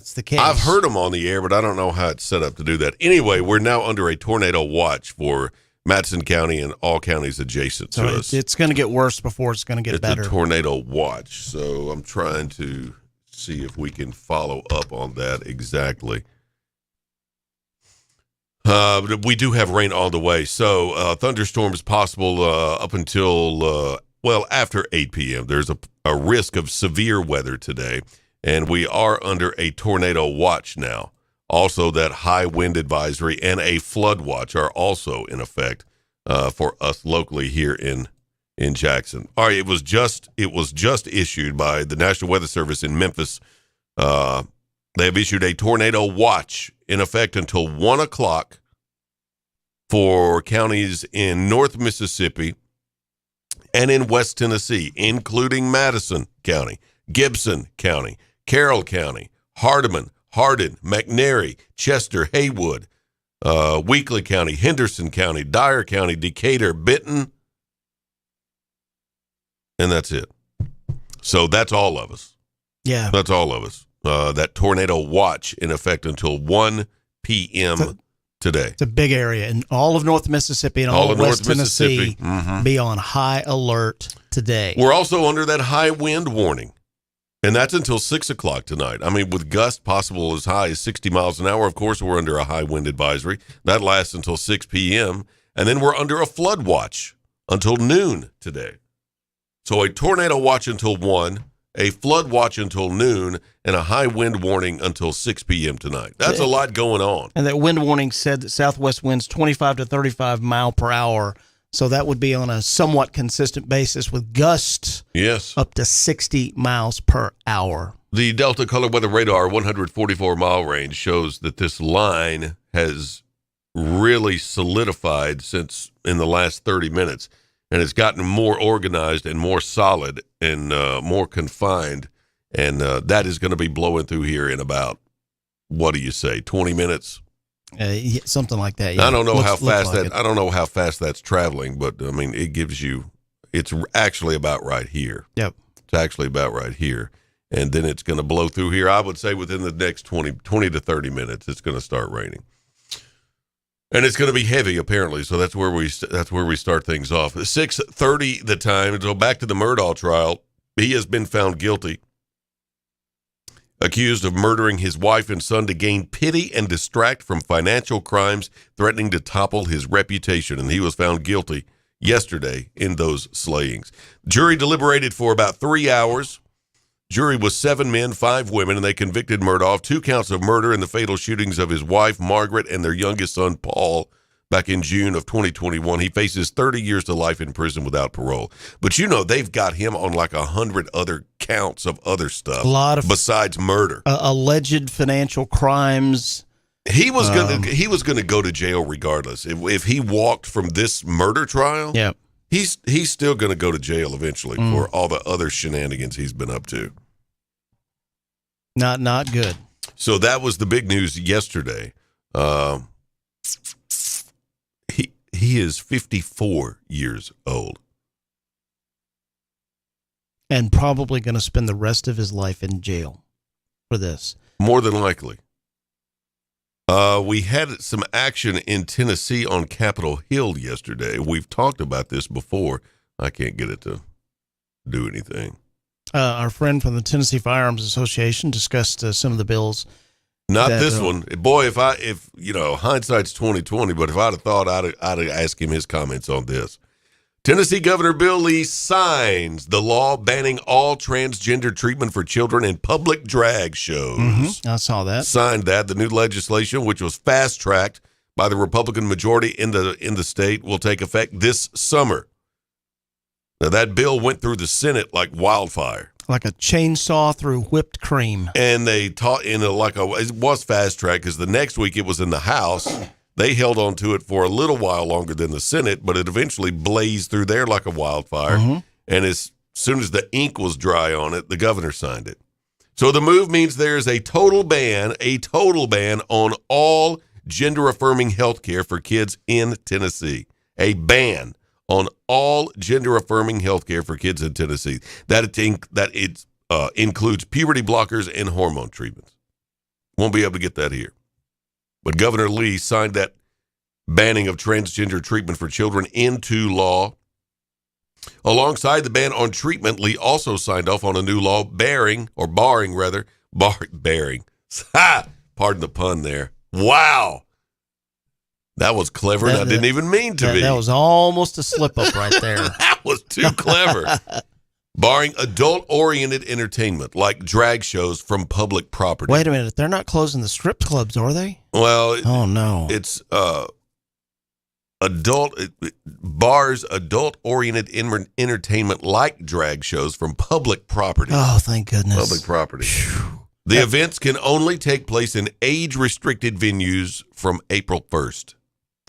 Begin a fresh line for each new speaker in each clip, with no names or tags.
that's the case.
I've heard them on the air, but I don't know how it's set up to do that. Anyway, we're now under a tornado watch for Madison County and all counties adjacent to us.
It's going to get worse before it's going to get better.
It's a tornado watch, so I'm trying to see if we can follow up on that exactly. We do have rain on the way, so thunderstorms possible up until, after 8 p.m. There's a risk of severe weather today, and we are under a tornado watch now. Also, that high wind advisory and a flood watch are also in effect for us locally here in Jackson. All right, it was just issued by the National Weather Service in Memphis. They have issued a tornado watch in effect until 1 o'clock for counties in North Mississippi and in West Tennessee, including Madison County, Gibson County, Carroll County, Hardin, McNairy, Chester, Haywood, Weakley County, Henderson County, Dyer County, Decatur, Benton, and that's it. So that's all of us.
Yeah.
That's all of us. That tornado watch in effect until 1 p.m. today.
It's a big area. And all of North Mississippi and all of West Tennessee be on high alert today.
We're also under that high wind warning. And that's until 6 o'clock tonight. I mean, with gusts possible as high as 60 miles an hour, of course, we're under a high wind advisory. That lasts until 6 p.m. And then we're under a flood watch until noon today. So a tornado watch until 1, a flood watch until noon, and a high wind warning until 6 p.m. tonight. That's a lot going on.
And that wind warning said that southwest winds 25 to 35 mile per hour. So that would be on a somewhat consistent basis with gusts up to 60 miles per hour.
The Delta Color Weather Radar 144-mile range shows that this line has really solidified since in the last 30 minutes, and it's gotten more organized and more solid and more confined, and that is going to be blowing through here in about, 20 minutes?
Something like that. Yeah.
I don't know how fast I don't know how fast that's traveling, but I mean, it's actually about right here.
Yep.
It's actually about right here. And then it's going to blow through here. I would say within the next 20 to 30 minutes, it's going to start raining. And it's going to be heavy, apparently. So that's where we start things off. 6:30 the time. So back to the Murdaugh trial. He has been found guilty, accused of murdering his wife and son to gain pity and distract from financial crimes, threatening to topple his reputation. And he was found guilty yesterday in those slayings. Jury deliberated for about 3 hours. Jury was 7 men, 5 women, and they convicted Murdaugh of 2 counts of murder in the fatal shootings of his wife, Margaret, and their youngest son, Paul, back in June of 2021. He faces 30 years to life in prison without parole. But they've got him on like 100 other counts of other stuff.
A lot of
besides murder.
Alleged financial crimes.
He was going to go to jail regardless. If he walked from this murder trial, he's still going to go to jail eventually for all the other shenanigans he's been up to.
Not good.
So that was the big news yesterday. He is 54 years old.
And probably going to spend the rest of his life in jail for this.
More than likely. We had some action in Tennessee on Capitol Hill yesterday. We've talked about this before. I can't get it to do anything.
Our friend from the Tennessee Firearms Association discussed some of the bills.
Not this one. Boy, if hindsight's 20/20, but if I'd have thought, I'd ask him his comments on this. Tennessee Governor Bill Lee signs the law banning all transgender treatment for children in public drag shows.
I saw that.
Signed that. The new legislation, which was fast-tracked by the Republican majority in the state, will take effect this summer. Now, that bill went through the Senate like wildfire.
Like a chainsaw through whipped cream.
And they taught it was fast-tracked because the next week it was in the House. They held on to it for a little while longer than the Senate, but it eventually blazed through there like a wildfire. And as soon as the ink was dry on it, the governor signed it. So the move means there's a total ban on all gender-affirming health care for kids in Tennessee. A ban on all gender-affirming health care for kids in Tennessee. That includes puberty blockers and hormone treatments. Won't be able to get that here. But Governor Lee signed that banning of transgender treatment for children into law. Alongside the ban on treatment, Lee also signed off on a new law barring, pardon the pun there. Wow. That was clever, and I didn't even mean to be.
That was almost a slip-up right there.
That was too clever. Barring adult-oriented entertainment like drag shows from public property.
Wait a minute. They're not closing the strip clubs, are they?
Well,
oh, no.
It's bars adult-oriented entertainment like drag shows from public property.
Oh, thank goodness.
Public property. The events can only take place in age-restricted venues from April 1st.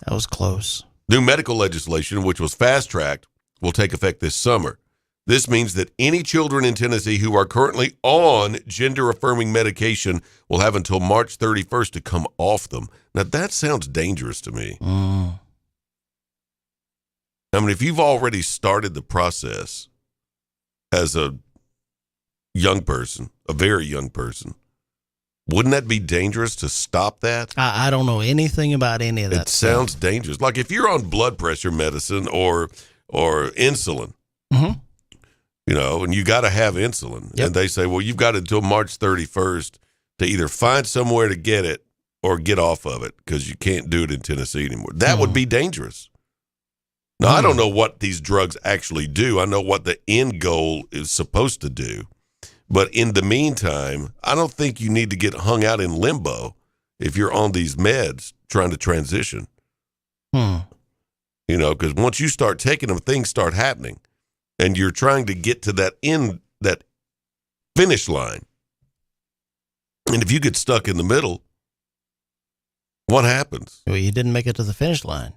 That was close.
New medical legislation, which was fast-tracked, will take effect this summer. This means that any children in Tennessee who are currently on gender-affirming medication will have until March 31st to come off them. Now, that sounds dangerous to me. I mean, if you've already started the process as a young person, a very young person, wouldn't that be dangerous to stop that?
I don't know anything about any of that.
It sounds dangerous. Like if you're on blood pressure medicine or insulin, you know, and you got to have insulin, and they say, well, you've got until March 31st to either find somewhere to get it or get off of it because you can't do it in Tennessee anymore. That would be dangerous. Now, I don't know what these drugs actually do. I know what the end goal is supposed to do. But in the meantime, I don't think you need to get hung out in limbo if you're on these meds trying to transition. You know, because once you start taking them, things start happening. And you're trying to get to that finish line. And if you get stuck in the middle, what happens?
Well, you didn't make it to the finish line.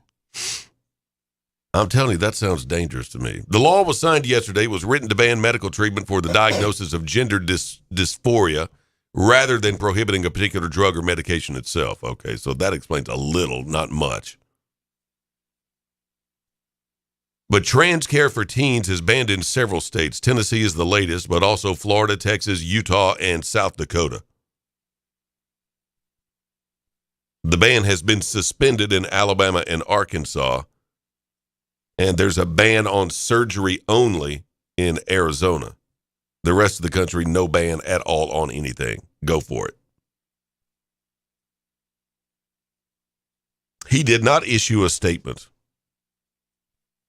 I'm telling you, that sounds dangerous to me. The law was signed yesterday. It was written to ban medical treatment for the diagnosis of gender dysphoria rather than prohibiting a particular drug or medication itself. Okay, so that explains a little, not much. But trans care for teens is banned in several states. Tennessee is the latest, but also Florida, Texas, Utah, and South Dakota. The ban has been suspended in Alabama and Arkansas. And there's a ban on surgery only in Arizona. The rest of the country, no ban at all on anything. Go for it. He did not issue a statement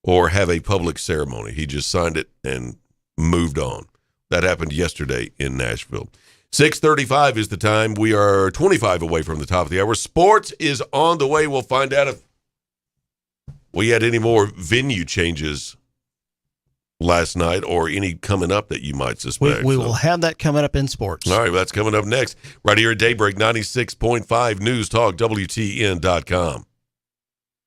or have a public ceremony. He just signed it and moved on. That happened yesterday in Nashville. 6:35 is the time. We are 25 away from the top of the hour. Sports is on the way. We'll find out if we had any more venue changes last night or any coming up that you might suspect.
We will have that coming up in sports.
All right, that's coming up next. Right here at Daybreak 96.5 News Talk, WTN.com.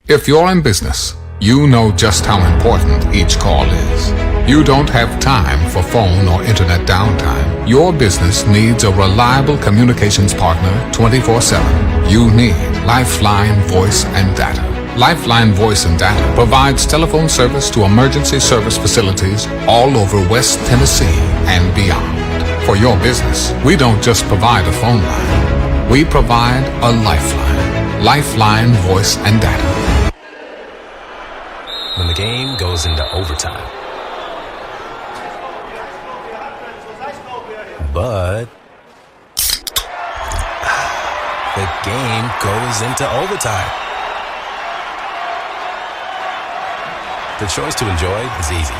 If you're in business, you know just how important each call is. You don't have time for phone or internet downtime. Your business needs a reliable communications partner 24/7. You need Lifeline Voice and Data. Lifeline Voice and Data provides telephone service to emergency service facilities all over West Tennessee and beyond. For your business, we don't just provide a phone line. We provide a lifeline. Lifeline Voice and Data.
When the game goes into overtime. But the game goes into overtime. The choice to enjoy is easy.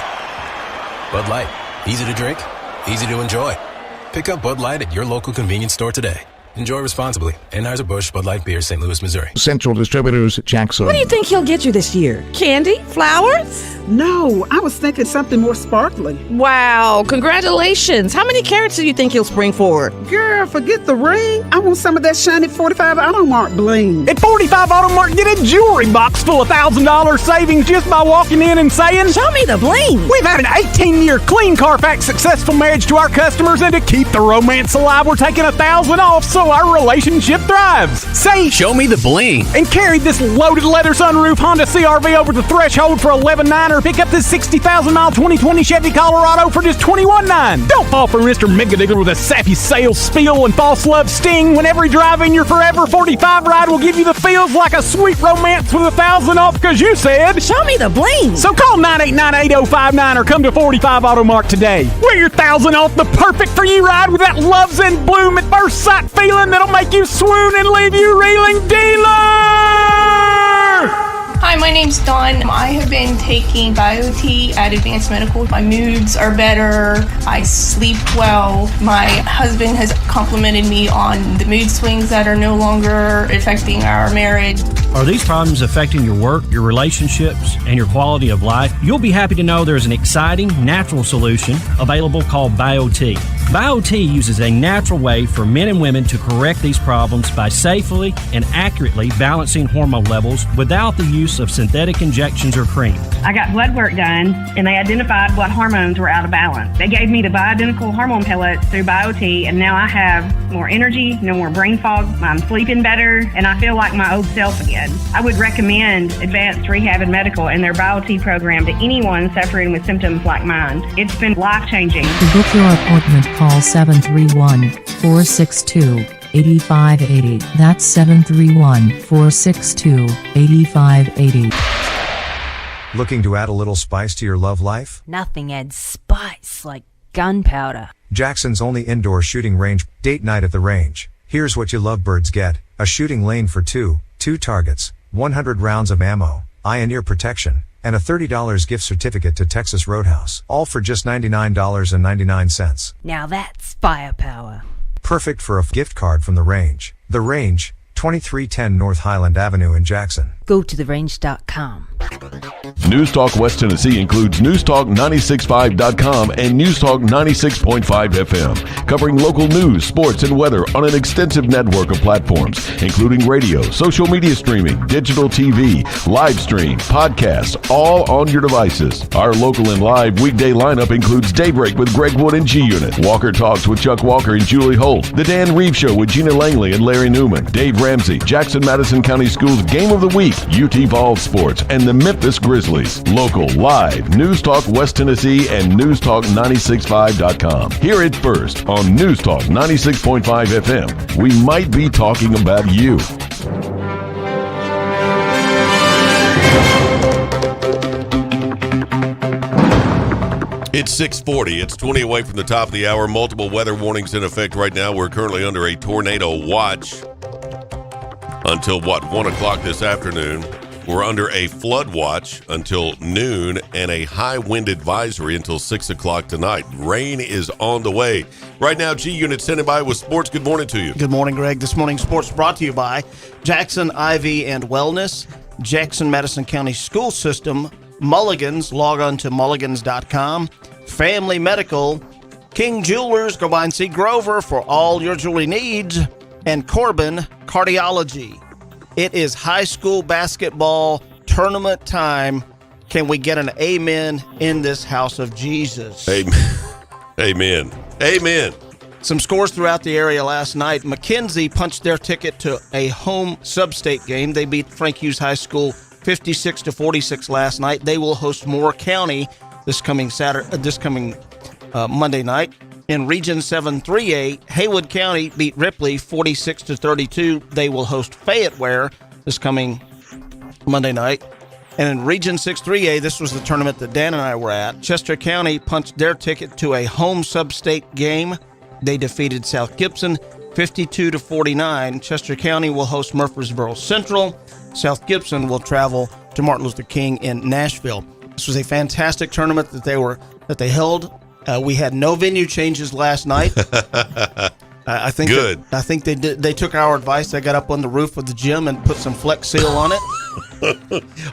Bud Light. Easy to drink, easy to enjoy. Pick up Bud Light at your local convenience store today. Enjoy responsibly. Anheuser-Busch Bud Light Beer, St. Louis, Missouri.
Central Distributors, Jackson.
What do you think he'll get you this year? Candy? Flowers?
No, I was thinking something more sparkly.
Wow, congratulations. How many carats do you think he'll spring for?
Girl, forget the ring. I want some of that shiny 45 Automark bling.
At 45 Automark, get a jewelry box full of $1,000 savings just by walking in and saying,
"Show me the bling."
We've had an 18-year clean Carfax successful marriage to our customers, and to keep the romance alive, we're taking $1,000 off, so so our relationship thrives. Say,
show me the bling.
And carry this loaded leather sunroof Honda CRV over the threshold for $11,900 or pick up this 60,000-mile 2020 Chevy Colorado for just $21,900. Don't fall for Mr. Megadigger with a sappy sales spiel and false love sting when every drive-in your Forever 45 ride will give you the feels like a sweet romance with $1,000 off because you said,
show me the bling.
So call 989-8059 or come to 45 Auto Mart today. Wear your $1,000 off the perfect for you ride with that loves and bloom at first sight feeling that'll make you swoon and leave you reeling. Dealer!
Hi, my name's Dawn. I have been taking BioT at Advanced Medical. My moods are better. I sleep well. My husband has complimented me on the mood swings that are no longer affecting our marriage.
Are these problems affecting your work, your relationships, and your quality of life? You'll be happy to know there's an exciting, natural solution available called BioT. BioT uses a natural way for men and women to correct these problems by safely and accurately balancing hormone levels without the use of synthetic injections or cream.
I got blood work done, and they identified what hormones were out of balance. They gave me the bioidentical hormone pellets through BioT, and now I have more energy, no more brain fog, I'm sleeping better, and I feel like my old self again. I would recommend Advanced Rehab and Medical and their BioT program to anyone suffering with symptoms like mine. It's been life-changing.
To book your appointment, call 731-462-8580. That's 731-462-8580.
Looking to add a little spice to your love life?
Nothing adds spice like gunpowder.
Jackson's only indoor shooting range. Date night at the range. Here's what you lovebirds get. A shooting lane for two targets, 100 rounds of ammo, eye and ear protection, and a $30 gift certificate to Texas Roadhouse. All for just $99.99.
Now that's firepower.
Perfect for a gift card from the range. The Range, 2310 North Highland Avenue in Jackson.
Go to therange.com.
News Talk West Tennessee includes newstalk965.com and Newstalk 96.5 FM, covering local news, sports, and weather on an extensive network of platforms, including radio, social media streaming, digital TV, live stream, podcasts, all on your devices. Our local and live weekday lineup includes Daybreak with Greg Wood and G-Unit, Walker Talks with Chuck Walker and Julie Holt, The Dan Reeves Show with Gina Langley and Larry Newman, Dave Ramsey, Jackson-Madison County Schools Game of the Week, UT Vols Sports, and the Memphis Grizzlies. Local, live, News Talk West Tennessee and newstalk965.com. Hear it first on News Talk 96.5 FM. We might be talking about you.
It's 6:40. It's 20 away from the top of the hour. Multiple weather warnings in effect right now. We're currently under a tornado watch until 1 o'clock this afternoon. We're under a flood watch until noon and a high wind advisory until 6 o'clock tonight. Rain is on the way. Right now, G-Unit standing by with sports. Good morning to you.
Good morning, Greg. This morning's sports brought to you by Jackson IV and Wellness, Jackson-Madison County School System, Mulligans. Log on to mulligans.com. Family Medical, King Jewelers. Go by and see Grover for all your jewelry needs. And Corbin Cardiology. It is high school basketball tournament time. Can we get an amen in this house of Jesus?
Amen. Amen. Amen.
Some scores throughout the area last night. McKenzie punched their ticket to a home sub-state game. They beat Frank Hughes High School 56-46 last night. They will host Moore County this coming Monday night. In Region 7 3A, Haywood County beat Ripley 46-32. They will host Fayetteware this coming Monday night. And in Region 6 3A, this was the tournament that Dan and I were at. Chester County punched their ticket to a home sub-state game. They defeated South Gibson 52-49. Chester County will host Murfreesboro Central. South Gibson will travel to Martin Luther King in Nashville. This was a fantastic tournament that they held. We had no venue changes last night. I think
good.
I think they did. They took our advice. They got up on the roof of the gym and put some Flex Seal on it.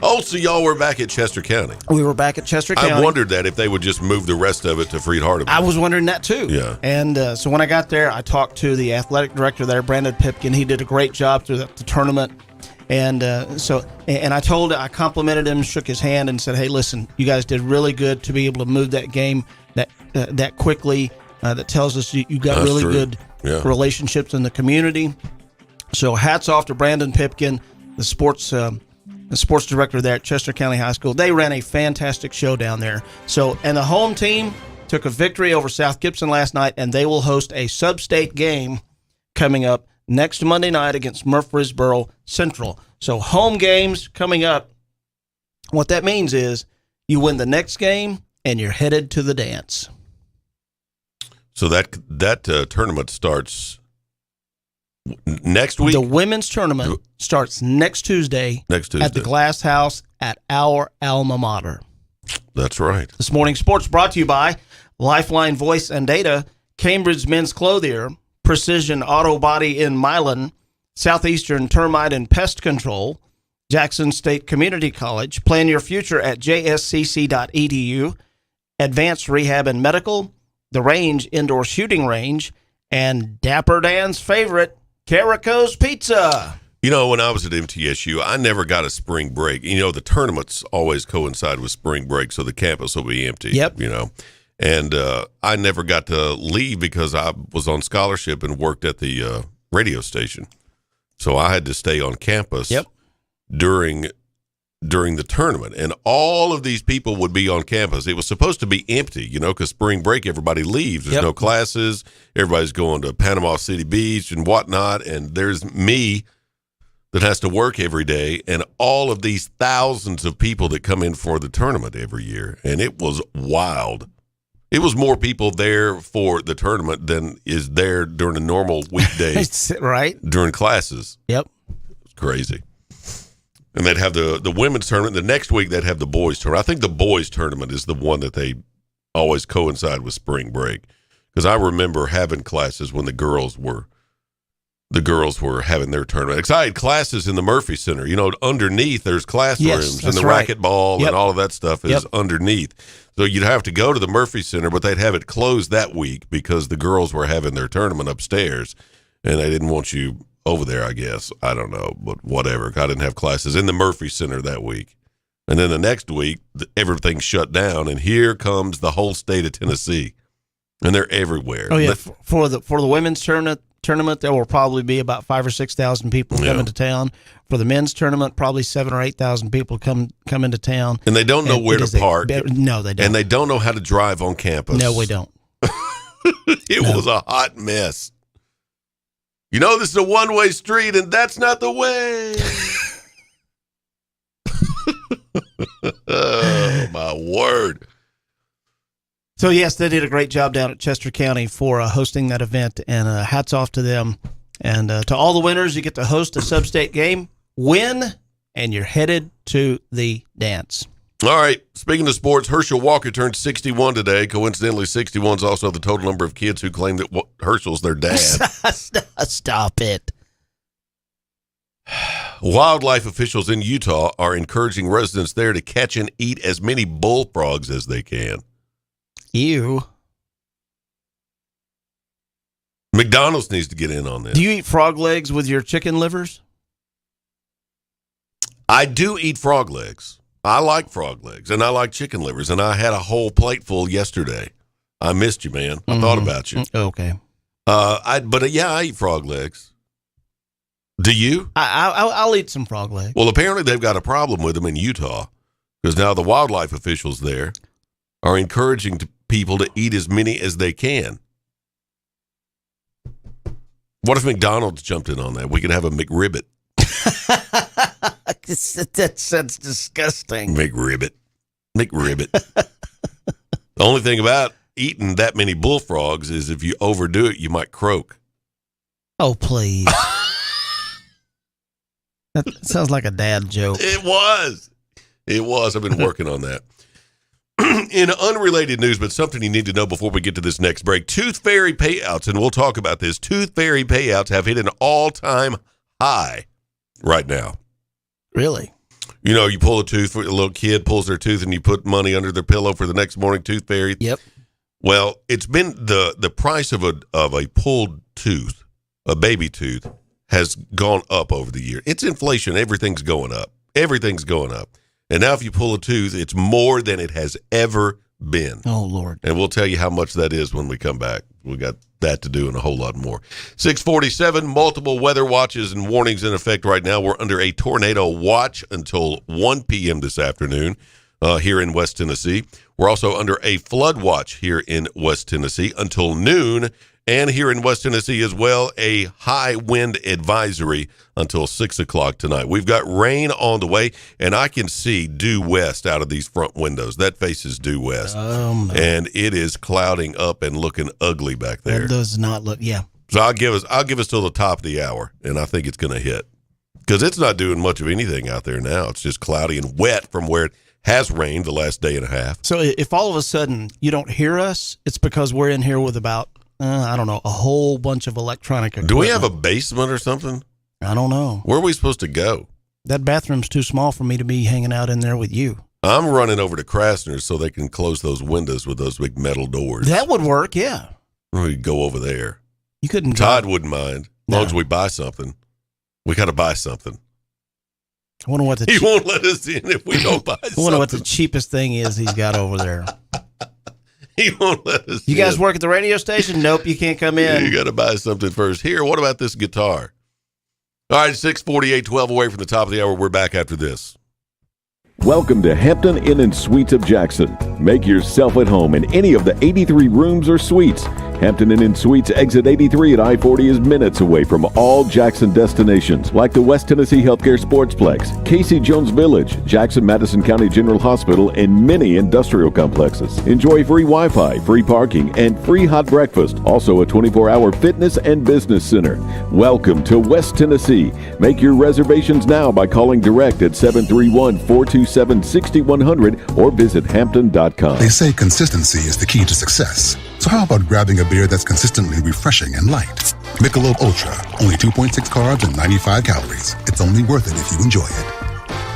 Oh, so y'all were back at Chester County.
We were back at Chester County.
I wondered that if they would just move the rest of it to Freed-Hardeman.
I was wondering that too.
Yeah.
And so when I got there, I talked to the athletic director there, Brandon Pipkin. He did a great job through the tournament. And I complimented him, shook his hand, and said, "Hey, listen, you guys did really good to be able to move that game that quickly that tells us you got
That's
really
true.
good relationships in the community. So hats off to Brandon Pipkin, the sports director there at Chester County High School. They ran a fantastic show down there. So, and the home team took a victory over South Gibson last night, and they will host a sub-state game coming up next Monday night against Murfreesboro Central. So home games coming up. What that means is you win the next game and you're headed to the dance.
So that tournament starts next week?
The women's tournament starts next Tuesday at the Glass House at our alma mater.
That's right.
This morning's sports brought to you by Lifeline Voice and Data, Cambridge Men's Clothier, Precision Auto Body in Milan, Southeastern Termite and Pest Control, Jackson State Community College. Plan your future at jscc.edu, Advanced Rehab and Medical, The Range Indoor Shooting Range, and Dapper Dan's favorite, Carico's Pizza.
You know, when I was at MTSU, I never got a spring break. You know, the tournaments always coincide with spring break, so the campus will be empty.
Yep.
You know, and I never got to leave because I was on scholarship and worked at the radio station. So I had to stay on campus during the tournament. And all of these people would be on campus. It was supposed to be empty, you know, because spring break, everybody leaves. There's no classes. Everybody's going to Panama City Beach and whatnot. And there's me that has to work every day, and all of these thousands of people that come in for the tournament every year. And it was wild. It was more people there for the tournament than is there during a normal weekday.
Right.
During classes.
Yep.
It's crazy. And they'd have the women's tournament. The next week, they'd have the boys tournament. I think the boys tournament is the one that they always coincide with spring break. Because I remember having classes when the girls were having their tournament. Because I had classes in the Murphy Center. You know, underneath there's classrooms and the racquetball and all of that stuff is underneath. So you'd have to go to the Murphy Center, but they'd have it closed that week because the girls were having their tournament upstairs, and they didn't want you over there, I guess. I don't know, but whatever. I didn't have classes in the Murphy Center that week. And then the next week, everything's shut down, and here comes the whole state of Tennessee, and they're everywhere.
Oh yeah, for the women's tournament, there will probably be about 5,000 or 6,000 people coming to town. For the men's tournament, probably 7,000 or 8,000 people come into town.
And they don't know where to park.
No, they don't.
And they don't know how to drive on campus.
No, we don't.
It was a hot mess. You know, this is a one-way street, and that's not the way. Oh, my word.
So, yes, they did a great job down at Chester County for hosting that event, and hats off to them. And to all the winners, you get to host a sub-state game, win, and you're headed to the dance.
All right. Speaking of sports, Herschel Walker turned 61 today. Coincidentally, 61 is also the total number of kids who claim that Herschel's their dad.
Stop it.
Wildlife officials in Utah are encouraging residents there to catch and eat as many bullfrogs as they can.
Ew.
McDonald's needs to get in on this.
Do you eat frog legs with your chicken livers?
I do eat frog legs. I like frog legs, and I like chicken livers, and I had a whole plate full yesterday. I missed you, man. I thought about you.
Okay.
I eat frog legs. Do you?
I'll eat some frog legs.
Well, apparently they've got a problem with them in Utah because now the wildlife officials there are encouraging people to eat as many as they can. What if McDonald's jumped in on that? We could have a McRibbit.
That's disgusting.
McRibbit. The only thing about eating that many bullfrogs is if you overdo it, you might croak.
Oh, please. That sounds like a dad joke.
It was. I've been working on that. In unrelated news, but something you need to know before we get to this next break, Tooth Fairy payouts, and we'll talk about this. Tooth Fairy payouts have hit an all-time high right now.
Really?
You know, you pull a tooth, a little kid pulls their tooth, and you put money under their pillow for the next morning, Tooth Fairy.
Yep.
Well, it's been the price of a pulled tooth, a baby tooth, has gone up over the year. It's inflation. Everything's going up. And now if you pull a tooth, it's more than it has ever Bend.
Oh, Lord.
And we'll tell you how much that is when we come back. We got that to do and a whole lot more. 647, multiple weather watches and warnings in effect right now. We're under a tornado watch until 1 p.m. this afternoon here in West Tennessee. We're also under a flood watch here in West Tennessee until noon. And here in West Tennessee as well, a high wind advisory until 6 o'clock tonight. We've got rain on the way, and I can see due west out of these front windows. That faces due west.
No.
And it is clouding up and looking ugly back there.
That does not look, yeah.
So I'll give us till the top of the hour, and I think it's going to hit. Because it's not doing much of anything out there now. It's just cloudy and wet from where it has rained the last day and a half.
So if all of a sudden you don't hear us, it's because we're in here with about, I don't know, a whole bunch of electronic equipment.
Do we have a basement or something?
I don't know.
Where are we supposed to go?
That bathroom's too small for me to be hanging out in there with you.
I'm running over to Krasner's so they can close those windows with those big metal doors.
That would work, yeah.
We could go over there.
You couldn't
Todd wouldn't mind, as long as we buy something. We got to buy something.
I wonder what
he won't let us in if we don't buy something.
I wonder what the cheapest thing is he's got over there.
He won't let us
You guys
in.
work at the radio station? Nope, you can't come in.
You got to buy something first. Here, what about this guitar? All right, 6:48, 12 away from the top of the hour. We're back after this.
Welcome to Hampton Inn and Suites of Jackson. Make yourself at home in any of the 83 rooms or suites. Hampton Inn and Suites exit 83 at I-40 is minutes away from all Jackson destinations like the West Tennessee Healthcare Sportsplex, Casey Jones Village, Jackson Madison County General Hospital, and many industrial complexes. Enjoy free Wi-Fi, free parking, and free hot breakfast. Also a 24-hour fitness and business center. Welcome to West Tennessee. Make your reservations now by calling direct at 731-427-6100 or visit hampton.com.
They say consistency is the key to success. So how about grabbing a beer that's consistently refreshing and light? Michelob Ultra, only 2.6 carbs and 95 calories. It's only worth it if you enjoy it.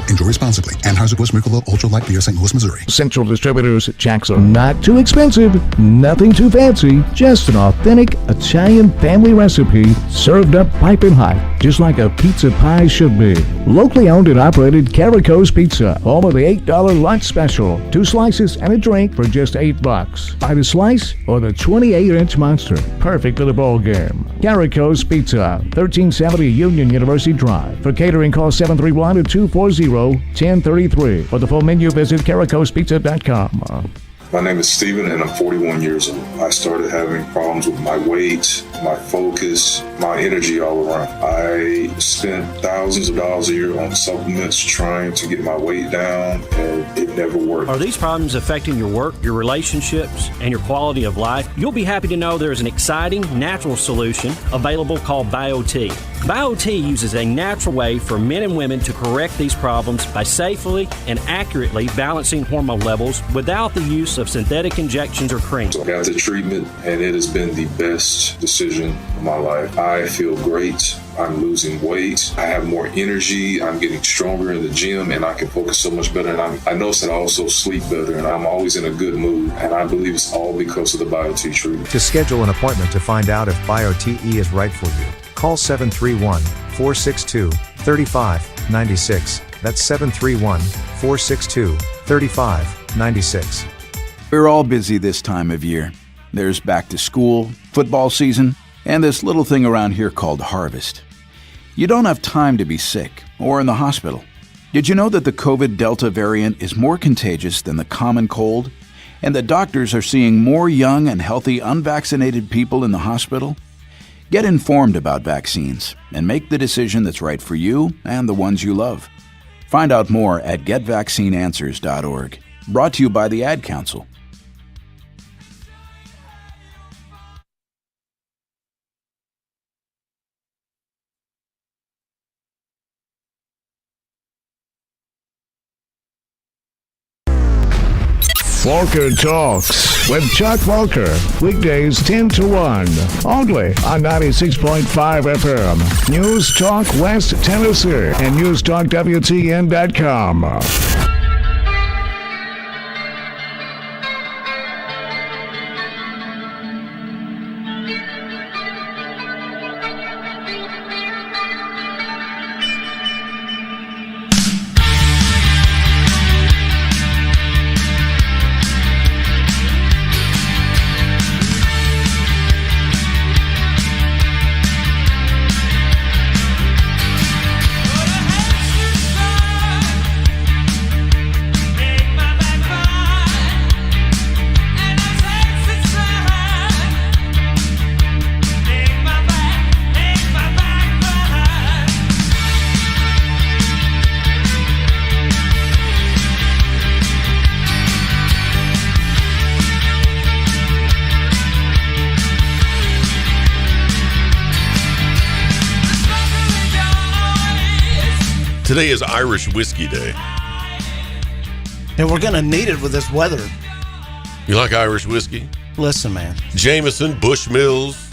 Enjoy responsibly. Anheuser-Busch Michelob Ultra Light Beer, St. Louis, Missouri.
Central Distributors, Jackson. Not too expensive, nothing too fancy, just an authentic Italian family recipe served up piping hot, just like a pizza pie should be. Locally owned and operated Carico's Pizza, home of the $8 lunch special. 2 slices and a drink for just $8. Buy the slice or the 28-inch monster. Perfect for the bowl game. Carico's Pizza, 1370 Union University Drive. For catering, call 731-240-1033. For the full menu, visit caricospizza.com.
My name is Steven and I'm 41 years old. I started having problems with my weight, my focus, my energy all around. I spent thousands of dollars a year on supplements trying to get my weight down, and it never worked.
Are these problems affecting your work, your relationships, and your quality of life? You'll be happy to know there is an exciting natural solution available called BioT. BioT uses a natural way for men and women to correct these problems by safely and accurately balancing hormone levels without the use of synthetic injections or creams.
I got the treatment and it has been the best decision of my life. I feel great. I'm losing weight. I have more energy. I'm getting stronger in the gym and I can focus so much better. And I notice that I also sleep better and I'm always in a good mood. And I believe it's all because of the BioT treatment.
To schedule an appointment to find out if BioTE is right for you, call 731-462-3596. That's 731-462-3596.
We're all busy this time of year. There's back to school, football season, and this little thing around here called harvest. You don't have time to be sick or in the hospital. Did you know that the COVID Delta variant is more contagious than the common cold? And that doctors are seeing more young and healthy unvaccinated people in the hospital? Get informed about vaccines and make the decision that's right for you and the ones you love. Find out more at getvaccineanswers.org. Brought to you by the Ad Council.
Walker Talks with Chuck Walker. Weekdays 10 to 1. Only on 96.5 FM. News Talk West Tennessee and NewsTalkWTN.com.
Today is Irish Whiskey Day.
And we're going to need it with this weather.
You like Irish whiskey?
Listen, man.
Jameson, Bushmills,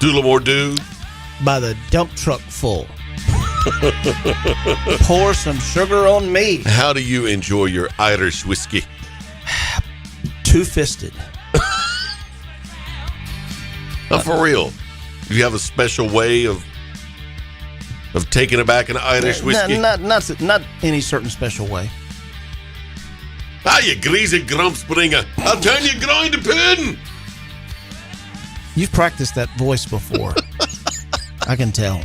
Tullamore Dew.
By the dump truck full. Pour some sugar on me.
How do you enjoy your Irish whiskey?
Two-fisted.
Oh, for real? Do you have a special way of taking it back an Irish whiskey?
Not any certain special way.
Ah, you greasy grumpspringer. I'll turn you grind to pudding.
You've practiced that voice before. I can tell.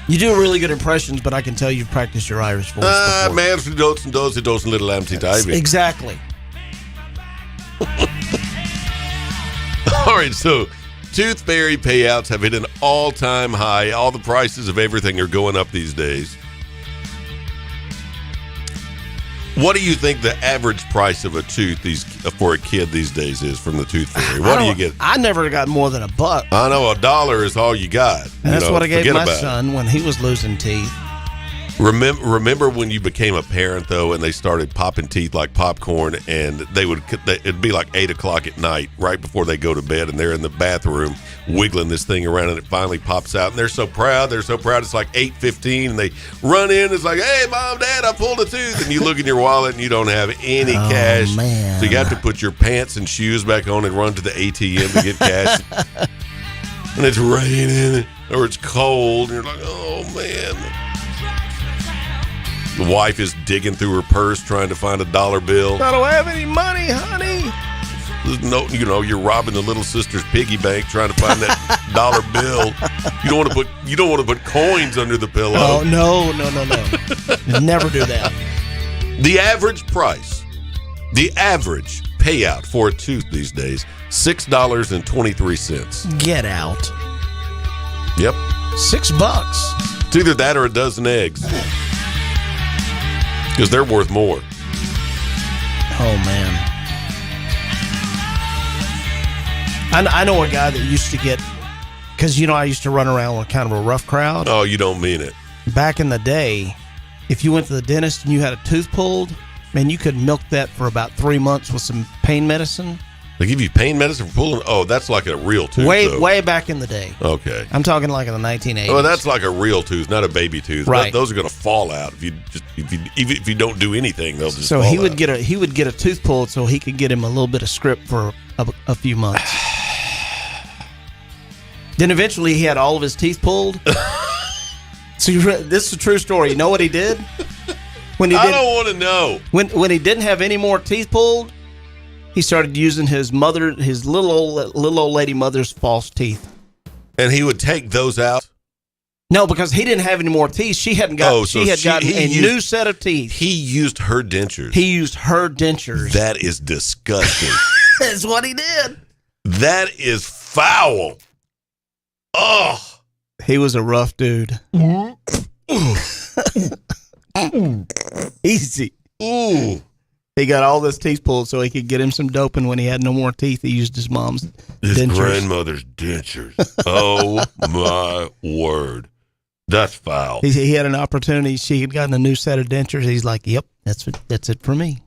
You do really good impressions, but I can tell you've practiced your Irish voice before.
Man, for those little empty diving.
Exactly.
All right, so Tooth Fairy payouts have hit an all-time high. All the prices of everything are going up these days. What do you think the average price of a tooth for a kid these days is from the Tooth Fairy? What do you get?
I never got more than $1.
I know $1 is all you got.
And that's what I gave my son when he was losing teeth.
Remember when you became a parent, though, and they started popping teeth like popcorn, and it'd be like 8 o'clock at night, right before they go to bed, and they're in the bathroom wiggling this thing around, and it finally pops out, and they're so proud. It's like 8:15, and they run in. It's like, hey, Mom, Dad, I pulled a tooth. And you look in your wallet, and you don't have any cash.
Man.
So you have to put your pants and shoes back on and run to the ATM to get cash. And it's raining, or it's cold, and you're like, oh, man. The wife is digging through her purse trying to find a $1 bill.
I don't have any money, honey.
No, you're robbing the little sister's piggy bank trying to find that $1 bill. You don't want to put coins under the pillow.
Oh, no. Never do that.
The average price, the average payout for a tooth these days, $6.23.
Get out.
Yep.
$6.
It's either that or a dozen eggs. Because they're worth more.
Oh, man. I know a guy that used to get, because, I used to run around with kind of a rough crowd.
Oh, you don't mean it.
Back in the day, if you went to the dentist and you had a tooth pulled, man, you could milk that for about 3 months with some pain medicine.
They give you pain medicine for pulling? Oh, that's like a real tooth.
Way back in the day.
Okay.
I'm talking like in the 1980s.
Oh, that's like a real tooth, not a baby tooth.
Right.
Those are going to fall out if you don't do anything. They'll just
so
fall
he would
out.
he would get a tooth pulled so he could get him a little bit of script for a few months. Then eventually he had all of his teeth pulled. So this is a true story. You know what he did? I
don't want to know.
When he didn't have any more teeth pulled, he started using his little old lady mother's false teeth.
And he would take those out?
No, because he didn't have any more teeth. She hadn't got. She had gotten a new set of teeth.
He used her dentures.
He used her dentures.
That is disgusting.
That's what he did.
That is foul. Oh,
he was a rough dude. Easy.
Ooh.
He got all this teeth pulled so he could get him some dope, and when he had no more teeth, he used his mom's dentures.
Grandmother's dentures. Oh, my word. That's foul.
He had an opportunity. She had gotten a new set of dentures. He's like, yep, that's it for me.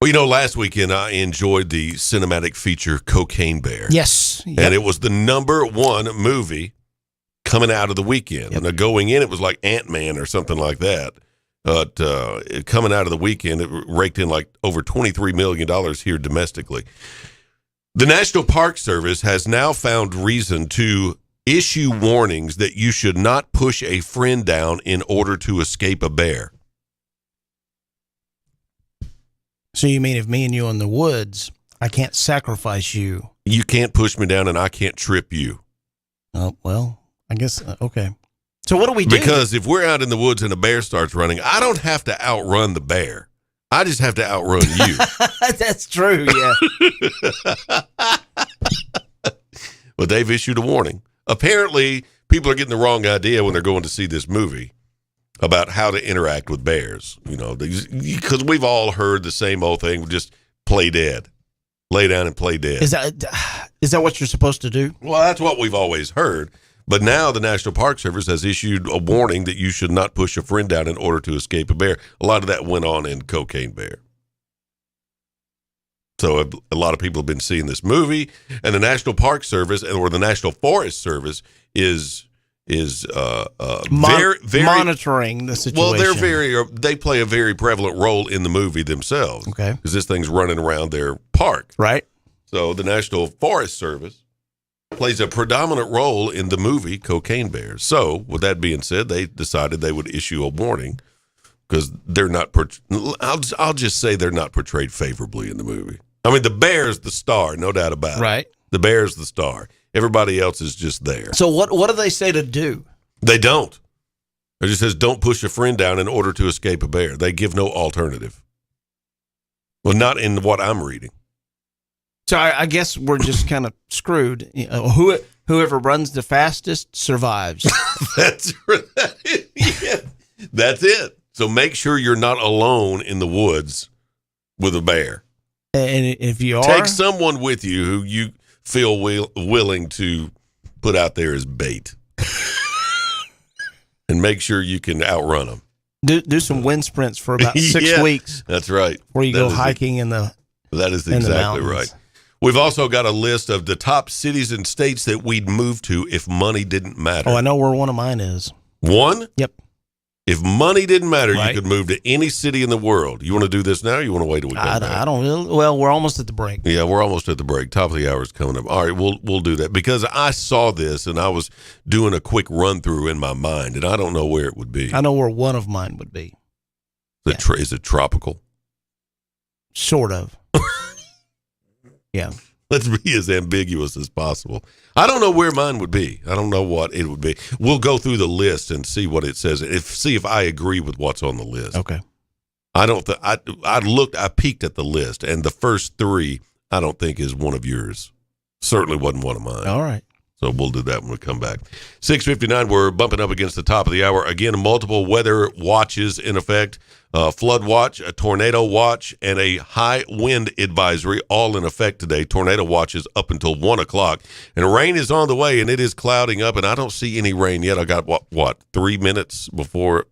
Well, last weekend I enjoyed the cinematic feature Cocaine Bear.
Yes. Yep.
And it was the #1 movie coming out of the weekend. Yep. And going in, it was like Ant-Man or something like that. But coming out of the weekend, it raked in like over $23 million here domestically. The National Park Service has now found reason to issue warnings that you should not push a friend down in order to escape a bear.
So you mean if me and you in the woods, I can't sacrifice you?
You can't push me down and I can't trip you.
Oh, well, I guess, okay. So what do we do?
Because if we're out in the woods and a bear starts running, I don't have to outrun the bear. I just have to outrun you.
That's true, yeah.
But they've issued a warning. Apparently, people are getting the wrong idea when they're going to see this movie about how to interact with bears. Because we've all heard the same old thing, just play dead. Lay down and play dead.
Is that what you're supposed to do?
Well, that's what we've always heard. But now the National Park Service has issued a warning that you should not push a friend down in order to escape a bear. A lot of that went on in Cocaine Bear. So a lot of people have been seeing this movie, and the National Park Service or the National Forest Service is very
monitoring the situation.
Well, they play a very prevalent role in the movie themselves.
Okay,
because this thing's running around their park,
right?
So the National Forest Service plays a predominant role in the movie Cocaine Bear. So with that being said, they decided they would issue a warning because they're not. I'll just say they're not portrayed favorably in the movie. I mean, the bear's the star, no doubt about it.
Right.
The bear's the star. Everybody else is just there.
So what do they say to do?
They don't. It just says don't push a friend down in order to escape a bear. They give no alternative. Well, not in what I'm reading.
So I guess we're just kind of screwed. You know, whoever runs the fastest survives.
That's right. Yeah, that's it. So make sure you're not alone in the woods with a bear.
And if you are,
take someone with you who you feel willing to put out there as bait, and make sure you can outrun them.
Do some wind sprints for about 6 weeks.
That's right.
Where you go hiking in the.
That is exactly right. We've also got a list of the top cities and states that we'd move to if money didn't matter.
Oh, I know where one of mine is.
One?
Yep.
If money didn't matter,
right.
You could move to any city in the world. You want to do this now, or you want to wait till we come back?
I don't really. Well, we're almost at the break.
Yeah, we're almost at the break. Top of the hour is coming up. All right, we'll do that because I saw this and I was doing a quick run through in my mind, and I don't know where it would be.
I know where one of mine would be.
Is it tropical?
Sort of. Yeah.
Let's be as ambiguous as possible. I don't know where mine would be. I don't know what it would be. We'll go through the list and see what it says. See if I agree with what's on the list.
Okay.
I don't. I peeked at the list, and the first three I don't think is one of yours. Certainly wasn't one of mine.
All right.
So we'll do that when we come back. 6:59, we're bumping up against the top of the hour. Again, multiple weather watches in effect. Flood watch, a tornado watch, and a high wind advisory all in effect today. Tornado watch is up until 1 o'clock. And rain is on the way, and it is clouding up, and I don't see any rain yet. I got, 3 minutes before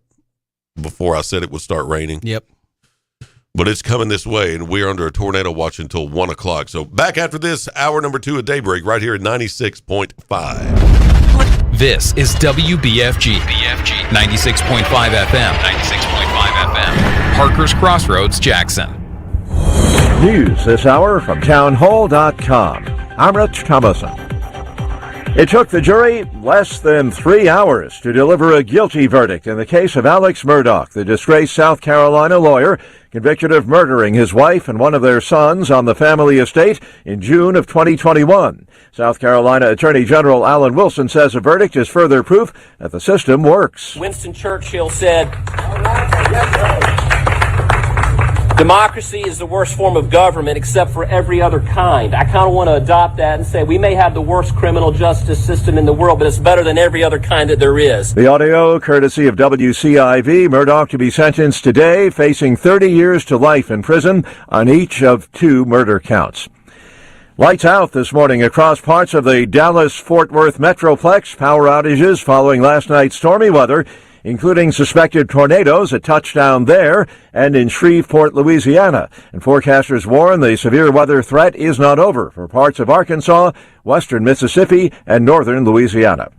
I said it would start raining?
Yep.
But it's coming this way, and we're under a tornado watch until 1 o'clock. So back after this, hour number 2 of Daybreak, right here at 96.5.
This is WBFG. 96.5 FM. 96.5 FM. Parker's Crossroads, Jackson.
News this hour from townhall.com. I'm Rich Thomason. It took the jury less than 3 hours to deliver a guilty verdict in the case of Alex Murdaugh, the disgraced South Carolina lawyer convicted of murdering his wife and one of their sons on the family estate in June of 2021. South Carolina Attorney General Alan Wilson says a verdict is further proof that the system works.
Winston Churchill said, democracy is the worst form of government except for every other kind. I kind of want to adopt that and say we may have the worst criminal justice system in the world, but it's better than every other kind that there is.
The audio, courtesy of WCIV, Murdaugh to be sentenced today, facing 30 years to life in prison on each of 2 murder counts. Lights out this morning across parts of the Dallas-Fort Worth Metroplex. Power outages following last night's stormy weather, including suspected tornadoes at touchdown there and in Shreveport, Louisiana. And forecasters warn the severe weather threat is not over for parts of Arkansas, western Mississippi, and northern Louisiana.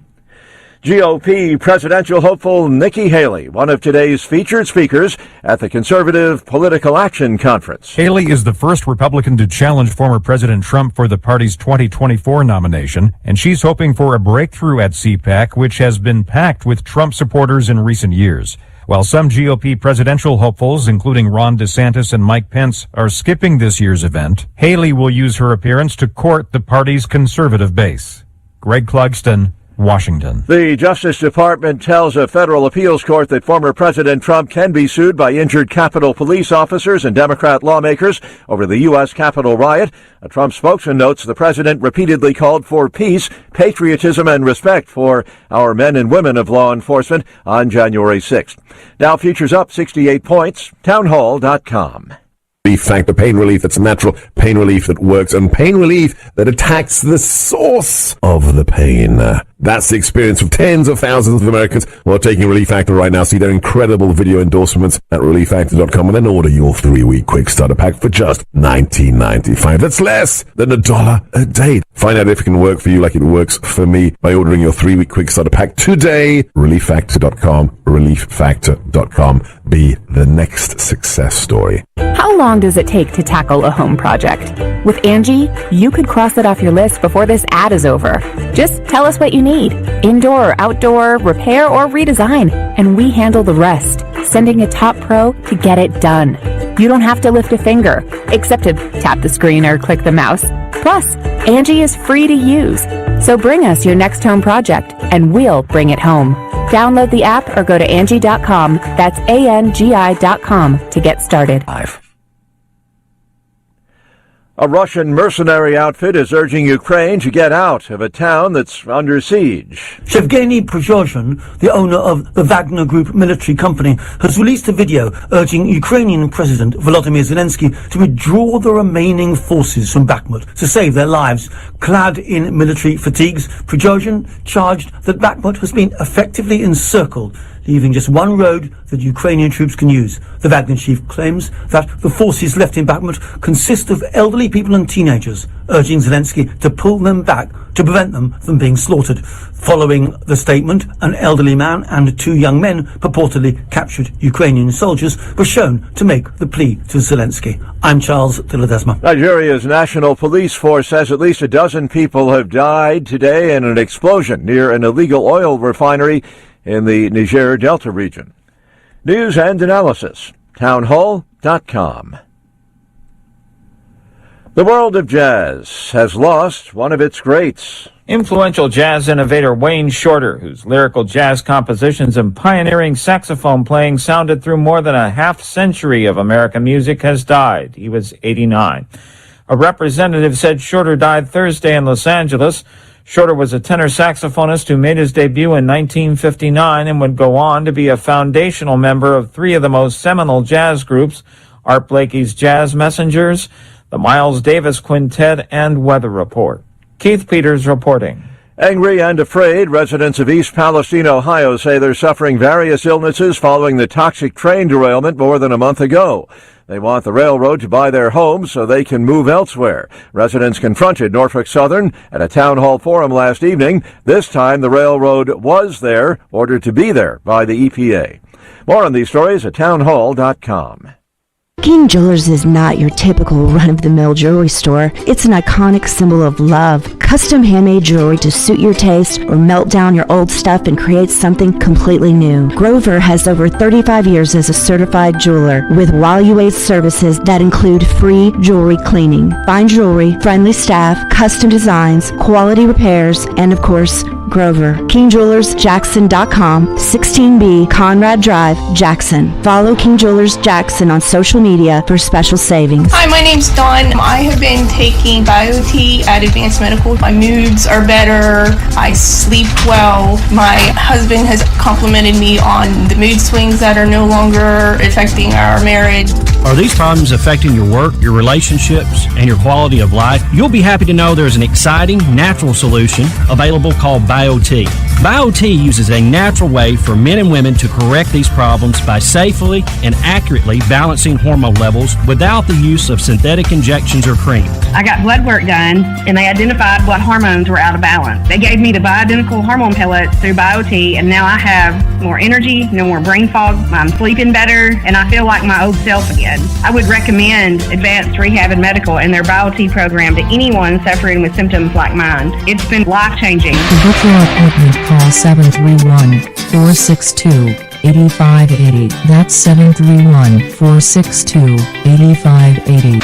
GOP presidential hopeful Nikki Haley, one of today's featured speakers at the Conservative Political Action Conference.
Haley is the first Republican to challenge former President Trump for the party's 2024 nomination, and she's hoping for a breakthrough at CPAC, which has been packed with Trump supporters in recent years. While some GOP presidential hopefuls, including Ron DeSantis and Mike Pence, are skipping this year's event, Haley will use her appearance to court the party's conservative base. Greg Clugston, Washington.
The Justice Department tells a federal appeals court that former President Trump can be sued by injured Capitol police officers and Democrat lawmakers over the U.S. Capitol riot. A Trump spokesman notes the president repeatedly called for peace, patriotism, and respect for our men and women of law enforcement on January 6th. Dow futures up 68 points. Townhall.com.
Relief Factor pain relief that's natural, pain relief that works, and pain relief that attacks the source of the pain. That's the experience of tens of thousands of Americans who are taking Relief Factor right now. See their incredible video endorsements at relieffactor.com and then order your 3-week quick starter pack for just $19.95. That's less than $1 a day. Find out if it can work for you like it works for me by ordering your 3-week quick starter pack today. relieffactor.com, relieffactor.com. Be the next success story.
How long does it take to tackle a home project? With Angie, you could cross it off your list before this ad is over. Just tell us what you need. Indoor or outdoor, repair or redesign, and we handle the rest, sending a top pro to get it done. You don't have to lift a finger, except to tap the screen or click the mouse. Plus, Angie is free to use. So bring us your next home project, and we'll bring it home. Download the app or go to Angie.com. That's ANGI.com to get started.
A Russian mercenary outfit is urging Ukraine to get out of a town that's under siege.
Yevgeny Prigozhin, the owner of the Wagner Group military company, has released a video urging Ukrainian President Volodymyr Zelensky to withdraw the remaining forces from Bakhmut to save their lives. Clad in military fatigues, Prigozhin charged that Bakhmut has been effectively encircled, leaving just one road that Ukrainian troops can use. The Wagner chief claims that the forces left in Bakhmut consist of elderly people and teenagers, urging Zelensky to pull them back to prevent them from being slaughtered. Following the statement, an elderly man and 2 young men, purportedly captured Ukrainian soldiers, were shown to make the plea to Zelensky. I'm Charles de Ledesma.
Nigeria's National Police Force says at least a dozen people have died today in an explosion near an illegal oil refinery in the Niger Delta region. News and analysis, townhall.com. The world of jazz has lost one of its greats.
Influential jazz innovator Wayne Shorter, whose lyrical jazz compositions and pioneering saxophone playing sounded through more than a half-century of American music, has died. He was 89. A representative said Shorter died Thursday in Los Angeles. Shorter was a tenor saxophonist who made his debut in 1959 and would go on to be a foundational member of 3 of the most seminal jazz groups, Art Blakey's Jazz Messengers, the Miles Davis Quintet, and Weather Report. Keith Peters reporting.
Angry and afraid, residents of East Palestine, Ohio say they're suffering various illnesses following the toxic train derailment more than a month ago. They want the railroad to buy their homes so they can move elsewhere. Residents confronted Norfolk Southern at a town hall forum last evening. This time the railroad was there, ordered to be there by the EPA. More on these stories at townhall.com.
King Jewelers is not your typical run-of-the-mill jewelry store. It's an iconic symbol of love. Custom handmade jewelry to suit your taste or melt down your old stuff and create something completely new. Grover has over 35 years as a certified jeweler with While You Wait services that include free jewelry cleaning, fine jewelry, friendly staff, custom designs, quality repairs, and of course, Grover. KingJewelersJackson.com, 16B Conrad Drive, Jackson. Follow King Jewelers Jackson on social media for special savings.
Hi, my name's Dawn. I have been taking BioT at Advanced Medical. My moods are better. I sleep well. My husband has complimented me on the mood swings that are no longer affecting our marriage.
Are these problems affecting your work, your relationships, and your quality of life? You'll be happy to know there's an exciting, natural solution available called BioT. BioT uses a natural way for men and women to correct these problems by safely and accurately balancing hormone levels without the use of synthetic injections or cream.
I got blood work done, and they identified what hormones were out of balance. They gave me the bioidentical hormone pellets through BioT, and now I have more energy, no more brain fog, I'm sleeping better, and I feel like my old self again. I would recommend Advanced Rehab and Medical and their BioT program to anyone suffering with symptoms like mine. It's been life-changing.
To book your appointment, call 731-462-8580. That's 731-462-8580.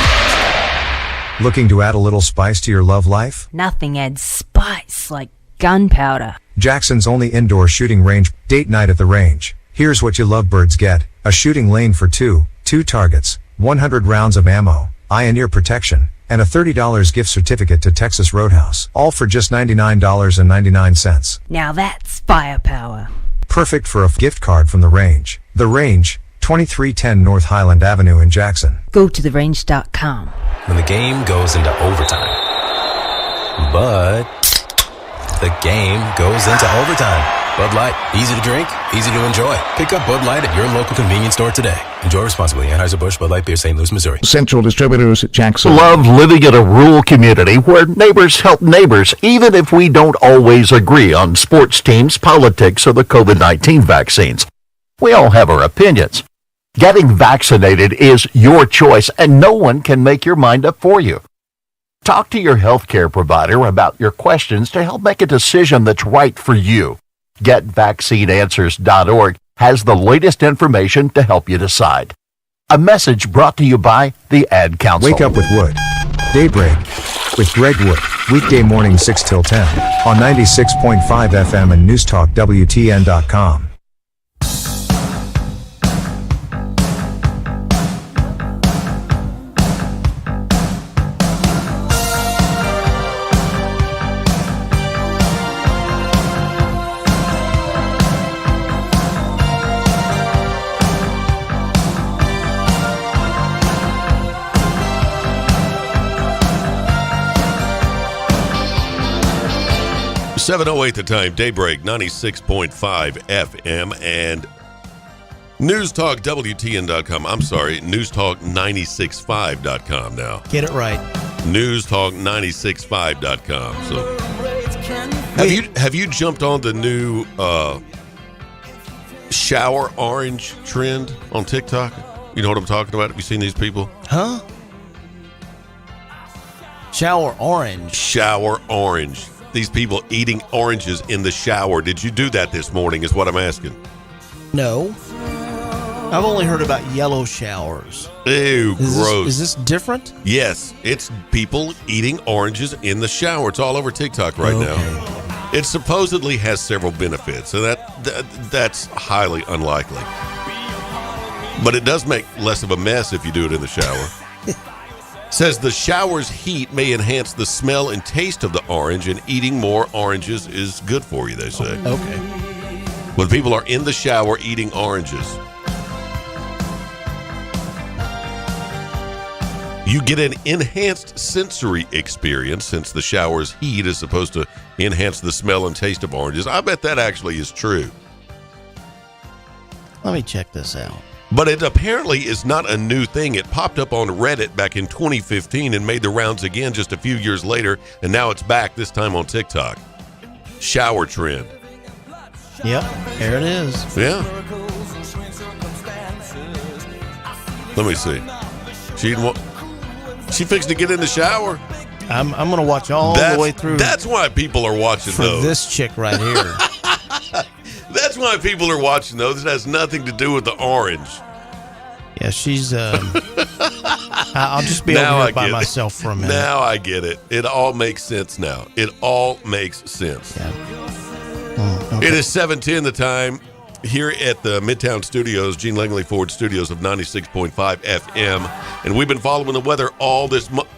Looking to add a little spice to your love life?
Nothing adds spice like gunpowder.
Jackson's only indoor shooting range, date night at the range. Here's what you lovebirds get. A shooting lane for two targets, 100 rounds of ammo, eye and ear protection, and a $30 gift certificate to Texas Roadhouse. All for just $99.99.
Now that's firepower.
Perfect for a gift card from the range. The range, 2310 North Highland Avenue in Jackson.
Go to therange.com.
When the game goes into overtime. But the game goes into overtime. Bud Light, easy to drink, easy to enjoy. Pick up Bud Light at your local convenience store today. Enjoy responsibly. Anheuser-Busch Bud Light Beer, St. Louis, Missouri.
Central Distributors at Jackson.
Love living in a rural community where neighbors help neighbors, even if we don't always agree on sports teams, politics, or the COVID-19 vaccines. We all have our opinions. Getting vaccinated is your choice, and no one can make your mind up for you. Talk to your healthcare provider about your questions to help make a decision that's right for you. GetVaccineAnswers.org has the latest information to help you decide. A message brought to you by the Ad Council.
Wake up with Wood. Daybreak with Greg Wood. Weekday morning 6 till 10 on 96.5 FM and NewsTalk.WTN.com.
.08 the time, Daybreak, 96.5 FM, and NewsTalk.WTN.com. I'm sorry, NewsTalk965.com now.
Get it right.
NewsTalk965.com. So, have you jumped on the new shower orange trend on TikTok? You know what I'm talking about? Have you seen these people?
Huh? Shower orange.
Shower orange. These people eating oranges in the shower. Did you do that this morning is what I'm asking.
No. I've only heard about yellow showers.
Ew, gross.
Is this different?
Yes, it's people eating oranges in the shower. It's all over TikTok right now. It supposedly has several benefits, and that's highly unlikely. But it does make less of a mess if you do it in the shower. Says the shower's heat may enhance the smell and taste of the orange, and eating more oranges is good for you, they say.
Okay.
When people are in the shower eating oranges, you get an enhanced sensory experience since the shower's heat is supposed to enhance the smell and taste of oranges. I bet that actually is true.
Let me check this out.
But it apparently is not a new thing. It popped up on Reddit back in 2015 and made the rounds again just a few years later, and now it's back, this time on TikTok. Shower trend.
Yep, there it is.
Yeah. Let me see. She fixing to get in the shower.
I'm going to watch all the way through.
That's why people are watching
for
those.
This chick right here.
That's why people are watching those. It has nothing to do with the orange.
Yeah, she's. I'll just be over here by myself for a minute.
Now I get it. It all makes sense now. It all makes sense.
Yeah. Okay.
It is 7:10 the time here at the Midtown Studios, Gene Langley Ford Studios of 96.5 FM, and we've been following the weather all this month.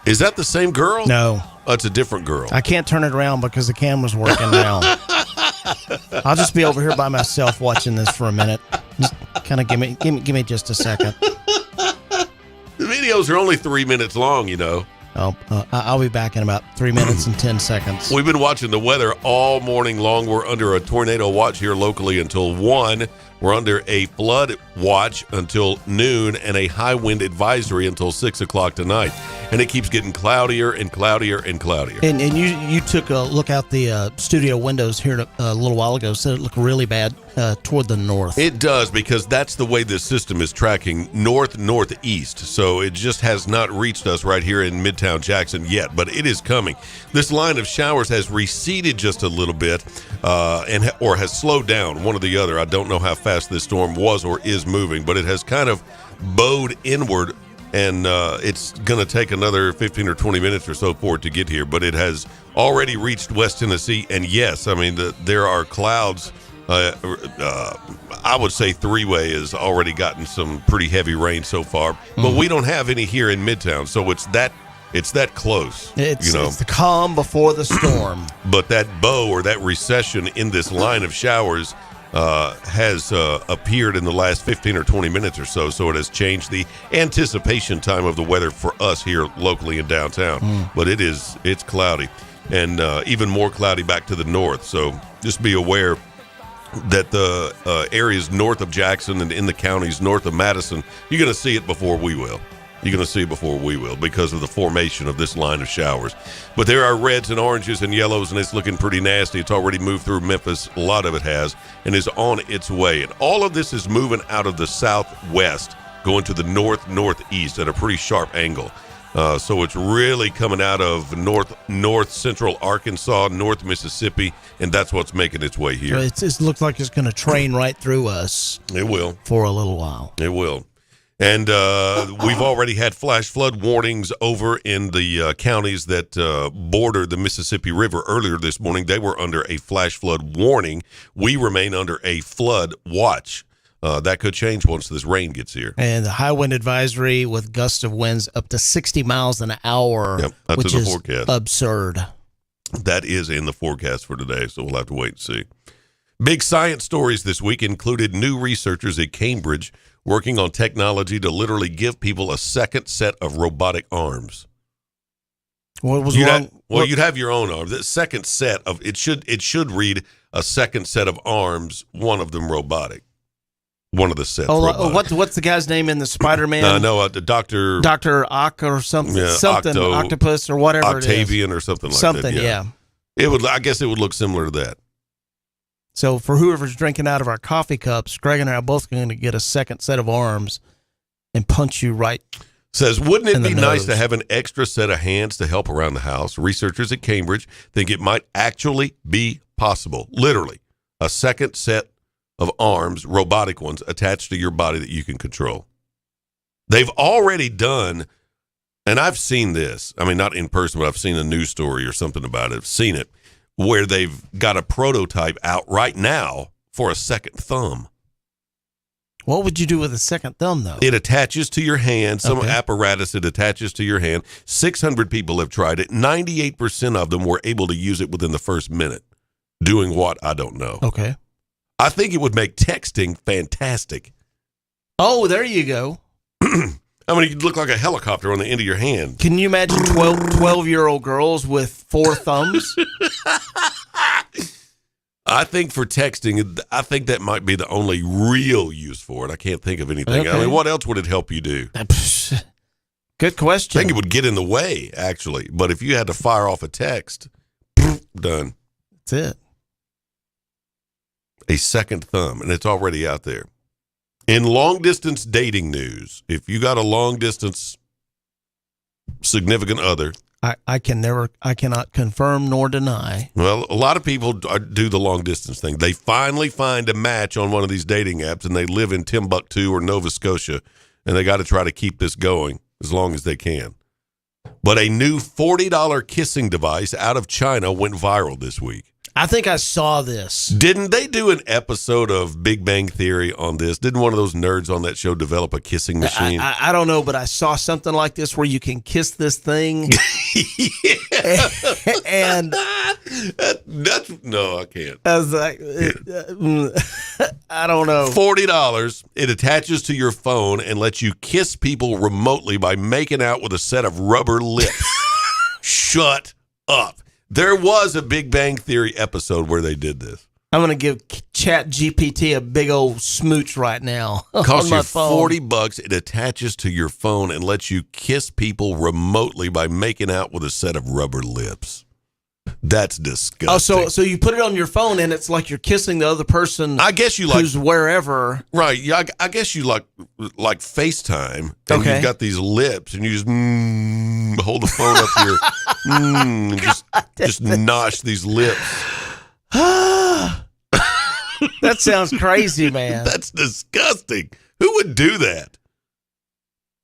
Is that the same girl?
No.
Oh, it's a different girl.
I can't turn it around because the camera's working now. I'll just be over here by myself watching this for a minute. Just kind of give me just a second.
The videos are only 3 minutes long, you know.
Oh, I'll be back in about 3 minutes and 10 seconds.
We've been watching the weather all morning long. We're under a tornado watch here locally until 1. We're under a flood watch until noon and a high wind advisory until 6 o'clock tonight. And it keeps getting cloudier and cloudier and cloudier.
And you took a look out the studio windows here a little while ago. Said it looked really bad toward the north.
It does, because that's the way this system is tracking, northeast. So it just has not reached us right here in Midtown Jackson yet, but it is coming. This line of showers has receded just a little bit or has slowed down, one or the other. I don't know how fast this storm was or is moving, but it has kind of bowed inward. And it's going to take another 15 or 20 minutes or so for it to get here. But it has already reached West Tennessee. And yes, I mean, there are clouds. I would say Three-Way has already gotten some pretty heavy rain so far. But we don't have any here in Midtown. So it's that close.
It's the calm before the storm.
But that bow or that recession in this line of showers has appeared in the last 15 or 20 minutes or so. So it has changed the anticipation time of the weather for us here locally in downtown. But it's cloudy, and even more cloudy back to the north. So just be aware that the areas north of Jackson and in the counties north of Madison, you're going to see it before we will. You're going to see it before we will because of the formation of this line of showers. But there are reds and oranges and yellows, and it's looking pretty nasty. It's already moved through Memphis. A lot of it has, and is on its way. And all of this is moving out of the southwest, going to the northeast at a pretty sharp angle. So it's really coming out of north central Arkansas, north Mississippi, and that's what's making its way here.
It looks like it's going to train right through us.
It will.
For a little while.
It will. And we've already had flash flood warnings over in the counties that border the Mississippi River earlier this morning. They were under a flash flood warning. We remain under a flood watch. That could change once this rain gets here.
And the high wind advisory with gusts of winds up to 60 miles an hour,
that's
which
in the
is
forecast.
Absurd.
That is in the forecast for today, so we'll have to wait and see. Big science stories this week included new researchers at Cambridge working on technology to literally give people a second set of robotic arms.
What was wrong?
You'd have your own arm. The second set of it should read a second set of arms, one of them robotic. One of the sets.
What's the guy's name in the Spider-Man?
Dr.
Ock or something,
Octo,
Octopus or whatever
Octavian
it is.
or something like
something,
that.
Yeah.
It would. I guess it would look similar to that.
So for whoever's drinking out of our coffee cups, Greg and I are both going to get a second set of arms and punch you right.
Says, wouldn't it
in the
be nice
nose.
to have an extra set of hands to help around the house? Researchers at Cambridge think it might actually be possible. Literally, a second set of arms, robotic ones, attached to your body that you can control. They've already done, and I've seen this. I mean, not in person, but I've seen a news story or something about it. I've seen it, where they've got a prototype out right now for a second thumb.
What would you do with a second thumb, though?
It attaches to your hand, some
Okay.
apparatus that attaches to your hand. 600 people have tried it. 98% of them were able to use it within the first minute. Doing what? I don't know.
Okay.
I think it would make texting fantastic.
Oh, there you go.
I mean, you'd look like a helicopter on the end of your hand.
Can you imagine 12-year-old girls with 4 thumbs?
I think for texting, I think that might be the only real use for it. I can't think of anything.
Okay.
I mean, what else would it help you do?
Good question.
I think it would get in the way, actually. But if you had to fire off a text, done.
That's it.
A second thumb, and it's already out there. In long-distance dating news, if you got a long-distance significant other,
I cannot confirm nor deny.
well, a lot of people do the long-distance thing. They finally find a match on one of these dating apps, and they live in Timbuktu or Nova Scotia, and they got to try to keep this going as long as they can. But a new $40 kissing device out of China went viral this week.
I think I saw this.
Didn't they do an episode of Big Bang Theory on this? Didn't one of those nerds on that show develop a kissing machine?
I don't know, but I saw something like this where you can kiss this thing. And
that's no, I can't.
I was like, I don't know.
$40. It attaches to your phone and lets you kiss people remotely by making out with a set of rubber lips. Shut up. There was a Big Bang Theory episode where they did this.
I'm going to give Chat GPT a big old smooch right now.
Costs
on my
you
phone.
$40. It attaches to your phone and lets you kiss people remotely by making out with a set of rubber lips. That's disgusting.
Oh, so you put it on your phone and it's like you're kissing the other person.
I guess you
who's wherever.
Right. Yeah. I guess you like FaceTime, and
Okay.
you've got these lips, and you just hold the phone up here, and just nosh these lips.
That sounds crazy, man.
That's disgusting. Who would do that?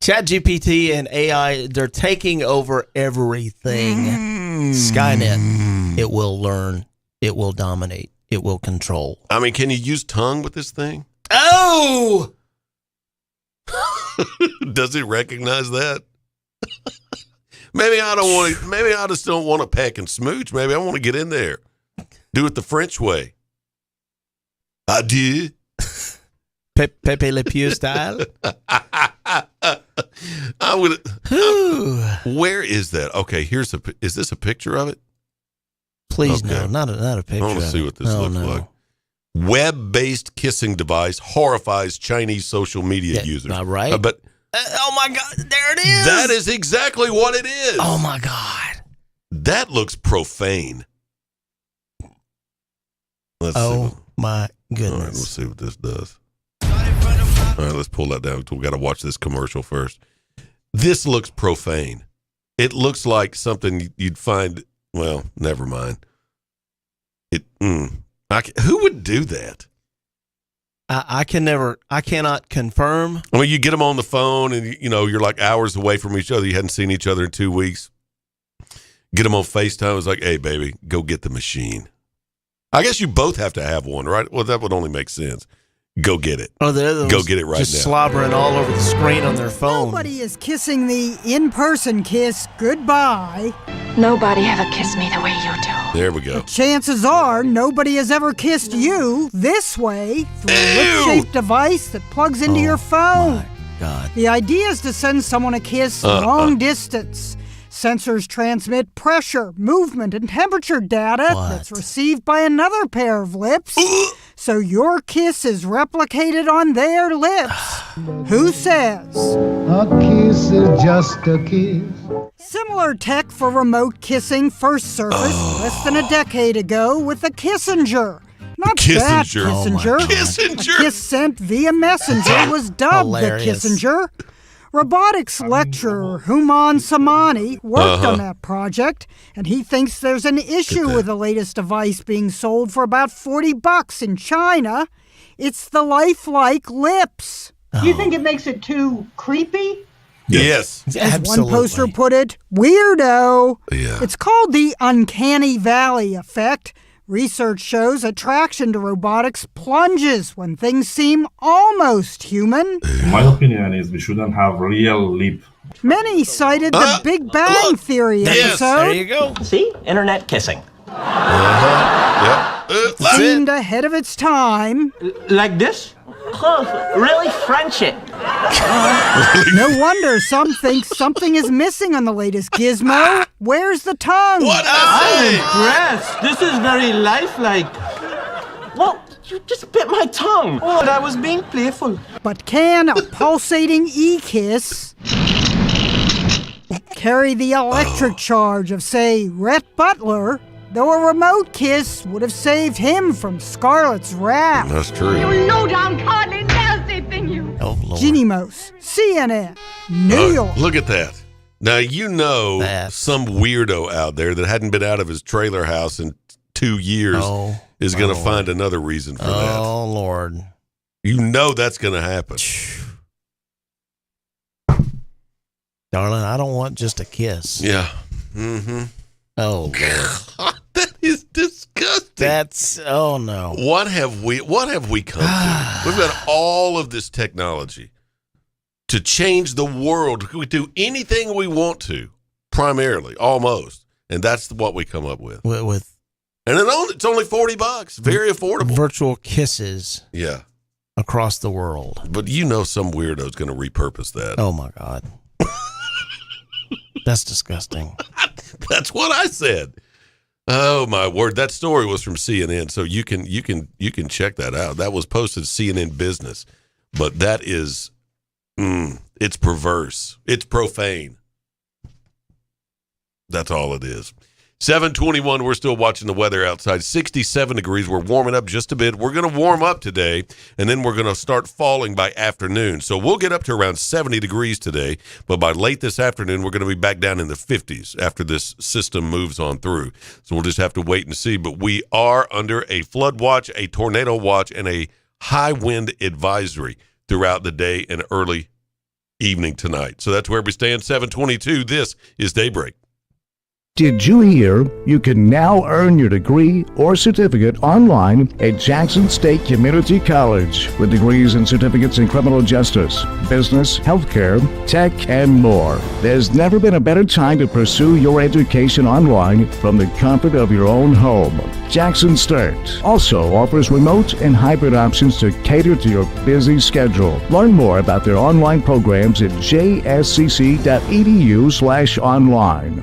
ChatGPT and AI, they're taking over everything. Skynet, it will learn, it will dominate, it will control.
I mean, can you use tongue with this thing?
Oh!
Does it recognize that? Maybe I don't want to. Maybe I just don't want to peck and smooch. Maybe I want to get in there, do it the French way. I do.
Pepe Le Pew style.
I would. Where is that? Okay, is this a picture of it?
Please,
okay.
no, not a picture.
I want to see what this looks like. Web-based kissing device horrifies Chinese social media users.
Right?
But
oh my God, there it is.
That is exactly what it is.
Oh my God.
That looks profane. Let's see
my goodness.
All right, let's see what this does. All right, let's pull that down. We got to watch this commercial first. This looks profane. It looks like something you'd find. Well, never mind. Who would do that?
I cannot confirm.
I mean, you get them on the phone and, you're like hours away from each other. You hadn't seen each other in 2 weeks. Get them on FaceTime. It's like, hey, baby, go get the machine. I guess you both have to have one, right? Well, that would only make sense. Go get it.
Oh,
go get it right
just
now.
Slobbering all over the screen on their phone.
Nobody is kissing the in-person kiss goodbye.
Nobody ever kissed me the way you do.
There we go.
But chances are nobody has ever kissed you this way through a lip-shaped device that plugs into your phone.
My God.
The idea is to send someone a kiss long distance. Sensors transmit pressure, movement, and temperature data that's received by another pair of lips, so your kiss is replicated on their lips. Who says?
A kiss is just a kiss.
Similar tech for remote kissing first surfaced less than a decade ago with the Kissinger. Not that Kissinger.
Kissinger.
A kiss sent via messenger was dubbed
Hilarious.
the Kissinger. Robotics lecturer Human Samani worked on that project, and he thinks there's an issue with the latest device being sold for about $40 in China. It's the lifelike lips.
Do you think it makes it too creepy?
Yes.
As one poster put it, weirdo.
Yeah.
It's called the uncanny valley effect. Research shows attraction to robotics plunges when things seem almost human.
My opinion is we shouldn't have real lip.
Many cited the Big Bang Theory episode.
There you go.
See? Internet kissing.
Seemed ahead of its time.
Like this? Really French it.
No wonder some think something is missing on the latest gizmo. Where's the tongue?
I'm impressed. This is very lifelike. Well, you just bit my tongue. Oh, I was being playful.
But can a pulsating e-kiss carry the electric charge of, say, Rhett Butler, though a remote kiss would have saved him from Scarlett's wrath?
That's true.
You low-down, cardly, nasty thing, you.
Oh, Lord.
Jeannie Mose, CNN, New York.
Look at that. Now, some weirdo out there that hadn't been out of his trailer house in 2 years is going to find another reason for that.
Oh, Lord.
That's going to happen.
Darling, I don't want just a kiss.
Yeah. Mm-hmm.
Oh, Lord.
That is disgusting.
Oh, no.
What have we come to? We've got all of this technology to change the world. We do anything we want to, primarily, almost. And that's what we come up with. And it's only $40. Very affordable.
Virtual kisses.
Yeah.
Across the world.
But some weirdo's going to repurpose that.
Oh, my God. That's disgusting.
That's what I said. Oh my word! That story was from CNN, so you can check that out. That was posted CNN Business, but that is, it's perverse. It's profane. That's all it is. 7:21. We're still watching the weather outside. 67 degrees. We're warming up just a bit. We're going to warm up today, and then we're going to start falling by afternoon. So we'll get up to around 70 degrees today, but by late this afternoon, we're going to be back down in the 50s after this system moves on through. So we'll just have to wait and see. But we are under a flood watch, a tornado watch, and a high wind advisory throughout the day and early evening tonight. So that's where we stand. 7:22. This is Daybreak.
Did you hear you can now earn your degree or certificate online at Jackson State Community College with degrees and certificates in criminal justice, business, healthcare, tech, and more? There's never been a better time to pursue your education online from the comfort of your own home. Jackson State also offers remote and hybrid options to cater to your busy schedule. Learn more about their online programs at jscc.edu/online.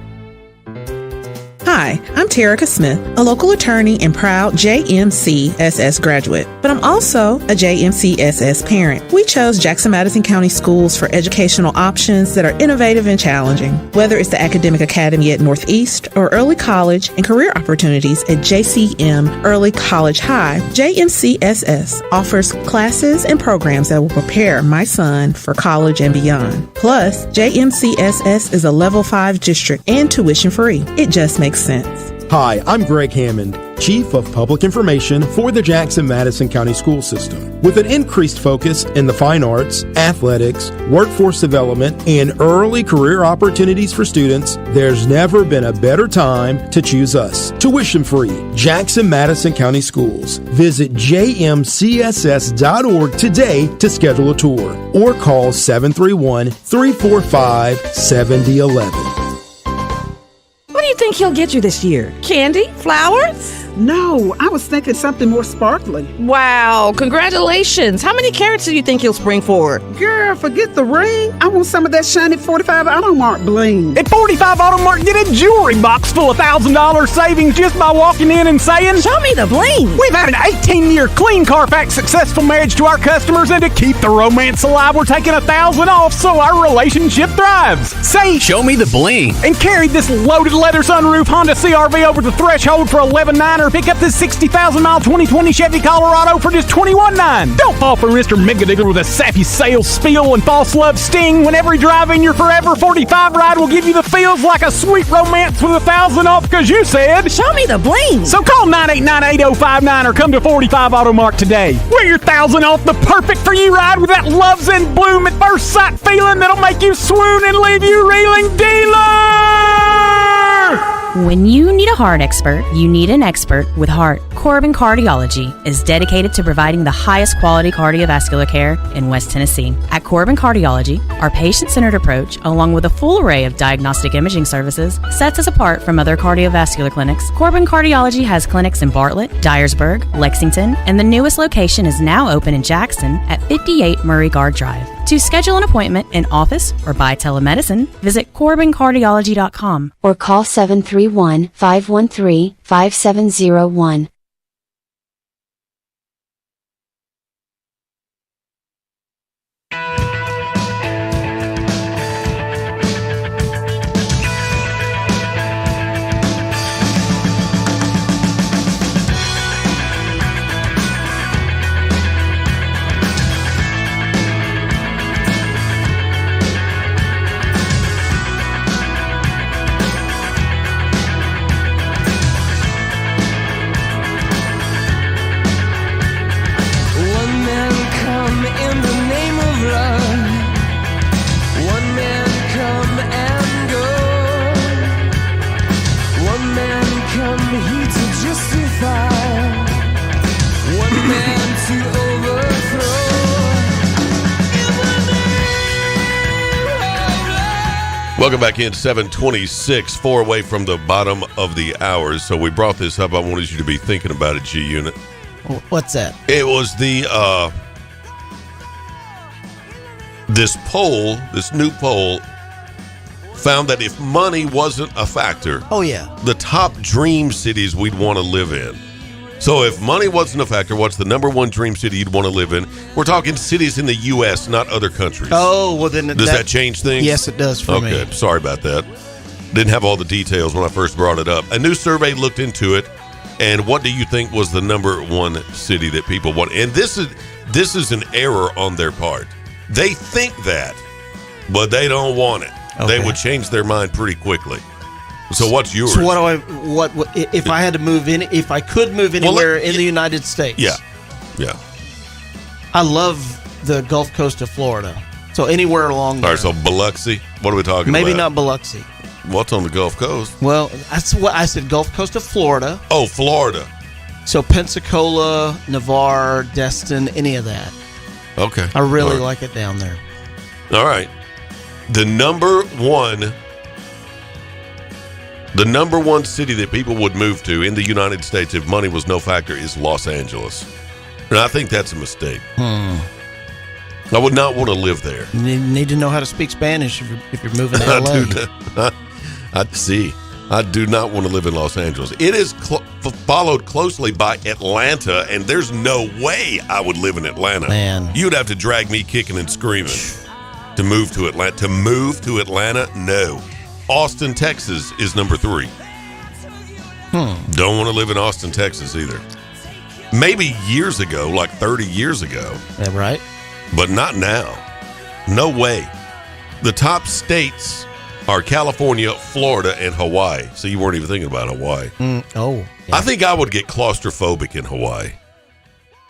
Hi, I'm Terica Smith, a local attorney and proud JMCSS graduate, but I'm also a JMCSS parent. We chose Jackson Madison County Schools for educational options that are innovative and challenging. Whether it's the Academic Academy at Northeast or early college and career opportunities at JCM Early College High, JMCSS offers classes and programs that will prepare my son for college and beyond. Plus, JMCSS is a Level 5 district and tuition free. It just makes sense.
Hi, I'm Greg Hammond, Chief of Public Information for the Jackson-Madison County School System. With an increased focus in the fine arts, athletics, workforce development, and early career opportunities for students, there's never been a better time to choose us. Tuition-free, Jackson-Madison County Schools. Visit jmcss.org today to schedule a tour or call 731-345-7011.
What do you think he'll get you this year? Candy? Flowers?
No, I was thinking something more sparkly.
Wow, congratulations. How many carats do you think he'll spring for?
Girl, forget the ring. I want some of that shiny 45 Automark bling.
At 45 Automark, get a jewelry box full of $1,000 savings just by walking in and saying,
"Show me the bling."
We've had an 18-year clean Carfax successful marriage to our customers, and to keep the romance alive, we're taking $1,000 off so our relationship thrives. Say,
"Show me the bling,"
and carry this loaded leather sunroof Honda CRV over the threshold for $11,900, or pick up this 60,000-mile 2020 Chevy Colorado for just $21,900. Don't fall for Mr. Megadigger with a sappy sales spiel and false love sting when every drive-in your Forever 45 ride will give you the feels like a sweet romance with $1,000 off because you said,
"Show me the bling."
So call 989-8059 or come to 45 Automark today. Wear your $1,000 off the perfect for you ride with that love's in bloom at first sight feeling that'll make you swoon and leave you reeling. Dealer!
When you need a heart expert, you need an expert with heart. Corbin Cardiology is dedicated to providing the highest quality cardiovascular care in West Tennessee. At Corbin Cardiology, our patient-centered approach, along with a full array of diagnostic imaging services, sets us apart from other cardiovascular clinics. Corbin Cardiology has clinics in Bartlett, Dyersburg, Lexington, and the newest location is now open in Jackson at 58 Murray Guard Drive. To schedule an appointment in office or by telemedicine, visit CorbinCardiology.com
or call 731-513-5701.
Welcome back in, 7:26, 4 away from the bottom of the hour. So we brought this up. I wanted you to be thinking about it, G-Unit.
What's that?
It was the this new poll found that if money wasn't a factor, the top dream cities we'd want to live in. So if money wasn't a factor, what's the number one dream city you'd want to live in? We're talking cities in the U.S., not other countries.
Oh, well then...
Does that change things?
Yes, it does for me.
Okay, sorry about that. Didn't have all the details when I first brought it up. A new survey looked into it, and what do you think was the number one city that people want? And this is an error on their part. They think that, but they don't want it. Okay. They would change their mind pretty quickly. So what's yours?
So what if I had to move in? If I could move anywhere in the United States?
Yeah.
I love the Gulf Coast of Florida. So anywhere along there.
All right. So Biloxi. What are we talking about?
Maybe not Biloxi.
What's on the Gulf Coast?
Well, that's what I said. Gulf Coast of Florida.
Oh, Florida.
So Pensacola, Navarre, Destin, any of that.
Okay.
I really like it down there.
All right. The number one city that people would move to in the United States if money was no factor is Los Angeles. And I think that's a mistake. I would not want to live there.
You need to know how to speak Spanish if you're moving to LA.
I do not want to live in Los Angeles. It is followed closely by Atlanta, and there's no way I would live in Atlanta.
Man.
You'd have to drag me kicking and screaming to move to Atlanta. To move to Atlanta? No. Austin, Texas is number 3. Don't want to live in Austin, Texas either. Maybe years ago, like 30 years ago.
Yeah, right.
But not now. No way. The top states are California, Florida, and Hawaii. So you weren't even thinking about Hawaii.
Yeah.
I think I would get claustrophobic in Hawaii.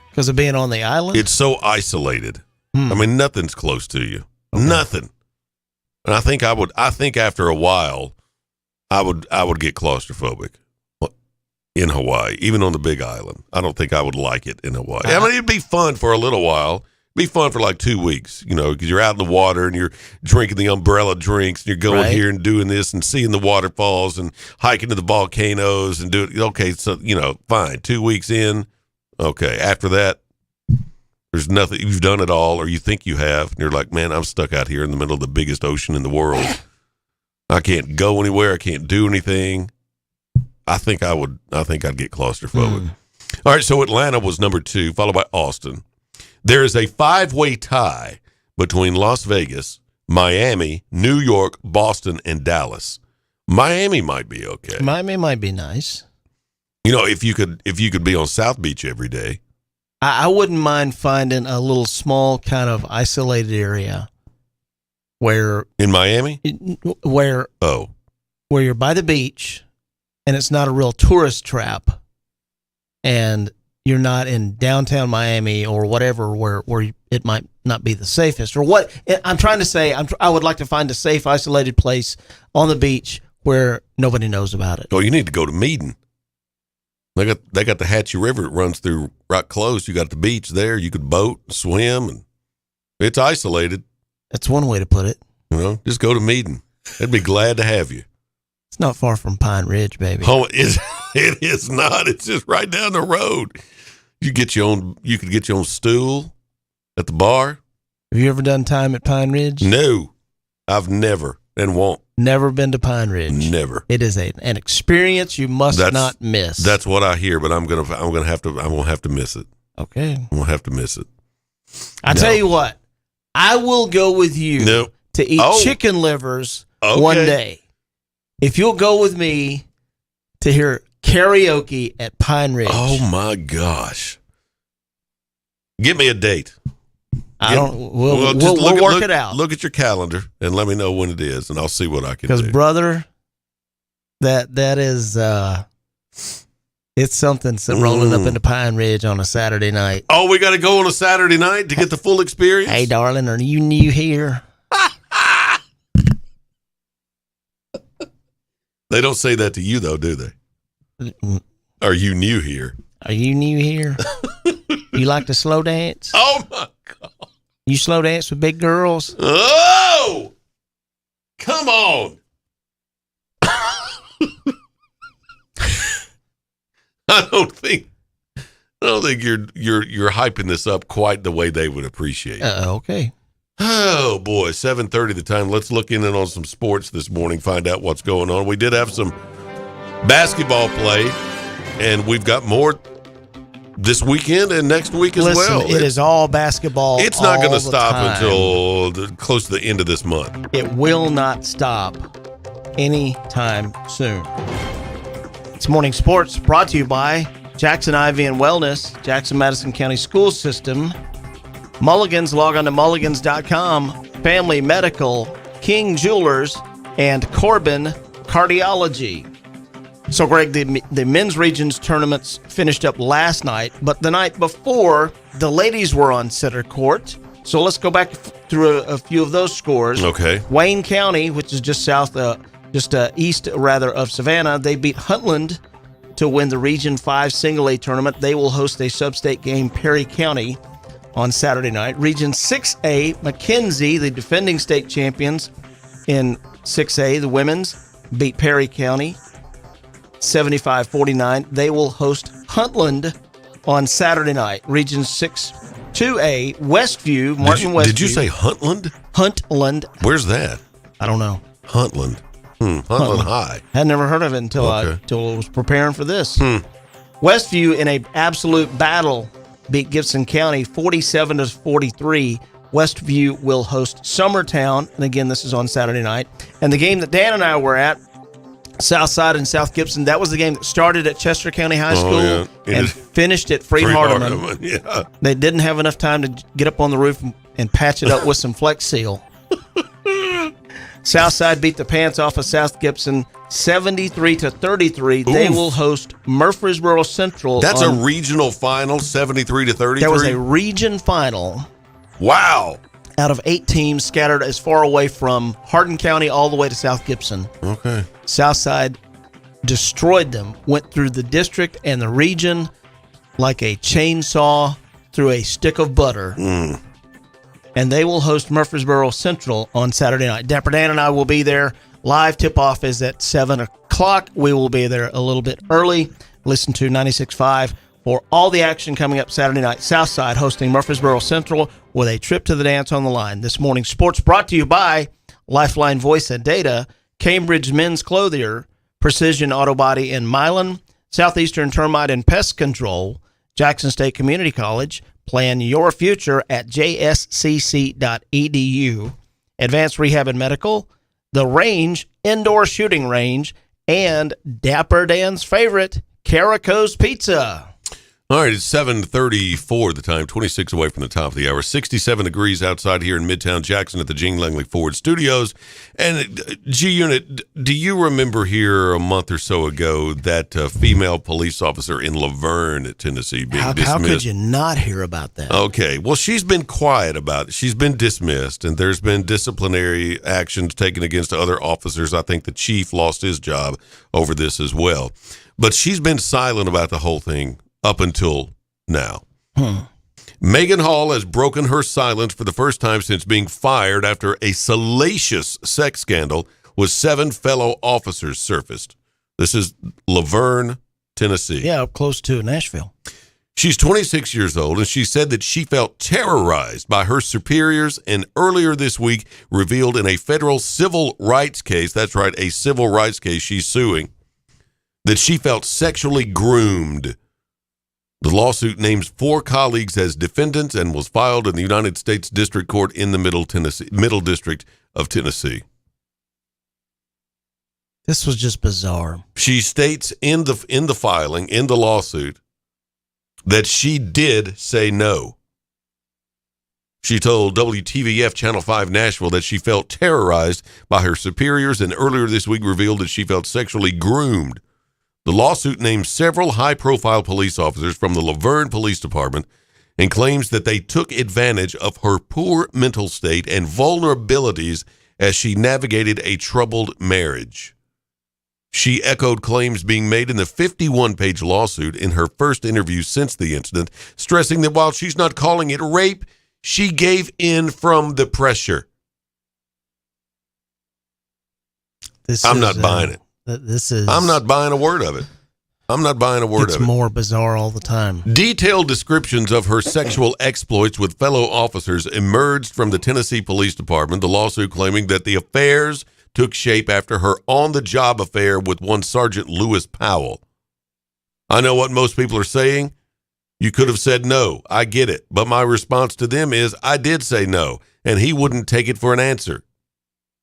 Because of being on the island?
It's so isolated. I mean, nothing's close to you. Okay. Nothing. And I think after a while, I would get claustrophobic in Hawaii, even on the Big Island. I don't think I would like it in Hawaii. I mean, it'd be fun for a little while. Be fun for like 2 weeks, because you're out in the water and you're drinking the umbrella drinks and you're going here and doing this and seeing the waterfalls and hiking to the volcanoes and doing. Okay, so fine. 2 weeks in, okay. After that, there's nothing. You've done it all, or you think you have, and you're like, man, I'm stuck out here in the middle of the biggest ocean in the world. I can't go anywhere. I can't do anything. I think I'd get claustrophobic. All right, so Atlanta was number 2, followed by Austin. There is a 5-way tie between Las Vegas, Miami, New York, Boston, and Dallas. Miami might be okay.
Miami might be nice.
If you could be on South Beach every day.
I wouldn't mind finding a little small kind of isolated area where
in Miami,
where you're by the beach and it's not a real tourist trap, and you're not in downtown Miami or whatever where it might not be the safest, or what I'm trying to say. I would like to find a safe, isolated place on the beach where nobody knows about it.
Oh, you need to go to Meaden. They got the Hatchie River that runs through right close. You got the beach there. You could boat, swim, and it's isolated.
That's one way to put it.
Just go to Meaden. They'd be glad to have you.
It's not far from Pine Ridge, baby.
Oh, it is not. It's just right down the road. You could get your own stool at the bar.
Have you ever done time at Pine Ridge?
No, I've never and won't.
Never been to Pine Ridge.
Never.
It is an experience you must not miss.
That's what I hear, but I'm gonna have to miss it.
Okay.
I'm gonna have to miss it.
I tell you what, I will go with you to eat chicken livers one day. If you'll go with me to hear karaoke at Pine Ridge.
Oh my gosh. Give me a date.
We'll work it out.
Look at your calendar and let me know when it is, and I'll see what I can do.
Because, brother, that is it's something rolling up into Pine Ridge on a Saturday night.
Oh, we got to go on a Saturday night to get the full experience?
Hey, darling, are you new here?
They don't say that to you, though, do they? Are you new here?
Are you new here? You like to slow dance?
Oh, my God.
You slow dance with big girls?
Oh! Come on. I don't think you're hyping this up quite the way they would appreciate it.
Okay.
Oh, boy, 7:30 the time. Let's look in on some sports this morning, find out what's going on. We did have some basketball play, and we've got more this weekend and next week as well.
It is all basketball.
It's not going to stop until close to the end of this month.
It will not stop anytime soon. It's Morning Sports brought to you by Jackson Ivy and Wellness, Jackson Madison County School System, Mulligan's. Log on to mulligans.com, Family Medical, King Jewelers, and Corbin Cardiology. So, Greg, the men's regions tournaments finished up last night, but the night before, the ladies were on center court. So let's go back through a few of those scores.
Okay.
Wayne County, which is just south of just east of Savannah. They beat Huntland to win the Region 5 Single A tournament. They will host a sub-state game, Perry County, on Saturday night. Region 6A, McKenzie, the defending state champions in 6A, the women's, beat Perry County 75-49. They will host Huntland on Saturday night. Region 6-2A, Westview, Westview.
Did you say Huntland?
Huntland.
Where's that?
I don't know.
Huntland. Huntland High.
Had never heard of it until I was preparing for this. Westview, in a absolute battle, beat Gibson County 47-43. Westview will host Summertown, and again, this is on Saturday night. And the game that Dan and I were at, Southside and South Gibson, that was the game that started at Chester County High School and finished at Freed-Hardeman.
Yeah.
They didn't have enough time to get up on the roof and patch it up with some Flex Seal. Southside beat the pants off of South Gibson 73-33. They will host Murfreesboro Central.
That's a regional final, 73-33?
There was a region final.
Wow.
Out of 8 teams scattered as far away from Hardin County all the way to South Gibson.
Okay.
Southside destroyed them, went through the district and the region like a chainsaw through a stick of butter. And they will host Murfreesboro Central on Saturday night. Dapper Dan and I will be there. Live tip-off is at 7 o'clock. We will be there a little bit early. Listen to 96.5 for all the action coming up Saturday night. Southside hosting Murfreesboro Central with a trip to the dance on the line. This morning's sports brought to you by Lifeline Voice and Data, Cambridge Men's Clothier, Precision Auto Body in Milan, Southeastern Termite and Pest Control, Jackson State Community College. Plan your future at jscc.edu. Advanced Rehab and Medical, The Range, Indoor Shooting Range, and Dapper Dan's favorite, Carico's Pizza.
All right, it's 7:34 the time, 26 away from the top of the hour. 67 degrees outside here in Midtown Jackson at the Gene Langley Ford Studios. And G-Unit, do you remember here a month or so ago that female police officer in Laverne, Tennessee, being dismissed?
How could you not hear about that?
Okay, well, she's been quiet about it. She's been dismissed, and there's been disciplinary actions taken against other officers. I think the chief lost his job over this as well. But she's been silent about the whole thing up until now. Megan Hall has broken her silence for the first time since being fired after a salacious sex scandal with 7 fellow officers surfaced. This is Laverne, Tennessee.
Yeah, up close to Nashville.
She's 26 years old, and she said that she felt terrorized by her superiors, and earlier this week revealed in a federal civil rights case, that's right, a civil rights case she's suing, that she felt sexually groomed. The lawsuit names 4 colleagues as defendants and was filed in the United States District Court in the Middle District of Tennessee.
This was just bizarre.
She states in the filing, in the lawsuit, that she did say no. She told WTVF Channel 5 Nashville that she felt terrorized by her superiors and earlier this week revealed that she felt sexually groomed. The lawsuit names several high-profile police officers from the Laverne Police Department and claims that they took advantage of her poor mental state and vulnerabilities as she navigated a troubled marriage. She echoed claims being made in the 51-page lawsuit in her first interview since the incident, stressing that while she's not calling it rape, she gave in from the pressure. I'm not buying it. I'm not buying a word of it. I'm not buying a word of it.
It's more bizarre all the time.
Detailed descriptions of her sexual exploits with fellow officers emerged from the Tennessee Police Department, the lawsuit claiming that the affairs took shape after her on-the-job affair with one Sergeant Lewis Powell. I know what most people are saying. You could have said no. I get it. But my response to them is I did say no, and he wouldn't take it for an answer,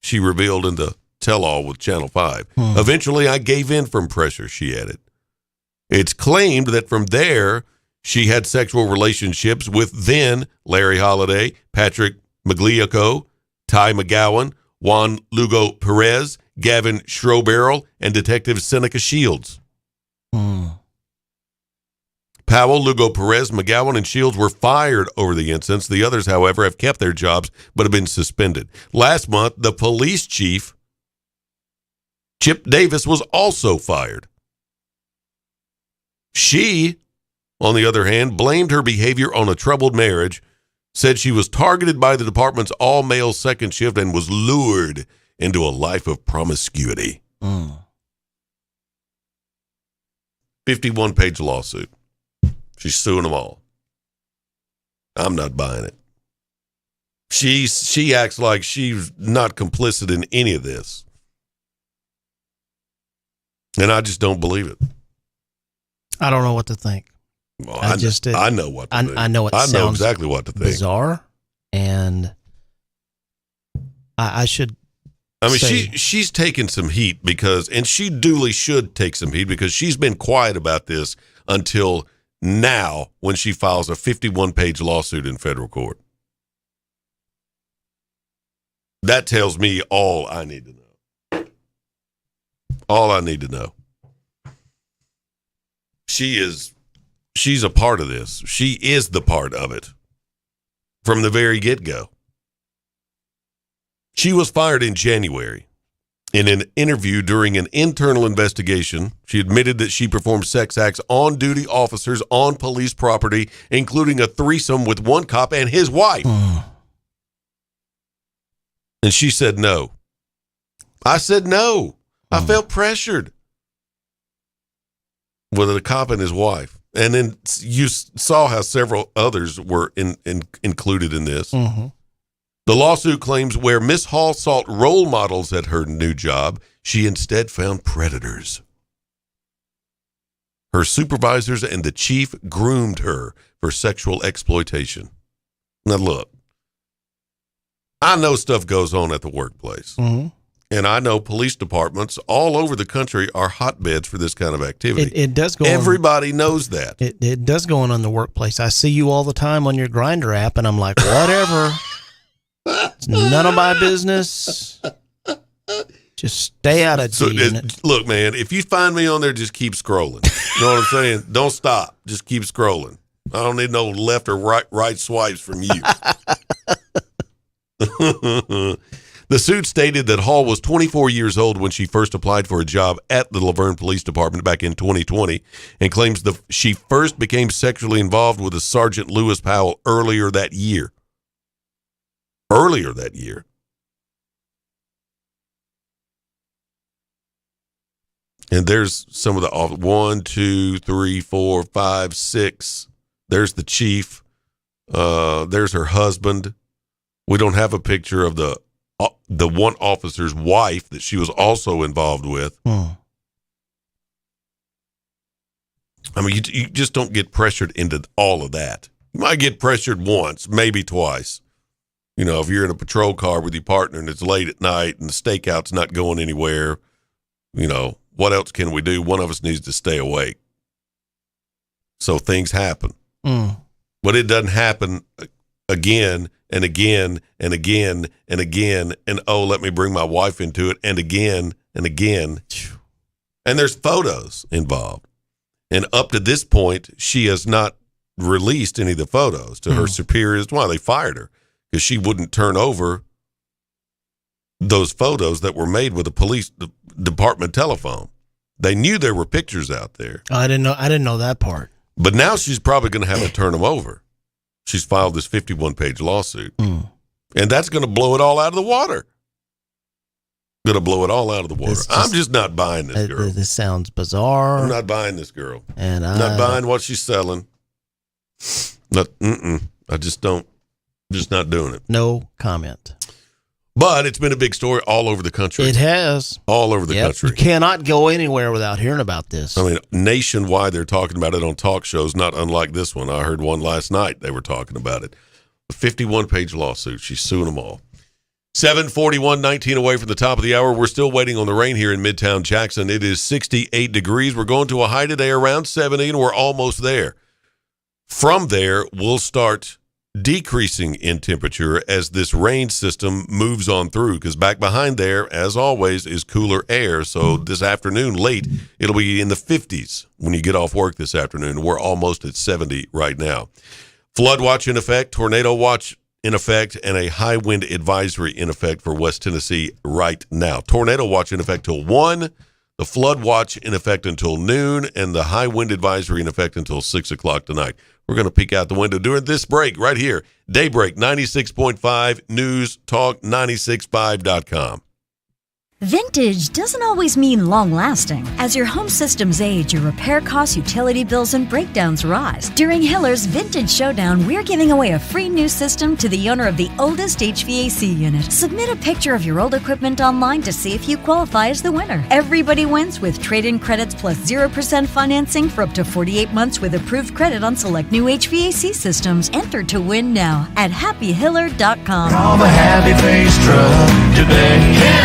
she revealed in the tell-all with Channel 5. Eventually, I gave in from pressure, she added. It's claimed that from there, she had sexual relationships with then Larry Holiday, Patrick Magliocco, Ty McGowan, Juan Lugo Perez, Gavin Schroberl, and Detective Seneca Shields. Powell, Lugo Perez, McGowan, and Shields were fired over the incidents. The others, however, have kept their jobs but have been suspended. Last month, the police chief Chip Davis was also fired. She, on the other hand, blamed her behavior on a troubled marriage, said she was targeted by the department's all-male second shift and was lured into a life of promiscuity. 51-page lawsuit. She's suing them all. I'm not buying it. She acts like she's not complicit in any of this. And I just don't believe it.
I don't know what to think.
Well, I know what to think.
I know it
I
sounds
know exactly what to think.
Bizarre, and I should.
I mean, she's taken some heat and she duly should take some heat because she's been quiet about this until now when she files a 51-page lawsuit in federal court. That tells me all I need to know. All I need to know. She's a part of this. She is the part of it from the very get-go. She was fired in January. In an interview during an internal investigation, she admitted that she performed sex acts on duty officers on police property, including a threesome with one cop and his wife. And she said no. I said no. I felt pressured with a cop and his wife. And then you saw how several others were included in this.
Mm-hmm.
The lawsuit claims where Miss Hall sought role models at her new job, she instead found predators. Her supervisors and the chief groomed her for sexual exploitation. Now look, I know stuff goes on at the workplace.
Mm-hmm.
And I know police departments all over the country are hotbeds for this kind of activity.
It does go
Everybody knows that.
It does go on in the workplace. I see you all the time on your Grindr app, and I'm like, whatever. It's none of my business. Just stay out of it.
Look, man, if you find me on there, just keep scrolling. You know what I'm saying? Don't stop. Just keep scrolling. I don't need no left or right swipes from you. The suit stated that Hall was 24 years old when she first applied for a job at the Laverne Police Department back in 2020 and claims she first became sexually involved with a Sergeant Lewis Powell earlier that year. And there's some of the 1, 2, 3, 4, 5, 6. There's the chief. There's her husband. We don't have a picture of the one officer's wife that she was also involved with. I mean, you just don't get pressured into all of that. You might get pressured once, maybe twice. You know, if you're in a patrol car with your partner and it's late at night and the stakeout's not going anywhere, you know, what else can we do? One of us needs to stay awake. So things happen. But it doesn't happen again and again and again and again. And, oh, let me bring my wife into it. And again and again. And there's photos involved. And up to this point, she has not released any of the photos to her superiors. Why they fired her. Because she wouldn't turn over those photos that were made with the police department telephone. They knew there were pictures out there.
I didn't know that part.
But now she's probably going to have to turn them over. She's filed this 51-page lawsuit. And that's going to blow it all out of the water. I'm just not buying this girl.
This sounds bizarre.
I'm not buying this girl.
And
I'm not buying what she's selling. I just don't. Just not doing it.
No comment.
But it's been a big story all over the country.
It has.
All over the country.
You cannot go anywhere without hearing about this.
I mean, nationwide, they're talking about it on talk shows, not unlike this one. I heard one last night. They were talking about it. A 51-page lawsuit. She's suing them all. 7:41, 19 away from the top of the hour. We're still waiting on the rain here in Midtown Jackson. It is 68 degrees. We're going to a high today around 70, and we're almost there. From there, we'll start decreasing in temperature as this rain system moves on through, because back behind there, as always, is cooler air. So this afternoon, late, it'll be in the 50s when you get off work this afternoon. We're almost at 70 right now. Flood watch in effect, tornado watch in effect and a high wind advisory in effect for West Tennessee right now. Tornado watch in effect till 1, the flood watch in effect until noon, and the high wind advisory in effect until 6 o'clock tonight. We're going to peek out the window during this break right here. Daybreak 96.5, News Talk 965.com.
Vintage doesn't always mean long-lasting. As your home systems age, your repair costs, utility bills, and breakdowns rise. During Hiller's Vintage Showdown, we're giving away a free new system to the owner of the oldest HVAC unit. Submit a picture of your old equipment online to see if you qualify as the winner. Everybody wins with trade-in credits plus 0% financing for up to 48 months with approved credit on select new HVAC systems. Enter to win now at happyhiller.com.
Call the Happy Face Truck today.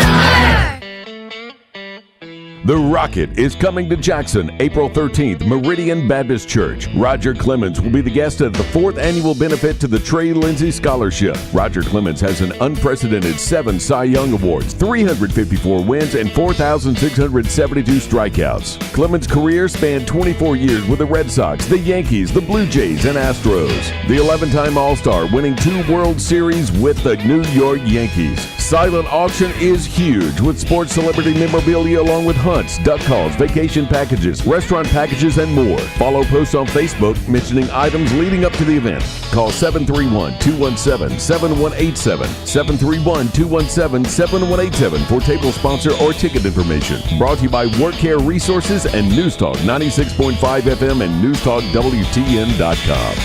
The Rocket is coming to Jackson April 13th, Meridian Baptist Church. Roger Clemens will be the guest at the 4th annual benefit to the Trey Lindsay Scholarship. Roger Clemens has an unprecedented 7 Cy Young Awards, 354 wins, and 4,672 strikeouts. Clemens' career spanned 24 years with the Red Sox, the Yankees, the Blue Jays, and Astros. The 11-time All-Star, winning 2 World Series with the New York Yankees. Silent auction is huge with sports celebrity memorabilia along with hunts, duck calls, vacation packages, restaurant packages, and more. Follow posts on Facebook mentioning items leading up to the event. Call 731-217-7187, 731-217-7187 for table sponsor or ticket information. Brought to you by Work Care Resources and News Talk 96.5 FM and NewsTalkWTN.com.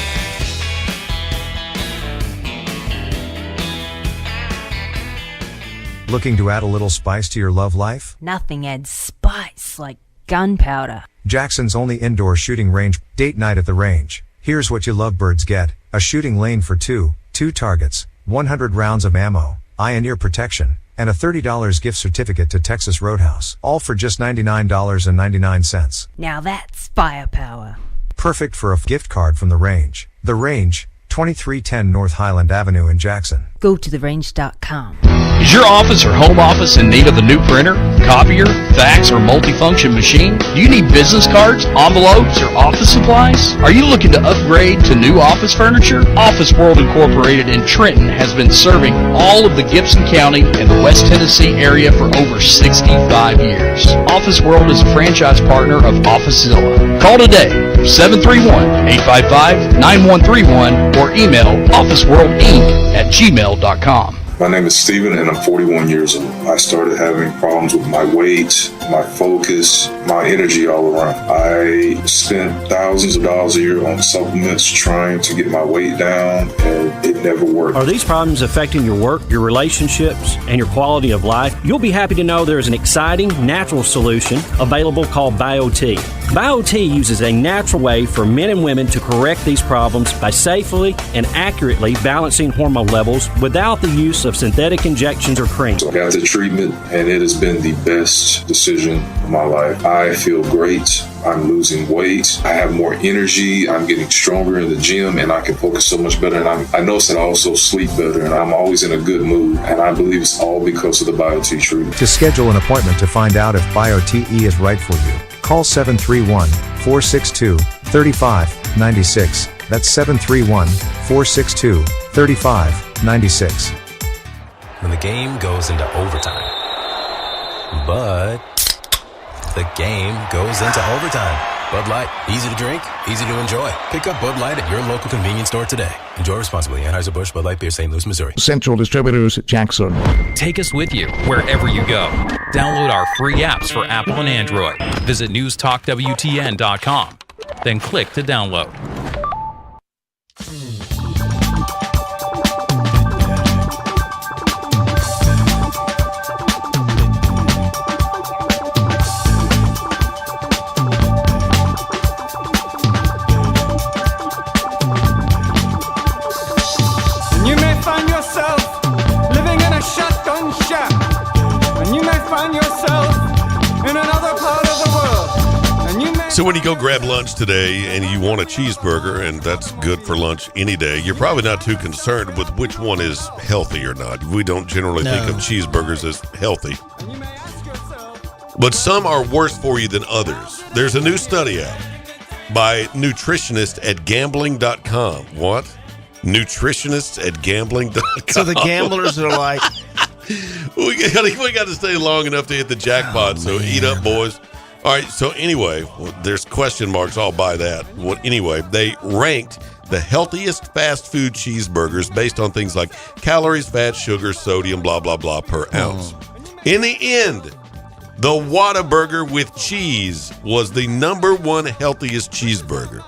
Looking to add a little spice to your love life?
Nothing adds spice like gunpowder.
Jackson's only indoor shooting range, date night at the range. Here's what you lovebirds get: a shooting lane for 2 targets, 100 rounds of ammo, eye and ear protection, and a $30 gift certificate to Texas Roadhouse. All for just $99.99.
Now that's firepower.
Perfect for a gift card from the range. The Range, 2310 North Highland Avenue in Jackson.
Go to therange.com.
Is your office or home office in need of a new printer, copier, fax, or multifunction machine? Do you need business cards, envelopes, or office supplies? Are you looking to upgrade to new office furniture? Office World Incorporated in Trenton has been serving all of the Gibson County and the West Tennessee area for over 65 years. Office World is a franchise partner of OfficeZilla. Call today, 731-855-9131, or email officeworldinc@gmail.com.
My name is Steven and I'm 41 years old. I started having problems with my weight, my focus, my energy all around. I spent thousands of dollars a year on supplements trying to get my weight down, and it never worked.
Are these problems affecting your work, your relationships, and your quality of life? You'll be happy to know there is an exciting natural solution available called BioT. BioT uses a natural way for men and women to correct these problems by safely and accurately balancing hormone levels without the use of synthetic injections or creams.
I got the treatment and it has been the best decision of my life. I feel great. I'm losing weight. I have more energy. I'm getting stronger in the gym and I can focus so much better. And I notice that I also sleep better and I'm always in a good mood. And I believe it's all because of the BioT treatment.
To schedule an appointment to find out if BioTE is right for you, call 731-462-3596. That's 731-462-3596.
When the game goes into overtime. But the game goes into overtime. Bud Light, easy to drink, easy to enjoy. Pick up Bud Light at your local convenience store today. Enjoy responsibly. Anheuser-Busch Bud Light Beer, St. Louis, Missouri.
Central Distributors, Jackson.
Take us with you wherever you go. Download our free apps for Apple and Android. Visit newstalkwtn.com. Then click to download.
So when you go grab lunch today and you want a cheeseburger, and that's good for lunch any day, you're probably not too concerned with which one is healthy or not. We don't generally think of cheeseburgers as healthy. But some are worse for you than others. There's a new study out by nutritionists at gambling.com. What? nutritionists at gambling.com.
So the gamblers are like,
we got to stay long enough to hit the jackpot. So eat up, boys. All right. So anyway, there's question marks. I'll buy that. Anyway, they ranked the healthiest fast food cheeseburgers based on things like calories, fat, sugar, sodium, blah, blah, blah per ounce. In the end, the Whataburger with cheese was the number one healthiest cheeseburger.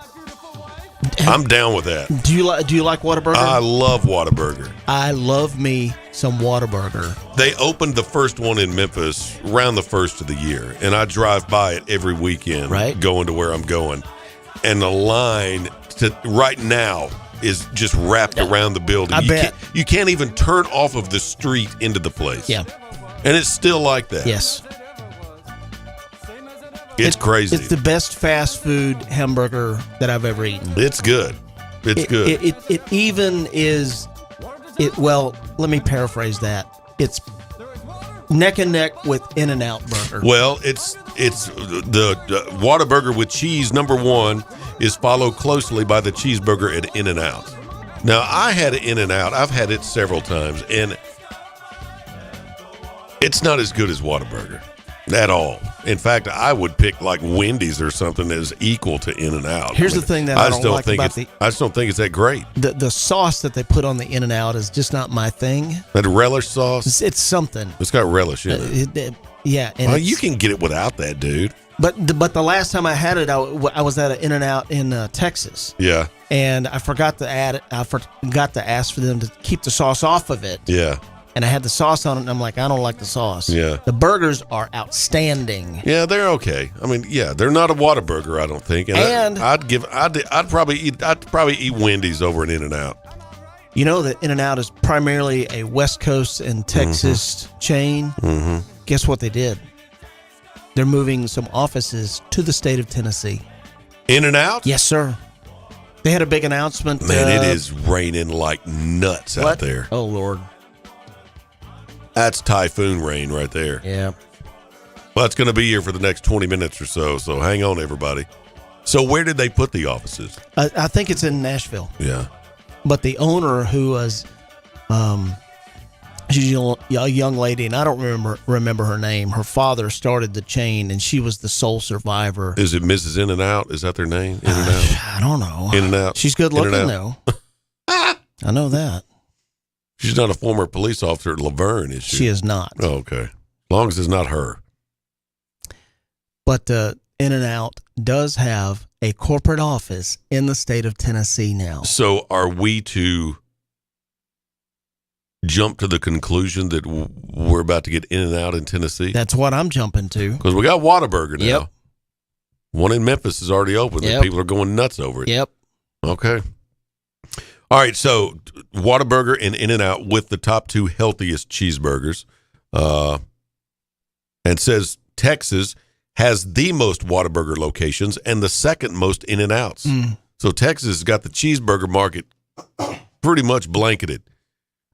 I'm down with that.
Do you like Whataburger?
I love Whataburger.
I love me some Whataburger.
They opened the first one in Memphis around the first of the year, and I drive by it every weekend, going to where I'm going. And the line right now is just wrapped around the building. You can't even turn off of the street into the place.
Yeah.
And it's still like that.
Yes.
It's crazy.
It's the best fast food hamburger that I've ever eaten.
It's good. It's good.
It even is. Well, let me paraphrase that. It's neck and neck with In-N-Out Burger.
Well, it's the Whataburger with cheese. Number one is followed closely by the cheeseburger at In-N-Out. Now, I had an In-N-Out. I've had it several times, and it's not as good as Whataburger at all. In fact, I would pick like Wendy's or something that is equal to In-N-Out.
Here's the thing that I don't like about
I just don't think it's that great.
The sauce that they put on the In-N-Out is just not my thing.
That relish sauce?
It's something.
It's got relish in it.
Yeah. And
well, you can get it without that, dude.
But the last time I had it, I was at an In-N-Out in Texas.
Yeah.
And I forgot to add it. I forgot to ask for them to keep the sauce off of it.
Yeah.
And I had the sauce on it, and I'm like, I don't like the sauce.
Yeah.
The burgers are outstanding.
Yeah, they're okay. I mean, yeah, they're not a Whataburger, I don't think. And I'd probably eat Wendy's over an In-N-Out.
You know that In-N-Out is primarily a West Coast and Texas chain.
Mm-hmm.
Guess what they did? They're moving some offices to the state of Tennessee.
In-N-Out?
Yes, sir. They had a big announcement.
Man, it is raining like nuts out there.
Oh, Lord.
That's typhoon rain right there.
Yeah.
Well, it's going to be here for the next 20 minutes or so hang on, everybody. So where did they put the offices?
I think it's in Nashville.
Yeah.
But the owner, who was she's a young lady, and I don't remember her name. Her father started the chain, and she was the sole survivor.
Is it Mrs. In-N-Out? Is that their name? In-N-Out?
I don't know.
In-N-Out.
She's good looking, though. I know that.
She's not a former police officer at Laverne, is she?
She is not.
Oh, okay. As long as it's not her.
But In-N-Out does have a corporate office in the state of Tennessee now.
So are we to jump to the conclusion that we're about to get In-N-Out in Tennessee?
That's what I'm jumping to.
Because we got Whataburger now.
Yep.
One in Memphis is already open.
Yep.
And people are going nuts over it.
Yep.
Okay. All right, so Whataburger and In-N-Out with the top two healthiest cheeseburgers. And says Texas has the most Whataburger locations and the second most In-N-Outs. So Texas has got the cheeseburger market pretty much blanketed.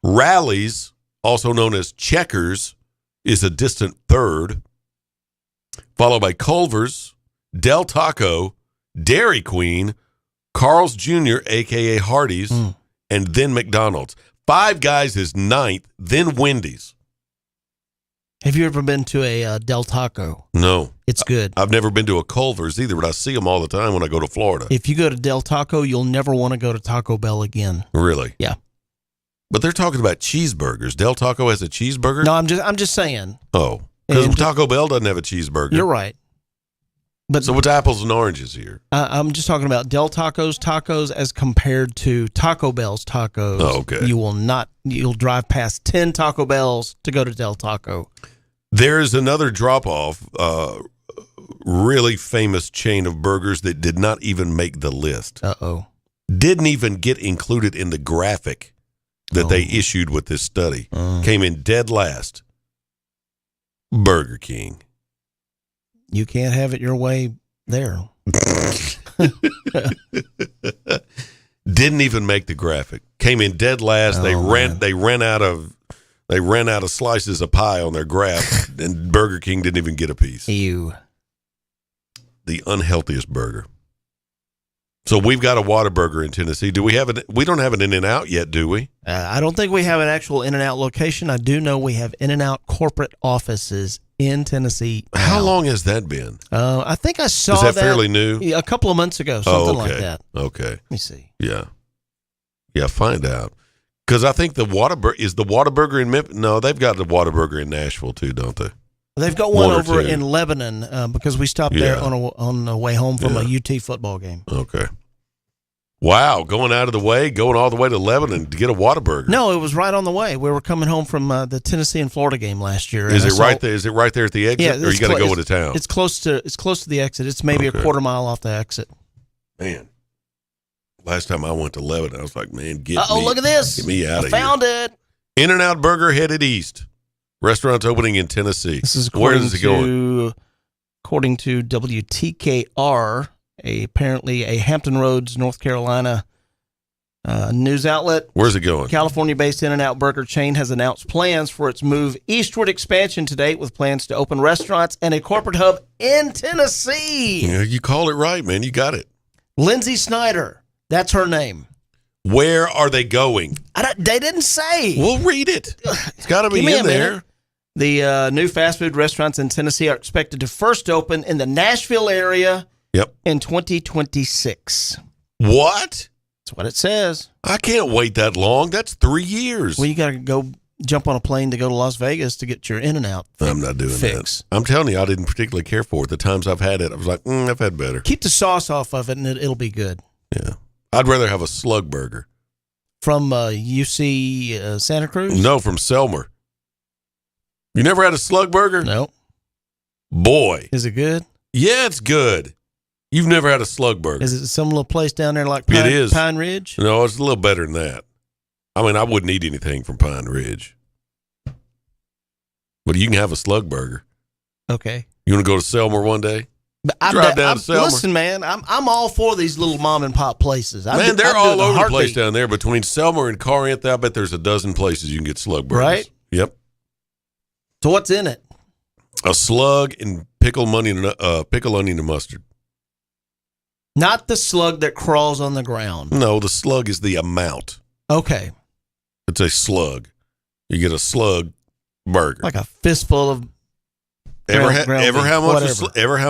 Rally's, also known as Checkers, is a distant third, followed by Culver's, Del Taco, Dairy Queen, Carl's Jr., a.k.a. Hardee's, and then McDonald's. Five Guys is ninth, then Wendy's.
Have you ever been to a Del Taco?
No.
It's good.
I've never been to a Culver's either, but I see them all the time when I go to Florida.
If you go to Del Taco, you'll never want to go to Taco Bell again.
Really?
Yeah.
But they're talking about cheeseburgers. Del Taco has a cheeseburger?
No, I'm just saying.
Oh. Because Taco Bell doesn't have a cheeseburger.
You're right. But
so what's apples and oranges here?
I'm just talking about Del Taco's tacos as compared to Taco Bell's tacos.
Oh, okay.
You'll drive past 10 Taco Bells to go to Del Taco.
There's another drop-off, really famous chain of burgers that did not even make the list.
Uh-oh.
Didn't even get included in the graphic that they issued with this study. Came in dead last. Burger King.
You can't have it your way there.
Didn't even make the graphic. Came in dead last. They ran out of slices of pie on their graph, and Burger King didn't even get a piece.
Ew.
The unhealthiest burger. So we've got a Whataburger in Tennessee. Do we have it? We don't have an In-N-Out yet, do we?
I don't think we have an actual In-N-Out location. I do know we have In-N-Out corporate offices in Tennessee.
How long has that been?
I think I saw
that fairly new?
A couple of months ago, something like that.
Okay.
Let me see.
Yeah. Yeah, find out. Because I think the Whataburger in Memphis? No, they've got the Whataburger in Nashville too, don't they?
They've got one over in Lebanon because we stopped there on the way home from a UT football game.
Okay. Wow, going out of the way, going all the way to Lebanon to get a Whataburger.
No, it was right on the way. We were coming home from the Tennessee and Florida game last year.
Is it right there? Is it right there at the exit, or you got to go into town?
It's close to the exit. It's maybe a quarter mile off the exit.
Man, last time I went to Lebanon, I was like, man,
look at this!
Get me out of here!
I found it.
In-N-Out Burger headed east. Restaurant's opening in Tennessee.
This is
Where is it going?
According to WTKR, apparently a Hampton Roads, North Carolina news outlet.
Where's it going?
California-based In-N-Out Burger chain has announced plans for its move eastward expansion to date, with plans to open restaurants and a corporate hub in Tennessee.
Yeah, you called it right, man. You got it.
Lindsay Snyder, that's her name.
Where are they going?
They didn't say.
We'll read it. It's got to be in there.
The new fast food restaurants in Tennessee are expected to first open in the Nashville area in 2026.
What?
That's what it says.
I can't wait that long. That's 3 years.
Well, you got to go jump on a plane to go to Las Vegas to get your In-N-Out
I'm not doing that. I'm telling you, I didn't particularly care for it. The times I've had it, I was like, I've had better.
Keep the sauce off of it, and it'll be good.
Yeah. I'd rather have a slug burger.
From UC Santa Cruz?
No, from Selmer. You never had a slug burger?
No.
Boy.
Is it good?
Yeah, it's good. You've never had a slug burger.
Is it some little place down there like
it is.
Pine Ridge?
No, it's a little better than that. I mean, I wouldn't eat anything from Pine Ridge. But you can have a slug burger.
Okay.
You want to go to Selmer one day?
Drive down to Selmer. Listen, man, I'm all for these little mom and pop places.
Man, they're all over the place down there. Between Selmer and Corinth, I bet there's a dozen places you can get slug burgers.
Right?
Yep.
So what's in it?
A slug and pickle onion and mustard.
Not the slug that crawls on the ground.
No, the slug is the amount.
Okay.
It's a slug. You get a slug burger.
Like a fistful of
Ever how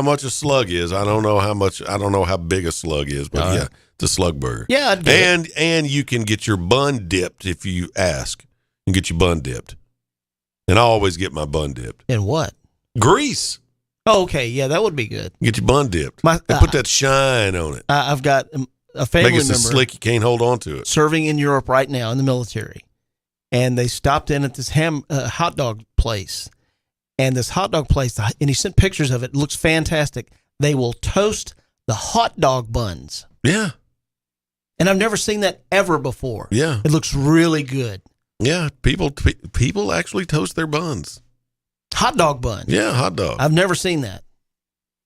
much a slug is? I don't know how much. I don't know how big a slug is, but yeah, it's a slug burger.
Yeah, I'd get
and you can get your bun dipped if you ask. You can get your bun dipped, and I always get my bun dipped.
In what?
Grease.
Oh, okay, yeah, that would be good.
Get your bun dipped. Put that shine on it.
I've got a family
member.
Make it
so slick you can't hold on to it.
Serving in Europe right now in the military, and they stopped in at this hot dog place. And this hot dog place, and he sent pictures of it. It looks fantastic. They will toast the hot dog buns.
Yeah.
And I've never seen that ever before.
Yeah.
It looks really good.
Yeah. People actually toast their buns.
Hot dog buns.
Yeah, hot dog.
I've never seen that.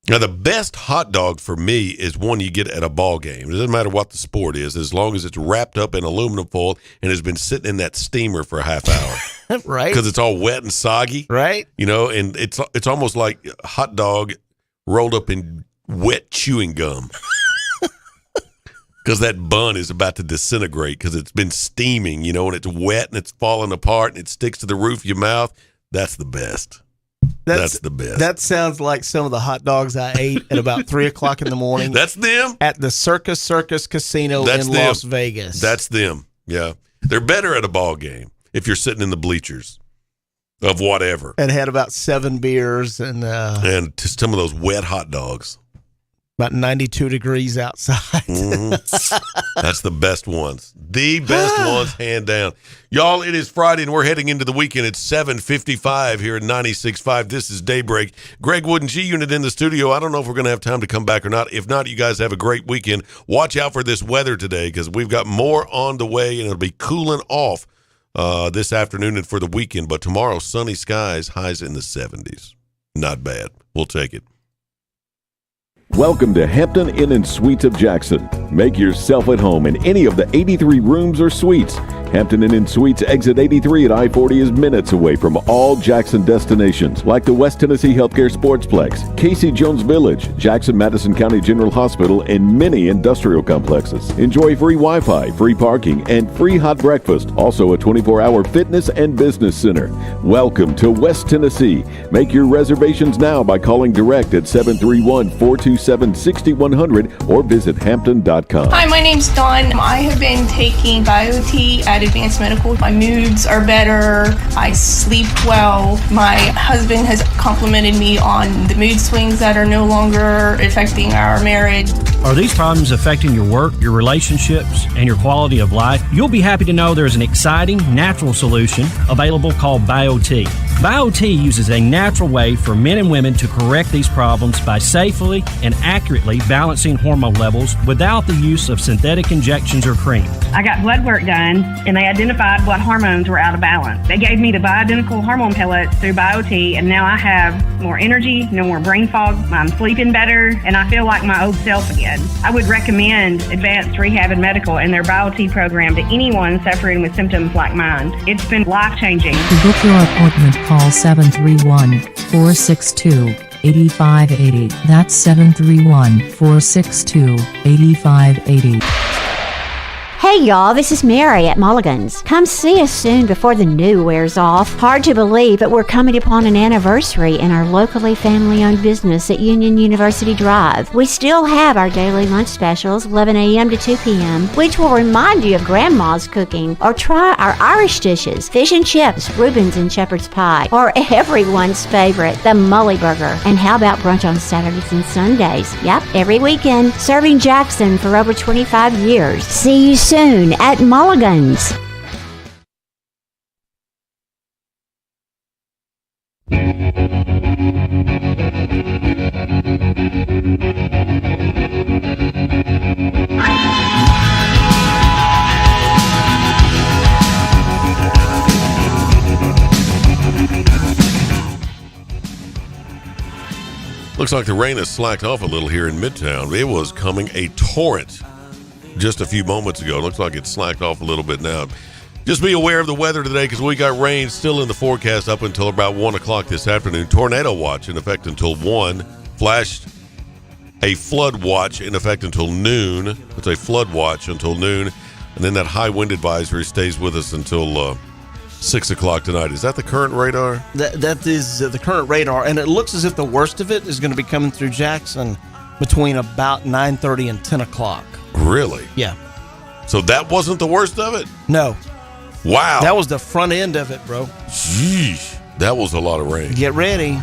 Now, the best hot dog for me is one you get at a ball game. It doesn't matter what the sport is, as long as it's wrapped up in aluminum foil and has been sitting in that steamer for a half hour.
Right.
Because it's all wet and soggy.
Right.
You know, and it's almost like a hot dog rolled up in wet chewing gum. Because that bun is about to disintegrate because it's been steaming, you know, and it's wet and it's falling apart and it sticks to the roof of your mouth. That's the best. That's the best.
That sounds like some of the hot dogs I ate at about 3 o'clock in the morning.
That's them?
At the Circus Casino in Las Vegas.
That's them. Yeah. They're better at a ball game if you're sitting in the bleachers of whatever.
And had about 7 beers and
just some of those wet hot dogs.
About 92 degrees outside.
Mm-hmm. That's the best ones. The best ones, hand down. Y'all, it is Friday, and we're heading into the weekend. It's 7:55 here at 96.5. This is Daybreak. Greg Wood and G-Unit in the studio. I don't know if we're going to have time to come back or not. If not, you guys have a great weekend. Watch out for this weather today because we've got more on the way, and it'll be cooling off this afternoon and for the weekend. But tomorrow, sunny skies, highs in the 70s. Not bad. We'll take it.
Welcome to Hampton Inn & Suites of Jackson. Make yourself at home in any of the 83 rooms or suites. Hampton Inn and Suites exit 83 at I-40 is minutes away from all Jackson destinations like the West Tennessee Healthcare Sportsplex, Casey Jones Village, Jackson Madison County General Hospital, and many industrial complexes. Enjoy free Wi-Fi, free parking, and free hot breakfast. Also a 24-hour fitness and business center. Welcome to West Tennessee. Make your reservations now by calling direct at 731-427-6100 or visit hampton.com.
Hi, my name's Dawn. I have been taking BioT at Advanced Medical. My moods are better. I sleep well. My husband has complimented me on the mood swings that are no longer affecting our marriage.
Are these problems affecting your work, your relationships, and your quality of life? You'll be happy to know there's an exciting, natural solution available called BioT. BioT uses a natural way for men and women to correct these problems by safely and accurately balancing hormone levels without the use of synthetic injections or cream.
I got blood work done, and they identified what hormones were out of balance. They gave me the bioidentical hormone pellets through BioT, and now I have more energy, no more brain fog, I'm sleeping better, and I feel like my old self again. I would recommend Advanced Rehab and Medical and their BioT program to anyone suffering with symptoms like mine. It's been life-changing.
To book your appointment, call 731-462-8580. That's 731-462-8580.
Hey y'all, this is Mary at Mulligan's. Come see us soon before the new wears off. Hard to believe, but we're coming upon an anniversary in our locally family-owned business at Union University Drive. We still have our daily lunch specials, 11 a.m. to 2 p.m., which will remind you of Grandma's cooking. Or try our Irish dishes, fish and chips, Reuben's and shepherd's pie, or everyone's favorite, the Mully Burger. And how about brunch on Saturdays and Sundays? Yep, every weekend, serving Jackson for over 25 years. See you soon at Mulligan's.
Looks like the rain has slacked off a little here in Midtown. It was coming a torrent just a few moments ago. Looks like it's slacked off a little bit now. Just be aware of the weather today because we got rain still in the forecast up until about 1 o'clock this afternoon. Tornado watch in effect until 1. Flashed a flood watch in effect until noon. It's a flood watch until noon. And then that high wind advisory stays with us until 6 o'clock tonight. Is that the current radar?
That is the current radar. And it looks as if the worst of it is going to be coming through Jackson between about 9:30 and 10 o'clock.
Really?
Yeah.
So that wasn't the worst of it?
No.
Wow.
That was the front end of it, bro.
Jeez. That was a lot of rain.
Get ready.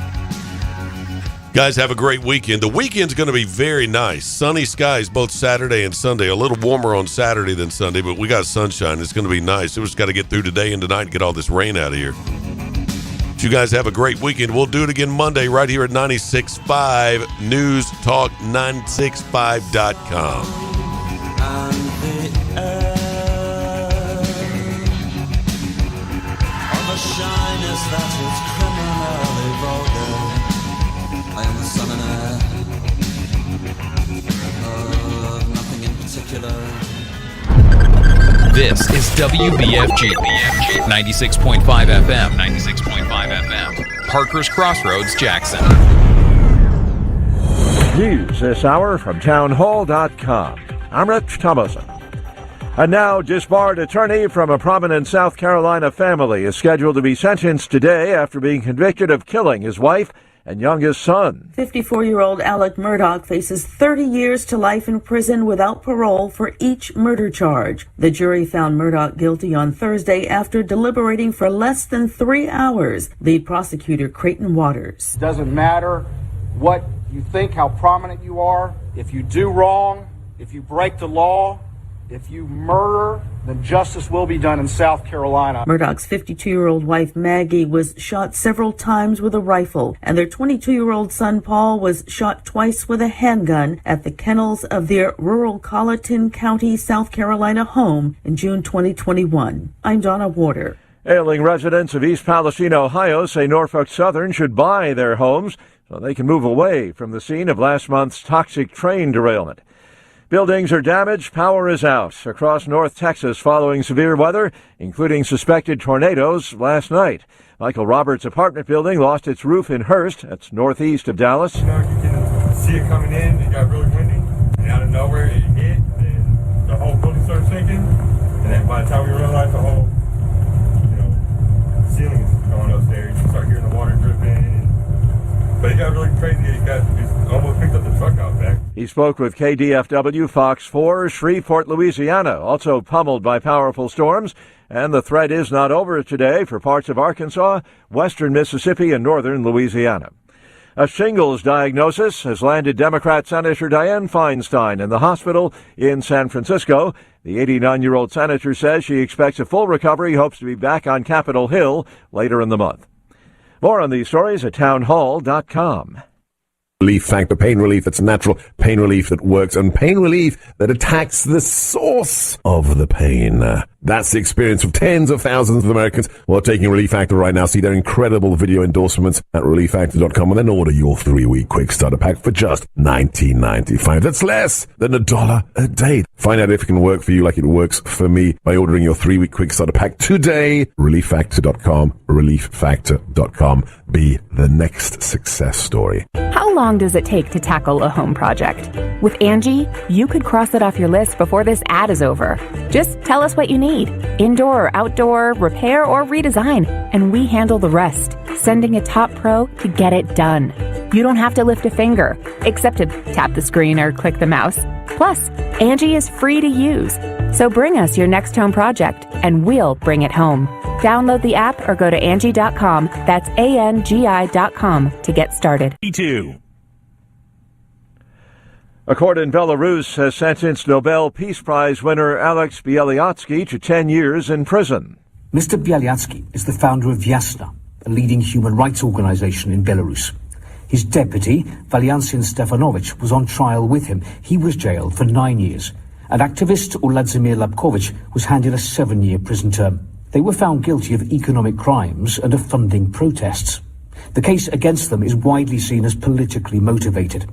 Guys, have a great weekend. The weekend's going to be very nice. Sunny skies both Saturday and Sunday. A little warmer on Saturday than Sunday, but we got sunshine. It's going to be nice. We just got to get through today and tonight and get all this rain out of here. But you guys have a great weekend. We'll do it again Monday right here at 96.5 News Talk 965.com.
I am the sun and air of nothing in particular.
This is WBFG 96.5 FM, 96.5 FM, Parker's Crossroads, Jackson.
News this hour from townhall.com. I'm Rich Thomason. And now, disbarred attorney from a prominent South Carolina family is scheduled to be sentenced today after being convicted of killing his wife and youngest son.
54-year-old Alec Murdaugh faces 30 years to life in prison without parole for each murder charge. The jury found Murdaugh guilty on Thursday after deliberating for less than 3 hours. Lead prosecutor Creighton Waters.
It doesn't matter what you think, how prominent you are. If you do wrong, if you break the law, if you murder, then justice will be done in South Carolina.
Murdaugh's 52-year-old wife Maggie was shot several times with a rifle, and their 22-year-old son Paul was shot twice with a handgun at the kennels of their rural Colleton County, South Carolina home in June 2021. I'm Donna Warder.
Ailing residents of East Palestine, Ohio say Norfolk Southern should buy their homes so they can move away from the scene of last month's toxic train derailment. Buildings are damaged, power is out across North Texas following severe weather, including suspected tornadoes last night. Michael Roberts' apartment building lost its roof in Hurst, that's northeast of Dallas.
You can see it coming in, it got really windy, and out of nowhere it hit, and the whole building started sinking, and then by the time we realized the whole, ceiling is going upstairs, you start hearing the water dripping. But it got really crazy. It almost picked up the truck out back.
He spoke with KDFW Fox 4, Shreveport, Louisiana, also pummeled by powerful storms. And the threat is not over today for parts of Arkansas, western Mississippi, and northern Louisiana. A shingles diagnosis has landed Democrat Senator Dianne Feinstein in the hospital in San Francisco. The 89-year-old senator says she expects a full recovery, hopes to be back on Capitol Hill later in the month. More on these stories at townhall.com.
Relief Factor, pain relief that's natural, pain relief that works, and pain relief that attacks the source of the pain. That's the experience of tens of thousands of Americans who are taking Relief Factor right now. See their incredible video endorsements at relieffactor.com and then order your 3-week quick starter pack for just $19.95. That's less than $1 a day. Find out if it can work for you like it works for me by ordering your 3-week quick starter pack today. Relieffactor.com, relieffactor.com. Be the next success story.
How long does it take to tackle a home project? With Angie, you could cross it off your list before this ad is over. Just tell us what you need. Indoor or outdoor, repair or redesign, and we handle the rest, sending a top pro to get it done. You don't have to lift a finger, except to tap the screen or click the mouse. Plus, Angie is free to use. So bring us your next home project, and we'll bring it home. Download the app or go to Angie.com. That's ANGI.com to get started.
A court in Belarus has sentenced Nobel Peace Prize winner Alex Bialyatsky to 10 years in prison.
Mr. Bialyatsky is the founder of Vyasna, a leading human rights organization in Belarus. His deputy, Valyansyn Stefanovich, was on trial with him. He was jailed for 9 years. And activist Uladzimir Lapkovich was handed a 7-year prison term. They were found guilty of economic crimes and of funding protests. The case against them is widely seen as politically motivated.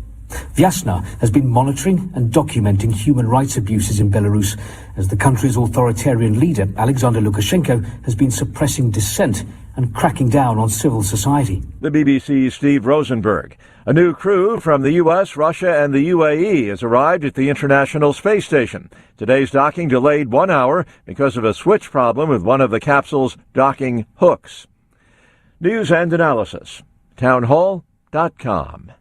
Vyasna has been monitoring and documenting human rights abuses in Belarus as the country's authoritarian leader, Alexander Lukashenko, has been suppressing dissent and cracking down on civil society.
The BBC's Steve Rosenberg. A new crew from the U.S., Russia, and the UAE has arrived at the International Space Station. Today's docking delayed 1 hour because of a switch problem with one of the capsule's docking hooks. News and analysis. Townhall.com.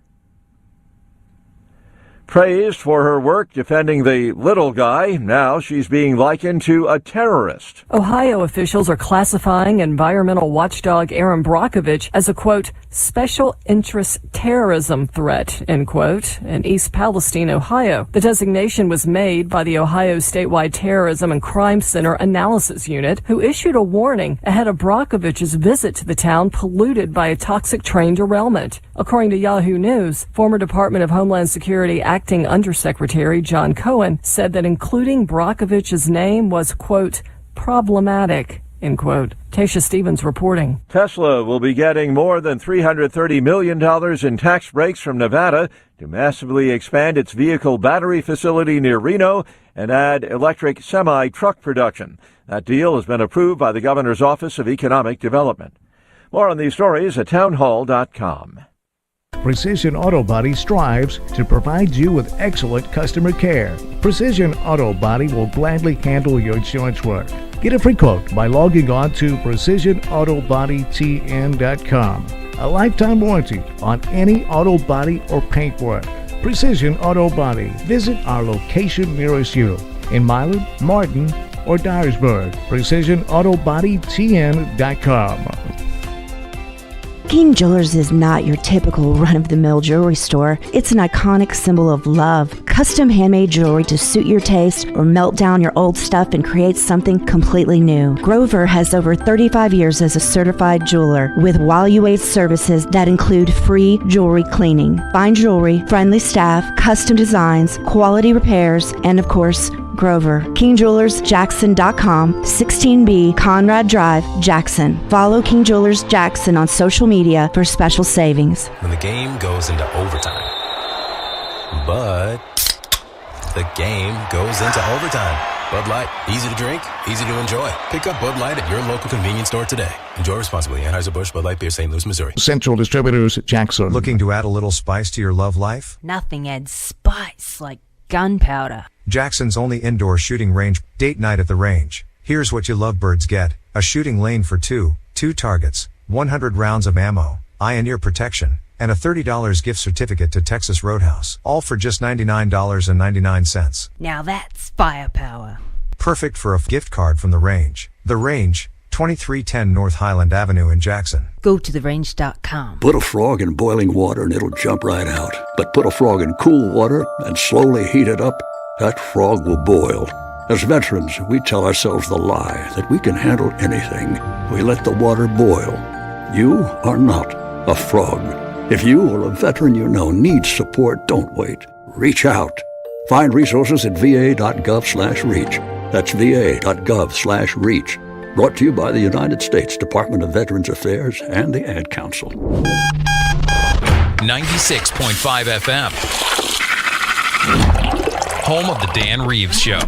Praised for her work defending the little guy, now she's being likened to a terrorist.
Ohio officials are classifying environmental watchdog Aaron Brockovich as a, quote, special interest terrorism threat, end quote, in East Palestine, Ohio. The designation was made by the Ohio Statewide Terrorism and Crime Center Analysis Unit, who issued a warning ahead of Brockovich's visit to the town polluted by a toxic train derailment. According to Yahoo News, former Department of Homeland Security Acting Undersecretary John Cohen said that including Brockovich's name was, quote, problematic, end quote. Tasha Stevens reporting.
Tesla will be getting more than $330 million in tax breaks from Nevada to massively expand its vehicle battery facility near Reno and add electric semi-truck production. That deal has been approved by the Governor's Office of Economic Development. More on these stories at townhall.com.
Precision Auto Body strives to provide you with excellent customer care. Precision Auto Body will gladly handle your insurance work. Get a free quote by logging on to precisionautobodytn.com. A lifetime warranty on any auto body or paint work. Precision Auto Body. Visit our location nearest you in Milan, Martin, or Dyersburg. precisionautobodytn.com.
King Jewelers is not your typical run-of-the-mill jewelry store. It's an iconic symbol of love. Custom handmade jewelry to suit your taste or melt down your old stuff and create something completely new. Grover has over 35 years as a certified jeweler with While You Wait services that include free jewelry cleaning, fine jewelry, friendly staff, custom designs, quality repairs, and of course, Grover. KingJewelersJackson.com, 16B Conrad Drive, Jackson. Follow King Jewelers Jackson on social media for special savings.
When the game goes into overtime. But the game goes into overtime. Bud Light, easy to drink, easy to enjoy. Pick up Bud Light at your local convenience store today. Enjoy responsibly. Anheuser-Busch Bud Light Beer, St. Louis, Missouri.
Central Distributors, Jackson.
Looking to add a little spice to your love life?
Nothing adds spice like gunpowder.
Jackson's only indoor shooting range, date night at the range. Here's what you lovebirds get. A shooting lane for two targets, 100 rounds of ammo, eye and ear protection, and a $30 gift certificate to Texas Roadhouse. All for just $99.99.
Now that's firepower.
Perfect for a gift card from the range. The Range, 2310 North Highland Avenue in Jackson.
Go to therange.com.
Put a frog in boiling water and it'll jump right out. But put a frog in cool water and slowly heat it up, that frog will boil. As veterans, we tell ourselves the lie that we can handle anything. We let the water boil. You are not a frog. If you or a veteran you know needs support, don't wait. Reach out. Find resources at va.gov/reach. That's va.gov/reach. Brought to you by the United States Department of Veterans Affairs and the Ad Council.
96.5 FM. Home of the Dan Reeves Show.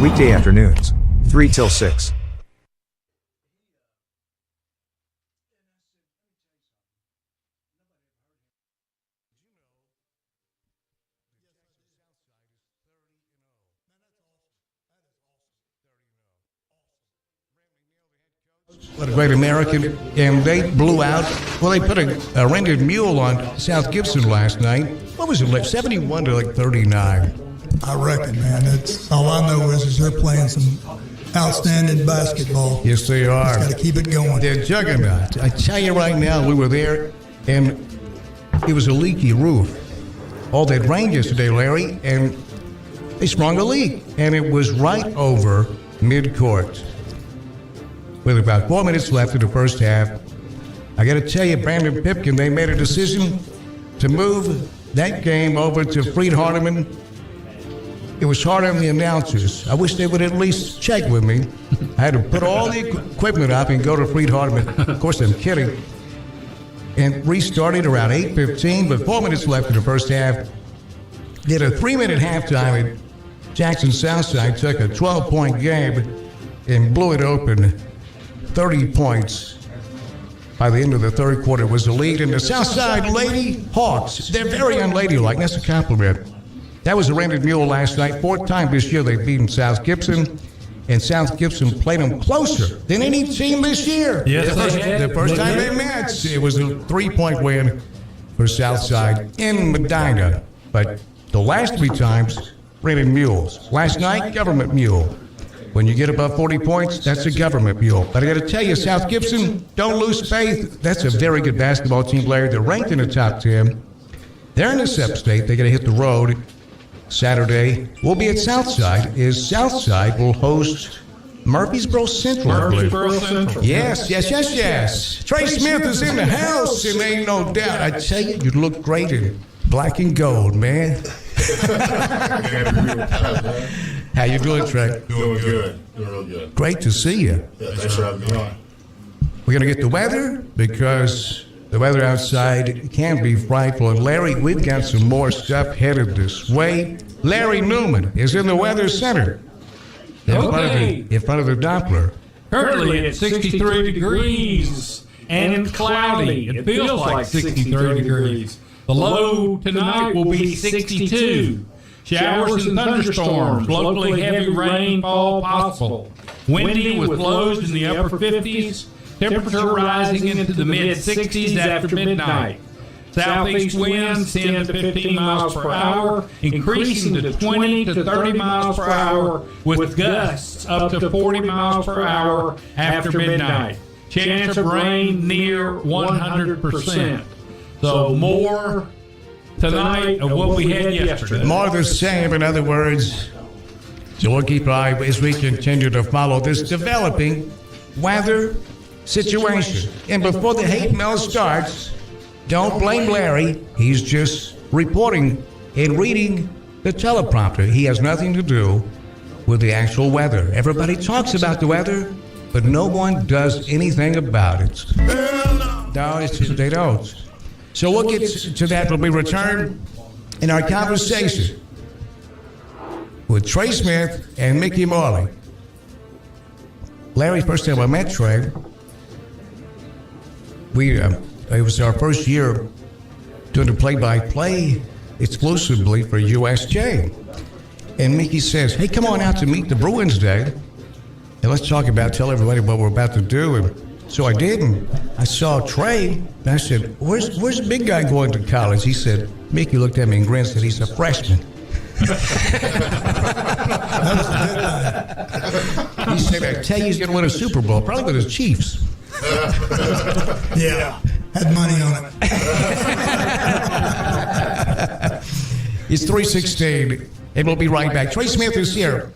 Weekday afternoons, 3 till 6.
What a great American, and they blew out. Well, they put a rented mule on South Gibson last night. What was it, like 71 to like 39?
I reckon, man. That's all I know is they're playing some outstanding basketball.
Yes, they are.
Just got to keep it going.
They're juggernauts. I tell you right now, we were there, and it was a leaky roof. All that rained yesterday, Larry, and they sprung a leak, and it was right over mid-court. With about 4 minutes left in the first half, I got to tell you, Brandon Pipkin, they made a decision to move that game over to Freed Hardeman. It was hard on the announcers. I wish they would at least check with me. I had to put all the equipment up and go to Freed Hardeman. Of course, I'm kidding. And restarted around 8:15, but 4 minutes left in the first half. Did a 3-minute halftime at Jackson Southside, took a 12-point game and blew it open. 30 points. By the end of the third quarter was the lead. And the Southside Lady Hawks, they're very unladylike. That's a compliment. That was a rented mule last night. 4th time this year they've beaten South Gibson. And South Gibson played them closer than any team this year. Yes, the first time they met, it was a 3-point win for Southside in Medina. But the last 3 times, rented mules. Last night, government mule. When you get above 40 points, that's a government mule. But I got to tell you, South Gibson, don't lose faith. That's a very good basketball team, Larry. They're ranked in the top 10. They're in the SEP state. They got to hit the road Saturday. We'll be at Southside. Southside will host Murfreesboro Central, I believe.
Murfreesboro Central.
Yes. Trey Smith is in the house, and ain't no doubt. I tell you, you look great in black and gold, man. How you doing, Trey?
Doing good. Doing real good.
Great to see you.
Yeah, thanks for having me on.
We're going to get the weather because the weather outside can be frightful. And Larry, we've got some more stuff headed this way. Larry Newman is in the weather center. In front of the Doppler.
Currently at 63 degrees and cloudy. It feels like 63 degrees. The low tonight will be 62. Showers and thunderstorms, locally heavy rainfall possible. Windy with lows in the upper 50s. Temperature rising into the mid-60s after midnight. Southeast winds 10 to 15 miles per hour, increasing to 20 to 30 miles per hour, with gusts up to 40 miles per hour after midnight. Chance of rain near 100%. So more tonight of what we had yesterday.
More of the same, in other words. So we'll keep our eye as we continue to follow this developing weather situation. And before the hate mail starts, don't blame Larry. He's just reporting and reading the teleprompter. He has nothing to do with the actual weather. Everybody talks about the weather, but no one does anything about it. No, they don't. So we'll get to that when we return. in our conversation with Trey Smith and Mickey Marley. Larry, first time I met Trey, it was our first year doing the play-by-play exclusively for USJ. And Mickey says, hey, come on out to meet the Bruins Day, and let's tell everybody what we're about to do. And so I did, and I saw Trey, and I said, where's the big guy going to college? He said, Mickey looked at me and grinned and said, he's a freshman. He said, I tell you, he's going to win a Super Bowl, probably with his Chiefs.
Yeah, had money on it.
It's 3:16, and we'll be right back. Trey Smith is here,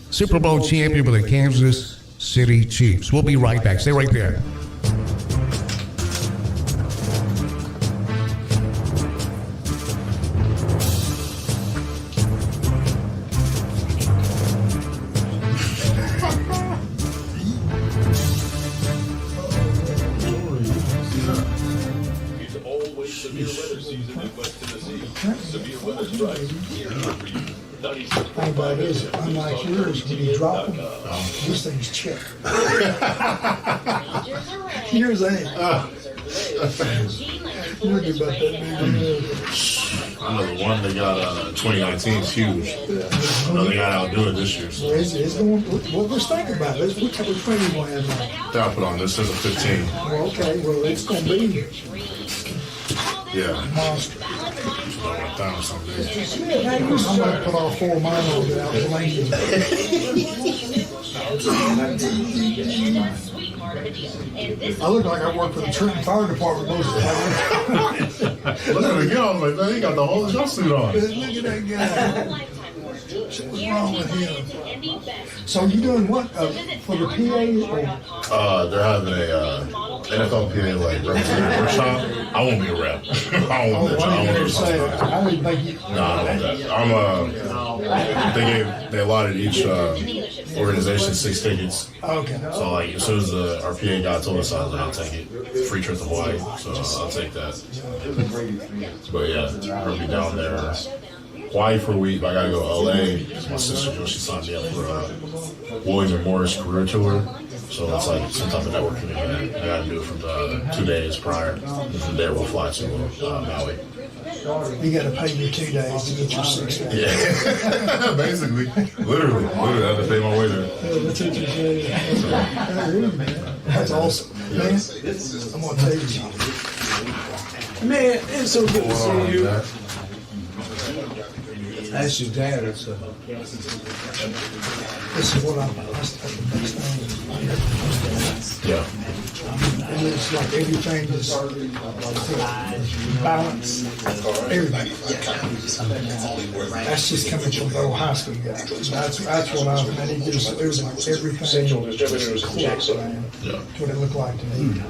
Super Bowl champion with the Kansas City Chiefs. We'll be right back. Stay right there.
Thing about it is, unlike yours, when you drop them, these things chip. Yours ain't. You're about that big.
I know the one they got 2019 is huge. I know they got to outdo it this year. So.
It's going, what let's think about it. What type of training you want to have now?
I'll put on this is a 15.
Well, okay, well, it's going to be.
Yeah.
Monster.
I'm
going to put all 4 of mine over there. I look like I work for the Trenton Fire Department most of the time.
Look at the guy, I was like, man, he got the whole jumpsuit on.
Look at that guy. What's wrong with him? So you doing what for the PA?
They're having a NFL PA like representative workshop. I won't be a rep. I won't be
I didn't think you.
No, I don't do that. They allotted each organization 6 tickets.
Okay.
So like as soon as our PA guy told us, I was like, I'll take it. Free trip to Hawaii, so I'll take that. But yeah, I'll be down there. Hawaii for a week, but I gotta go to LA. My sister, she signed me up for William & Morris Career Tour. So it's like some type of networking event. I gotta do it for 2 days prior. And from there we'll fly to Maui.
You gotta pay me 2 days to get your 6 days.
Yeah, basically. Literally, I have to pay my way there.
That's what you say. That's awesome. Man, I'm gonna tell you something. Man, it's so good to see you. That's your dad. This is what that's the best thing.
Yeah.
And it's like everything is balance. Everything. That's just coming from the old high school guy. That's what I mean. It was like everything was close, man. That's what it looked like to me.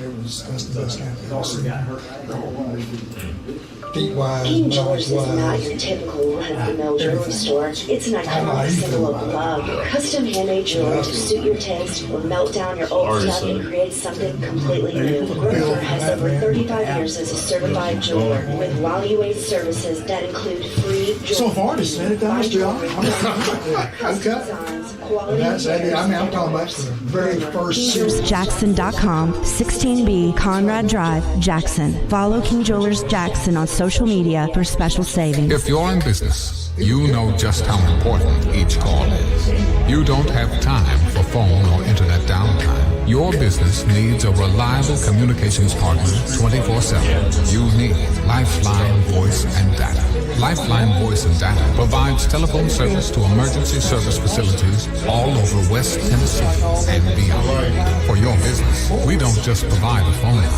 That's the best thing.
King George's is not your typical run-of-the-mill jewelry store. It's an iconic symbol of love. Custom handmade jewelry to suit your taste or melt down your old stuff and create something completely new. Grover has over 35 years as a certified jeweler with value-added services that include free jewelry.
So if artists said it, that's the okay. I'm talking about the very first
KingJewelersJackson.com, 16B Conrad Drive, Jackson. Follow King Jewelers Jackson on social media for special savings.
If you're in business, you know just how important each call is. You don't have time for phone or internet downtime. Your business needs a reliable communications partner 24/7. You need Lifeline Voice and Data. Lifeline Voice and Data provides telephone service to emergency service facilities all over West Tennessee and beyond. For your business, we don't just provide a phone line.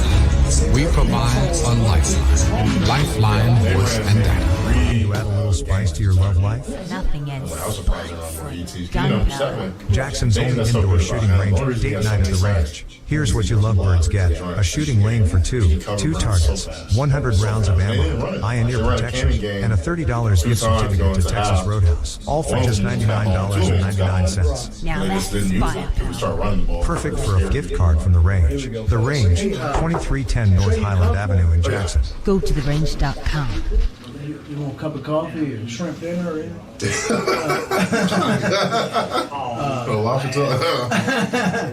We provide a lifeline. Lifeline Voice and Data.
You add a little spice to your love life?
Nothing ends.
Jackson's only indoor shooting range, date night at the range. Here's what you lovebirds get. A shooting lane for two targets, 100 rounds of ammo, eye and ear protection, and a $30 gift certificate to Texas Roadhouse. All for just $99.99.
Now that's firepower.
Perfect for a gift card from the range. The range, 2310 10 North Highland Avenue in Jackson.
Go to therange.com.
You want a cup of coffee or shrimp dinner or anything?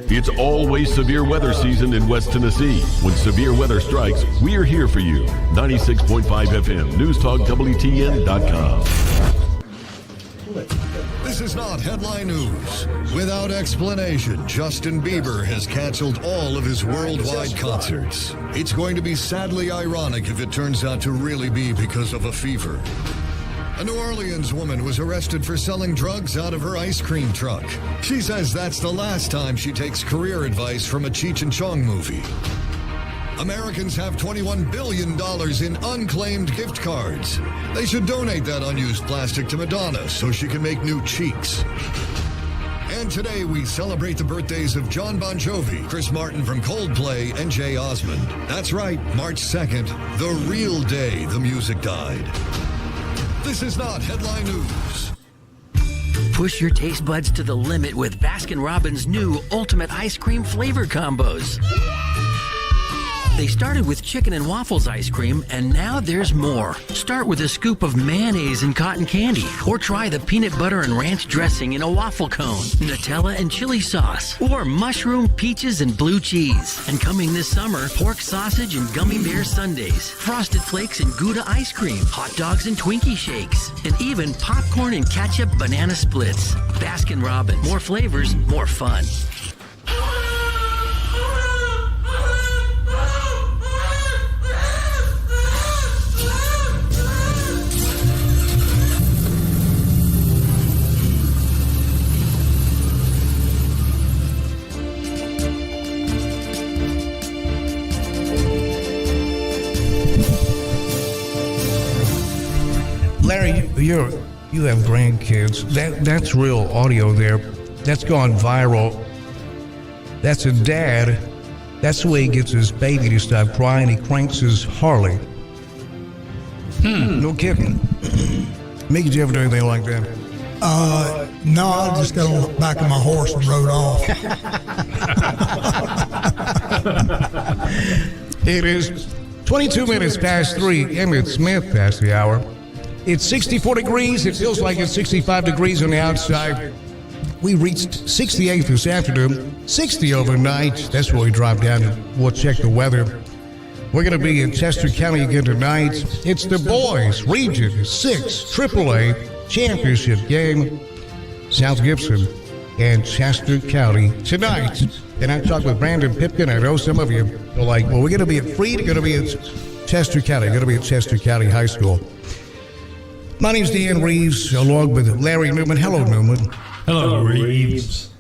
It's always severe weather season in West Tennessee. When severe weather strikes, we're here for you. 96.5 FM, News Talk WTN.com.
This is not headline news. Without explanation, Justin Bieber has canceled all of his worldwide concerts. It's going to be sadly ironic if it turns out to really be because of a fever. A New Orleans woman was arrested for selling drugs out of her ice cream truck. She says that's the last time she takes career advice from a Cheech and Chong movie. Americans have $21 billion in unclaimed gift cards. They should donate that unused plastic to Madonna so she can make new cheeks. And today we celebrate the birthdays of John Bon Jovi, Chris Martin from Coldplay, and Jay Osmond. That's right, March 2nd, the real day the music died. This is not headline news.
Push your taste buds to the limit with Baskin-Robbins' new Ultimate Ice Cream Flavor Combos. They started with chicken and waffles ice cream, and now there's more. Start with a scoop of mayonnaise and cotton candy, or try the peanut butter and ranch dressing in a waffle cone, Nutella and chili sauce, or mushroom, peaches, and blue cheese. And coming this summer, pork sausage and gummy bear sundaes, frosted flakes and Gouda ice cream, hot dogs and Twinkie shakes, and even popcorn and ketchup banana splits. Baskin-Robbins. More flavors, more fun.
Larry, you have grandkids. That's real audio there. That's gone viral. That's a dad. That's the way he gets his baby to stop crying. He cranks his Harley. No kidding. Mickey, did you ever do anything like that?
No, I just got on the back of my horse and rode off.
It is 22 minutes past 3. Emmett Smith passed the hour. It's 64 degrees. It feels like it's 65 degrees on the outside. We reached 68 this afternoon, 60 overnight. That's where we drive down and we'll check the weather. We're going to be in Chester County again tonight. It's the boys' Region 6 AAA Championship game. South Gibson and Chester County tonight. And I talked with Brandon Pipkin. I know some of you are like, well, we're going to be at Freed, we're going to be at Chester County. We're going to be at Chester County High School. My name's Dan Reeves, along with Larry Newman. Hello, Newman.
Hello, Reeves.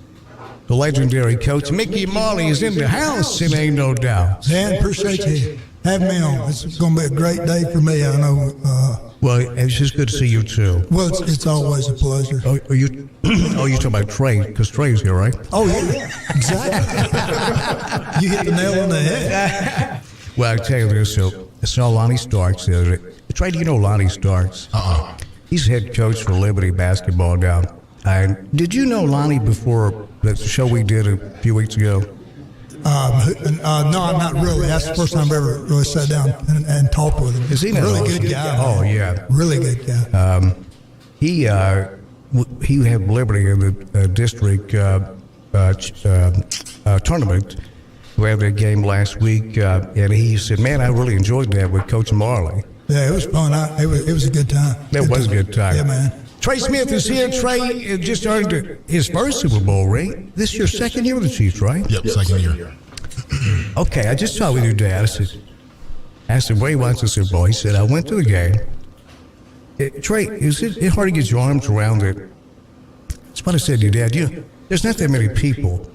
The legendary coach Mickey Marley is in the house, and ain't no doubt.
Dan, appreciate you having me on. It's going to be a great day for me, I know.
Well, it's just good to see you, too.
Well, it's always a pleasure.
Oh, you talking about Trey, because Trey's here, right?
Oh, yeah, exactly. You hit the nail on the head.
Well, I tell you this, so I saw Lonnie Starks the other day. Trey, do you know Lonnie Starks? He's head coach for Liberty basketball now. And did you know Lonnie before the show we did a few weeks ago?
No, not really. That's the first time I've ever really sat down and talked with him.
Is he
really good guy?
Oh, yeah.
Really good guy.
He had Liberty in the district tournament. We had that game last week, and he said, man, I really enjoyed that with Coach Marley.
Yeah, it was fun. It was a good time.
It was a good time.
Yeah, man.
Trey Smith is here. Trey just earned his first Super Bowl ring. This is your second year with the Chiefs, right?
Yep, second year.
Okay, I just talked with your dad. I said, where he wants the Super Bowl? He said, I went to the game. Trey, is it hard to get your arms around it? That's what I said to your dad. There's not that many people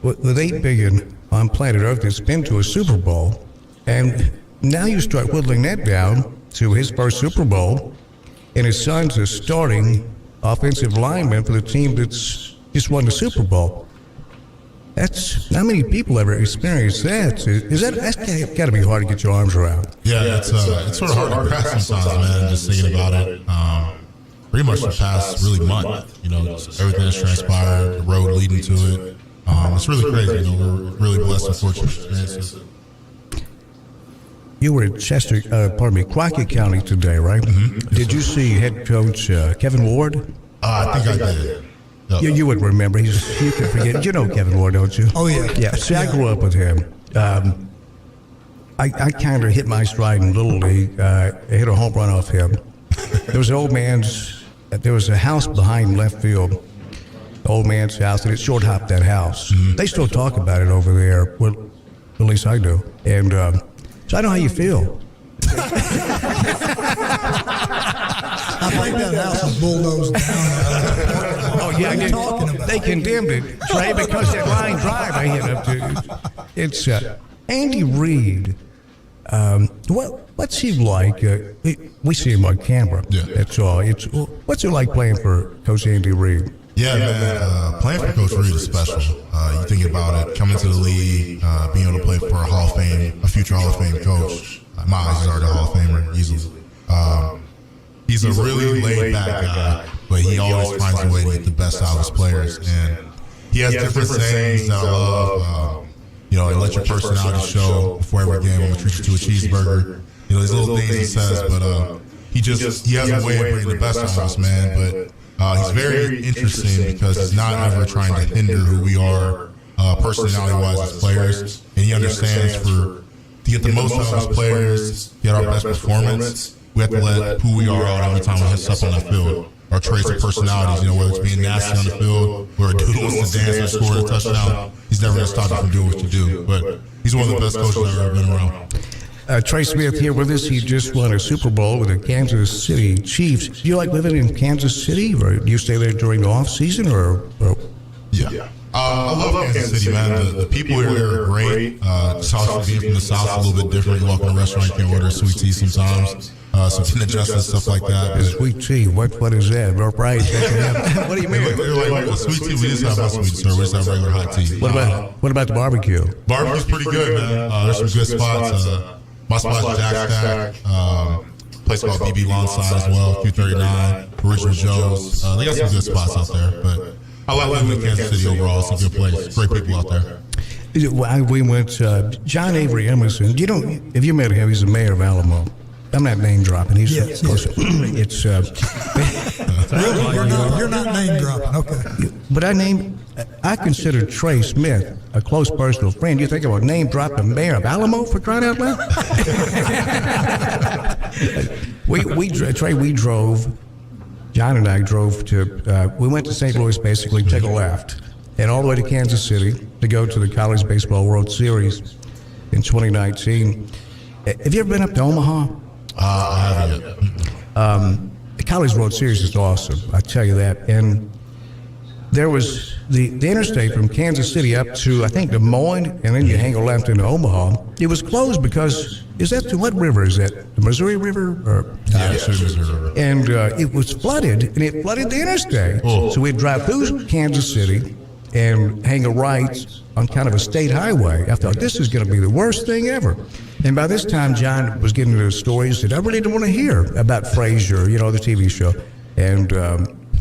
with 8 billion on planet Earth that's been to a Super Bowl. And now you start whittling that down to his first Super Bowl. And his son's a starting offensive lineman for the team that's just won the Super Bowl. That's not many people ever experience that. That's got to be hard to get your arms around.
Yeah, it's sort of hard to grasp sometimes, man. Just thinking about it. Pretty much the past really month, just everything that's transpired, the road leading to it. It's really crazy. We're really blessed and fortunate to experience it.
you were at Crockett County today, right?
Mm-hmm.
Did you see head coach Kevin Ward?
I think I did. Yep.
You would remember. You could forget. You know Kevin Ward, don't you?
Oh, yeah.
Yeah. See, I grew up with him. I kind of hit my stride in Little League. I hit a home run off him. There was a house behind left field, the old man's house, and it short hopped that house.
Mm-hmm.
They still talk about it over there. Well, at least I do. And so I know how you feel.
I think that house was bulldozed down.
Oh, yeah, they condemned it, Trey, because that line drive I hit up to. It's Andy Reid. What's he like? We see him on camera.
Yeah.
That's all. What's it like playing for Coach Andy Reid?
Yeah, man. Playing for Coach Reid is special. You think about it, coming to the league, being able to play for a future Hall of Fame coach. My eyes, he's already a Hall of Famer, easily. He's a really laid-back guy, but he always finds a way to get the best out of his players. And he has different sayings that I love. Let your personality show before every game. I'm going to treat you to a cheeseburger. These little things he says, but he has a way of bringing the best out of us, man. But he's very interesting because he's not ever trying to hinder who we are personality-wise as players. And he understands to get the most out of his players, get our best performance, we have to let who we are out every time we hit stuff on the field. Our traits and personalities, whether it's being nasty on the field, or a dude wants to dance or score a touchdown, he's never going to stop you from doing what you do. But he's one of the best coaches I've ever been around.
Trey Smith here with us. He just won a Super Bowl with the Kansas City Chiefs. Do you like living in Kansas City, or do you stay there during the off season, or?
Yeah. I love Kansas City, man. The people here are great. South being from the South is a little bit different. You walk in a restaurant, you can order sweet tea sometimes. So can adjust and stuff like that.
Sweet tea, what is that? Right? What do you mean?
Like sweet tea, we just have no sweet tea, we just have regular hot tea.
What about the barbecue?
Barbecue's pretty good, man. There's some good spots. My spot's Jack Stack. Place called BB Lawnside as well, Q39, Original Joe's. They got some good spots out there, but I like living in Kansas City overall. It's a good place. Great people out there.
We went, John Avery Emerson. Have you met him? He's the mayor of Alamo. I'm not name dropping. He's it's.
You're not name dropping. Okay.
But I consider Trey Smith a close personal friend. You think I would name drop the mayor of Alamo, for crying out loud? John and I drove we went to St. Louis basically, take a left, and all the way to Kansas City to go to the College Baseball World Series in 2019. Have you ever been up to Omaha?
I haven't yet.
The College World Series is awesome, I tell you that. And there was the interstate from Kansas City up to, I think, Des Moines, and then you hang a left into Omaha. It was closed because, what river is that? The Missouri River?
Missouri River.
And it was flooded, and it flooded the interstate. Oh. So we'd drive through Kansas City and hang a right on kind of a state highway. I thought, this is going to be the worst thing ever. And by this time, John was getting into stories that I really didn't want to hear about Frasier, the TV show. And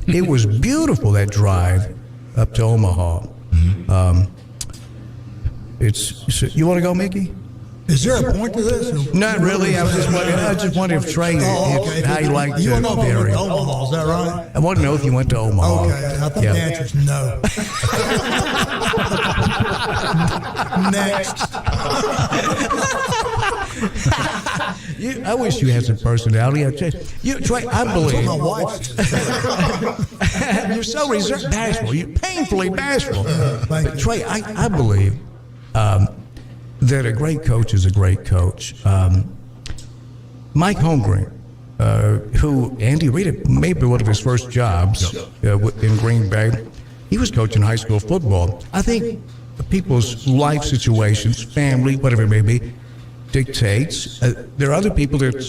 it was beautiful, that drive up to Omaha. Mm-hmm. You want to go, Mickey?
Is there a point to this?
Not really. I just wondering if Trey, how you like the area.
Omaha, is that right?
I want to know if you went to Omaha.
Okay, I think the answer is no. Next.
I wish you had some personality. Trey, I believe.
My wife.
You're so reserved, bashful. You're painfully bashful. But Trey, I believe that a great coach is a great coach. Mike Holmgren, who Andy Reid may be one of his first jobs in Green Bay, he was coaching high school football. I think people's life situations, family, whatever it may be, dictates. There are other people that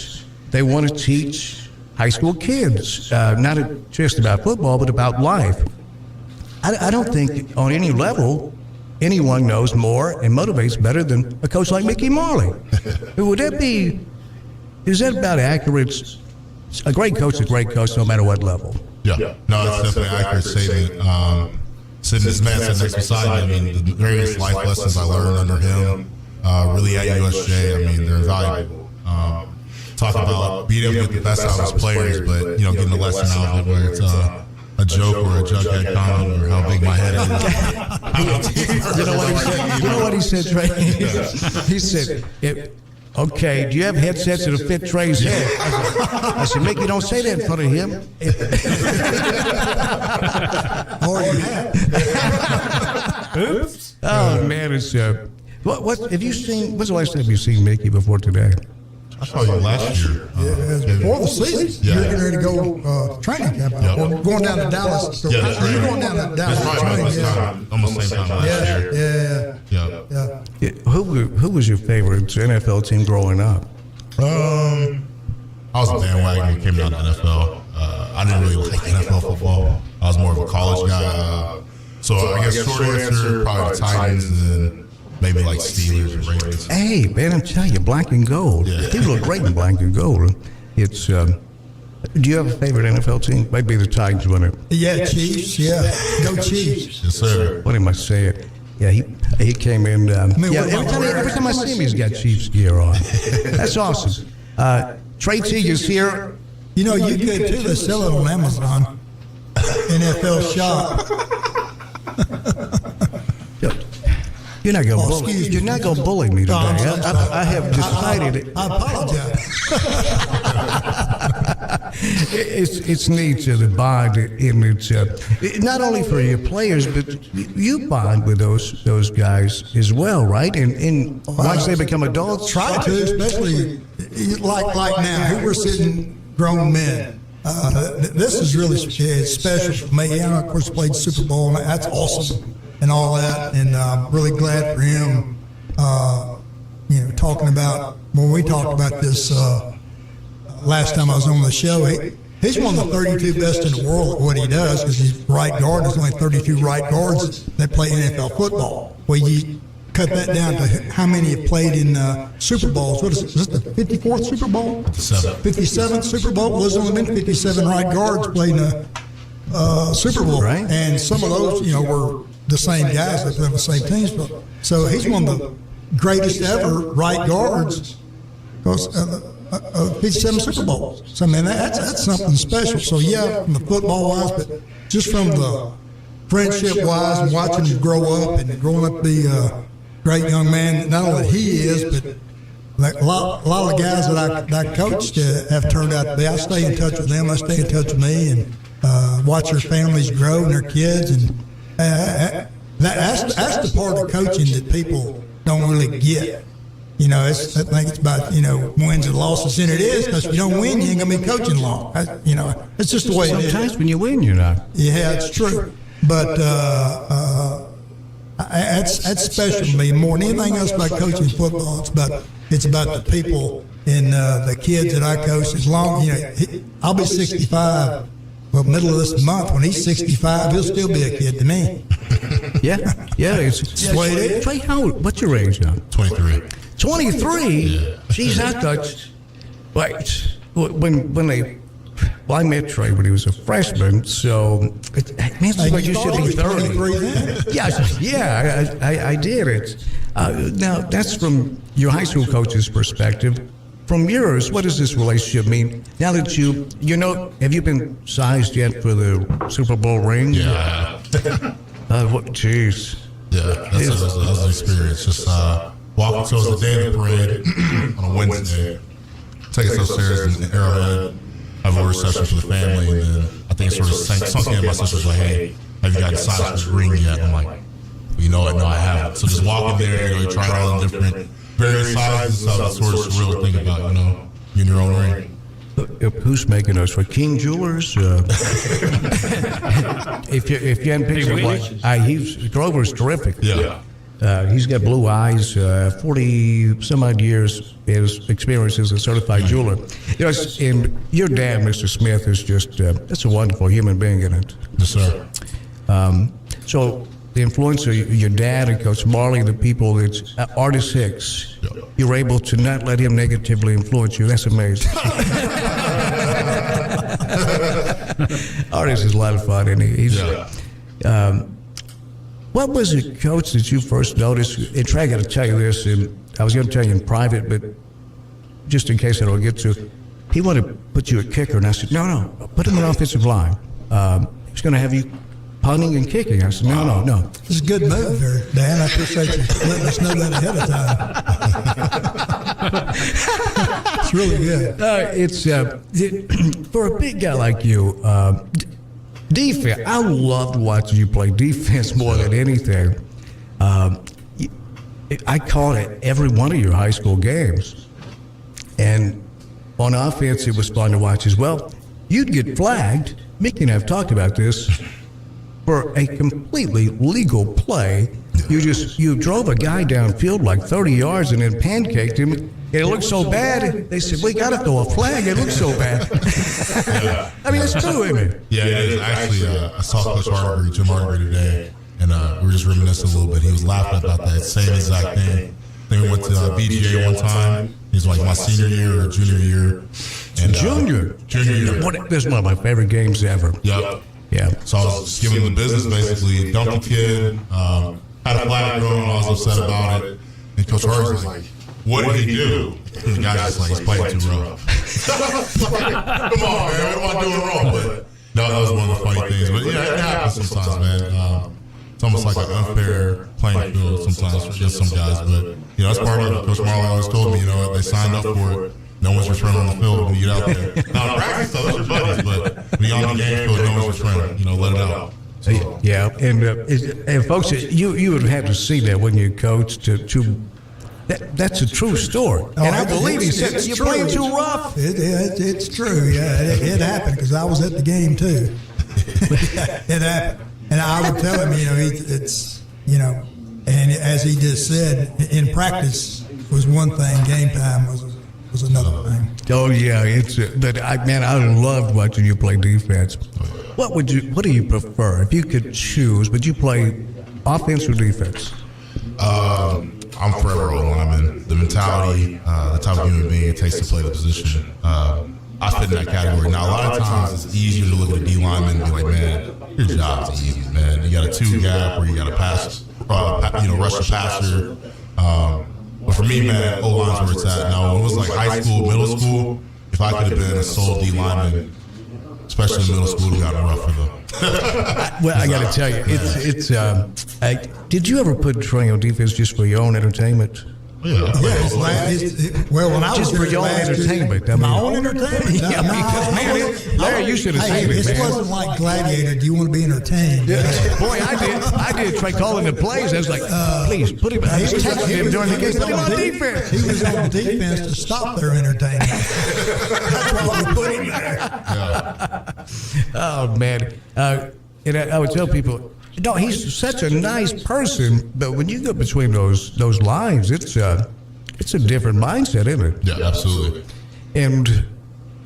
they want to teach high school kids, not just about football, but about life. I don't think on any level anyone knows more and motivates better than a coach like Mickey Marley. Is that about accurate? A great coach is a great coach no matter what level.
Yeah. No, it's definitely an accurate statement. Sitting this man sitting next beside me, the various life lessons I learned under him, really at USJ, they're invaluable. Talk about being able to get the best out of his players, but getting the lesson out of it where it's a joke or a jughead comment or how big my head is.
You know what he said? Trey? He said, "Okay, do you have headsets that'll fit Trey's head?" I said, "Mickey, don't say that in front of him."
Or you have.
Oops. Oh man, it's what have you seen? When's the last time you've seen Mickey before today?
I saw you last year.
Before the season, you're getting ready to go training camp. Or going down to Dallas. So you're going down to Dallas.
Almost same time last year.
Yeah. Who was your favorite NFL team growing up?
I was a bandwagon when it came down to NFL. I didn't really like NFL football. I was more of a college guy. So I guess short answer, probably the Titans and then maybe like Steelers and Ravens.
Hey, man, I'm telling you, black and gold.
Yeah.
People look great in black and gold. It's. Do you have a favorite NFL team? Maybe the Titans win it.
Yeah, Chiefs. Yeah, go Chiefs.
Yes, sir.
What am I saying? Yeah, he came in. Every time I see him, he's got Chiefs gear on. That's awesome. Trey Teague is here.
You know, you could too. They sell it on Amazon. NFL Shop.
You're not gonna bully. You're not gonna bully me today. I have decided.
I apologize.
It's neat to bond, and it's not only for your players, but you bond with those guys as well, right? And once they become adults,
try to, especially like now. Here we're sitting, grown men. This is really special for me. And of course, played Super Bowl, and that's awesome. And all that, and really glad for him. Talking about when we talked about this last time I was on the show. He's one of the 32 best in the world at what he does because he's right guard. There's only 32 right guards that play NFL football. Well, you cut that down to how many have played in Super Bowls. What is it? Is this the 54th Super Bowl? 57th Super Bowl. Well, there's only been 57 right guards playing the Super Bowl, right? And some of those, were the same guys that play on the same teams. So he's one of the greatest ever right guards because 57 Super Bowls. So, I mean, that's something special. So, yeah, from the football-wise, but just from the friendship-wise and watching him grow up and growing up to be a great young man, not only he is, but like a lot of the guys that I coached have turned out to be. I stay in touch with them. They stay in touch with me and watch their families grow and their kids. And that's the part of coaching that people don't really get. I think it's about, wins and losses, and it is, because if you don't win, you ain't going to be coaching long. It's just the way it is.
Sometimes when you win, you're not.
Yeah, it's true. But that's special to me. More than anything else about coaching football, it's about the people and the kids that I coach. As long, I'll be 65. Well, middle of this month, when he's 65, he'll still be a kid to me.
Yeah, it's the way it is. Trey, what's your age now?
23.
23?
Yeah.
Jeez, I thought. When I met Trey when he was a freshman, so it means like you should be 30. Yeah, I did it. Now that's from your high school coach's perspective. From yours, what does this relationship mean? Now that have you been sized yet for the Super Bowl ring?
Yeah.
Jeez.
Yeah, that's an experience. Just walking towards the day of the parade on a Wednesday, take it so serious in Arrowhead, have a reception for the family, and then I think it sort of sunk in. My sister's like, "Hey, have you gotten sized for the ring yet?" I'm like, "Well, no, I haven't." So just walking there, you try all the different various sizes and stuff. That's sort of surreal to think about, in your own ring.
Who's making those for King Jewelers? If you hadn't pictured Grover's terrific.
Yeah.
He's got blue eyes, 40 some odd years his experience as a certified jeweler. And your dad, Mr. Smith, is just that's a wonderful human being, isn't it?
Yes, sir.
So the influence of your dad and Coach Marley, the people, it's Artis Hicks.
Yeah.
You were able to not let him negatively influence you. That's amazing. Artis is a lot of fun, and he's. What was it, Coach, that you first noticed? And Trey, I got to tell you this, and I was going to tell you in private, but just in case I don't get to, he wanted to put you at kicker, and I said, no, put him in offensive line. He's going to have you punting and kicking. I said, no.
It's a good move there, Dan. I appreciate you letting us know that ahead of time. It's really good.
For a big guy like you, defense, I loved watching you play defense more than anything. I called it every one of your high school games. And on offense, it was fun to watch as well. You'd get flagged. Mickey and I have talked about this. For a completely legal play, you drove a guy downfield like 30 yards and then pancaked him. And it looked so bad. They said, we got to throw a flag. It looks so bad. I mean, it's true, isn't it?
Yeah, it is. Actually, I saw Coach Hargrave, Jim Hargrave today, and we were just reminiscing a little bit. He was laughing about that same exact thing. Then we went to BGA one time. He was like my senior year or junior year. And,
Junior year. This is one of my favorite games ever.
Yep.
Yeah.
So I was just giving him the business, basically. Dunked the kid, had a flag thrown, I was upset about it. And Coach Hurst was like, what did he do? And the guy's just like, he's playing too rough. Come on, man, what am I doing wrong? But no, that was one of the funny things. But yeah, it happens sometimes, man. It's almost like an unfair playing field sometimes for just some guys. But, that's part of it. Coach Marley always told me, they signed up for it. No one's returning on the field when you get out there. Now, in practice, those are buddies, but when you're on the game field, no one's returning. Let it out. So.
Yeah, and folks, you would have to see that when you coach that's a true story. And I believe he said you're playing too rough.
It's true, yeah. It happened because I was at the game too. It happened. And I would tell him, and as he just said, in practice was one thing, game time was another thing.
Oh yeah, I loved watching you play defense. What do you prefer if you could choose? Would you play offense or defense?
I'm forever a lineman. The mentality, the type of human being it takes to play the position. I fit in that category. Now, a lot of times it's easier to look at a D lineman and be like, man, your job's easy, man. You got a 2 gap where you got to pass, rush the passer. But for me, man, O-line's where it's at. Now, when it was like high school, middle school, if I could have been a sole D lineman, especially in middle school, it got rough for them.
Well, I got to tell you, did you ever put training on defense just for your own entertainment?
Yeah.
When I was
just for your own entertainment.
My own entertainment.
Larry, you should have seen it,
This
man.
wasn't like Gladiator. Do you want to be entertained?
Boy, I did try calling the plays. I was like, please, put him. I was texting him during the game. Put him on defense.
He was on defense to stop their entertainment. That's why we put him there.
Oh, man. And I would tell people, no, he's such a nice person, but when you go between those lines, it's a different mindset, isn't it?
Yeah, absolutely.
And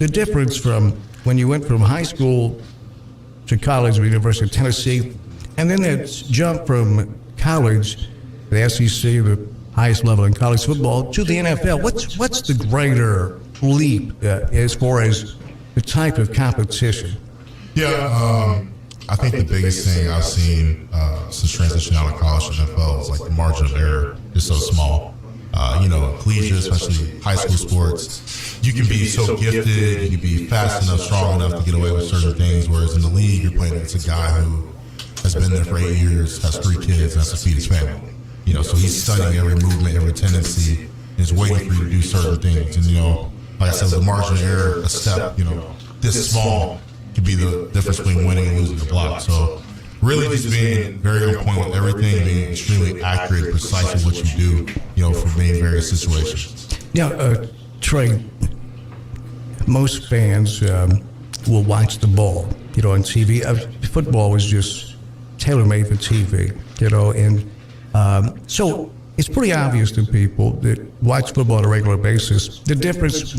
the difference from when you went from high school to college, the University of Tennessee, and then that jump from college, the SEC, the highest level in college football, to the NFL. What's the greater leap as far as the type of competition?
Yeah, I think the biggest thing I've seen since transitioning out of college to NFL is like the margin of error is so small. Collegiate, especially high school sports, you can be so gifted, you can be fast enough, strong enough to get away with certain things, whereas in the league, you're playing against a guy who has been there for 8 years, has 3 kids, and has to feed his family. So he's studying every movement, every tendency, and is waiting for you to do certain things. And, like I said, the margin of error, a step, this small could be the difference between winning and losing the block. So really just being very on point with everything, being extremely accurate, precise with what you do, for many various situations.
Now, Trey, most fans will watch the ball, on TV. Football was just tailor-made for TV, and so it's pretty obvious to people that watch football on a regular basis, the difference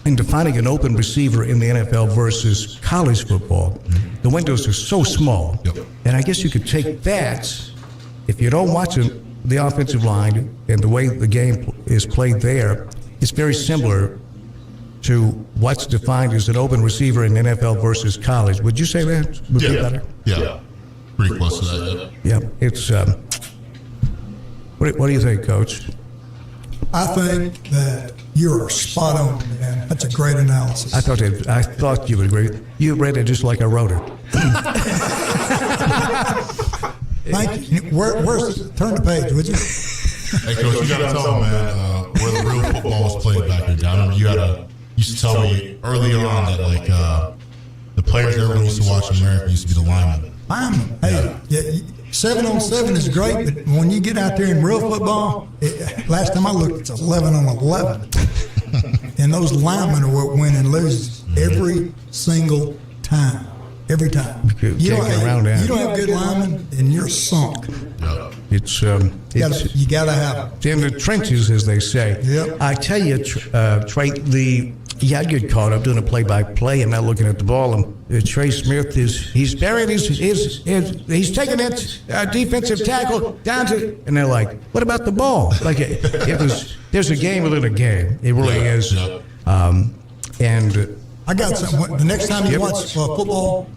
in defining an open receiver in the NFL versus college football. Mm-hmm. The windows are so small.
Yep.
And I guess you could take that, if you don't watch the offensive line and the way the game is played there, it's very similar to what's defined as an open receiver in the NFL versus college. Would you say that would be better?
Yeah, pretty close to that.
Yeah, it's. What do you think, Coach?
I think that you're spot on, man. That's a great analysis.
I thought you would agree. You read it just like I wrote it.
Thank you. Turn the page, would you?
Hey, Coach, you got to tell them, man, where the real football was played back in the day. I remember you used to tell me earlier on that, like, the players that everyone used to watch in America used to be the linemen.
Linemen. Hey, yeah, 7-on-7 is great, but when you get out there in real football, last time I looked, it's 11-on-11. And those linemen are what win and lose every single time. Every time. You don't have good linemen, and you're sunk.
It's
you gotta have
it. In the trenches, as they say.
Yep.
I tell you, Trey, I get caught up doing a play-by-play and not looking at the ball. And Trey Smith he's buried he's taking that defensive tackle down to, and they're like, "What about the ball?" Like there's a game within a game. It really is. And
I got something. The next time you watch football,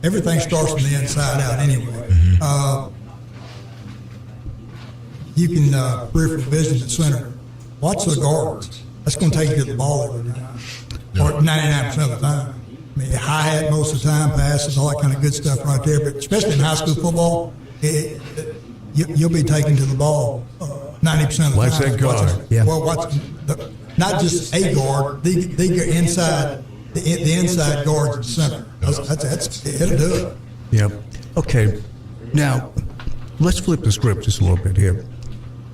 everything starts from the inside out anyway. You can peripheral vision at center. Watch the guards. That's going to take you to the ball every time, or 99% of the time. I mean, high hat most of the time, passes, all that kind of good stuff right there. But especially in high school football, you'll be taken to the ball 90% of the time.
Watch that guard.
Well, not just a guard, the inside. The inside guards in the center. It'll do it.
Yep. Okay. Now, let's flip the script just a little bit here.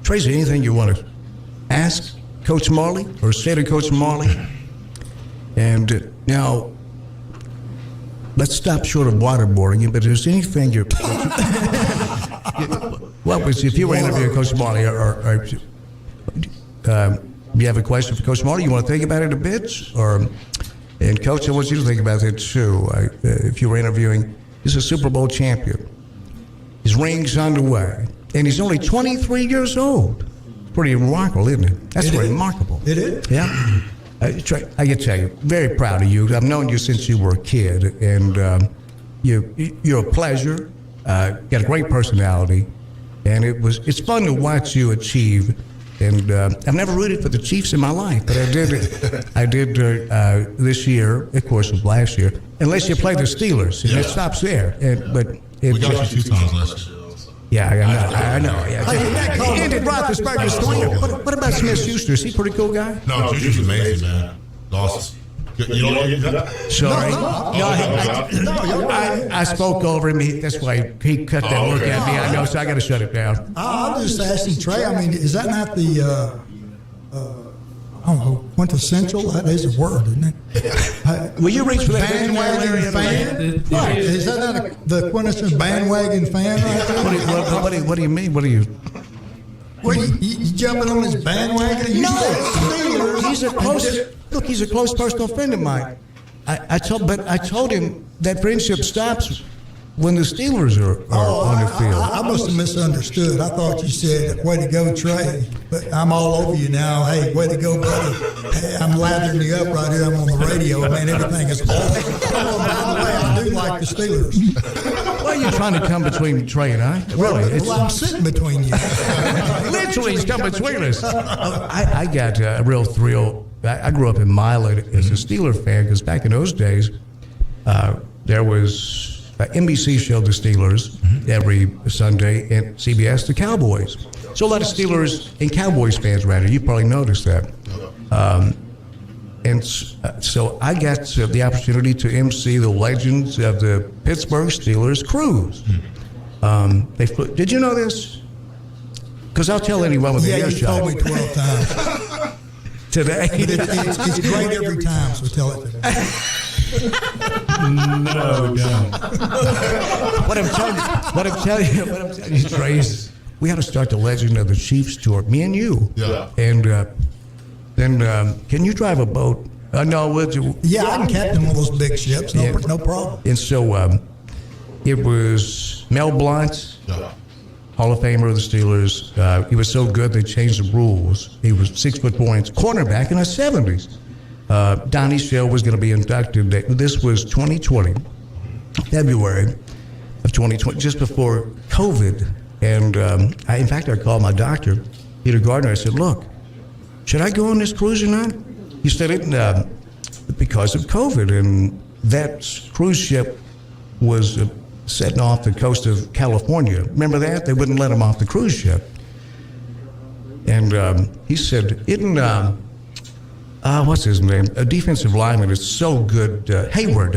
Tracy, anything you want to ask Coach Marley or say to Coach Marley? And now, let's stop short of waterboarding you, but if there's anything you're... if you were interviewing Coach Marley, or you have a question for Coach Marley, you want to think about it a bit? And Coach, I want you to think about that too. If you were interviewing, he's a Super Bowl champion. His ring's underway, and he's only 23 years old. Pretty remarkable, isn't it? That's remarkable.
It is.
Yeah. I can tell you, very proud of you. I've known you since you were a kid, and you're a pleasure. Got a great personality, and it's fun to watch you achieve. And I've never rooted for the Chiefs in my life, but I did this year, of course, it was last year, unless you play the Steelers, and it stops there. We
got you 2 times last year.
Yeah, I know. Yeah. He ended Roethlisberger's career. What about Smith-Schuster? Is he a pretty cool guy?
No, Schuster's amazing, man. Awesome. You don't want to get that?
Sorry. I spoke over him. That's why he cut that look at me. I know, so I got to shut it down.
I'm just asking Trey. I mean, is that not the, I don't know, quintessential? That is a word, isn't it?
Will you reach for that
bandwagon fan? Right. Is that not the quintessential bandwagon fan right there?
What do you mean? What do you...
Well, you jumping on his bandwagon?
He's a close personal friend of mine. I told him that friendship stops when the Steelers are on the field.
I must have misunderstood. I thought you said, "Way to go, Trey." But I'm all over you now. Hey, way to go, buddy. Hey, I'm lathering you up right here. I'm on the radio. Man, everything is awesome. Oh, by the way, I do like the Steelers.
Why are you trying to come between Trey and I? Really?
Well, I'm sitting between you.
Literally, he's come between us. I got a real thrill. I grew up in Milan as a Steeler fan because back in those days, there was NBC showed the Steelers every Sunday, and CBS the Cowboys. So a lot of Steelers and Cowboys fans around here. You probably noticed that. So I got the opportunity to MC the Legends of the Pittsburgh Steelers cruise. Did you know this? Because I'll tell anyone with an earshot.
Yeah, you told me 12 times.
Today?
It's great every time, so tell it today.
No, don't. What I'm telling you, Trey, is we had to start the Legend of the Chiefs tour. Me and you.
Yeah.
And then, can you drive a boat? No, would you?
Yeah, I can captain one of those big ships. No problem.
And so it was Mel Blount, Hall of Famer of the Steelers. He was so good they changed the rules. He was 6'4", cornerback in the 70s. Donnie Shell was going to be inducted. This was 2020, February of 2020, just before COVID. And in fact, I called my doctor, Peter Gardner. I said, look, should I go on this cruise or not? He said, because of COVID, and that cruise ship was setting off the coast of California. Remember that? They wouldn't let him off the cruise ship. And he said, what's his name? A defensive lineman is so good. Hayward,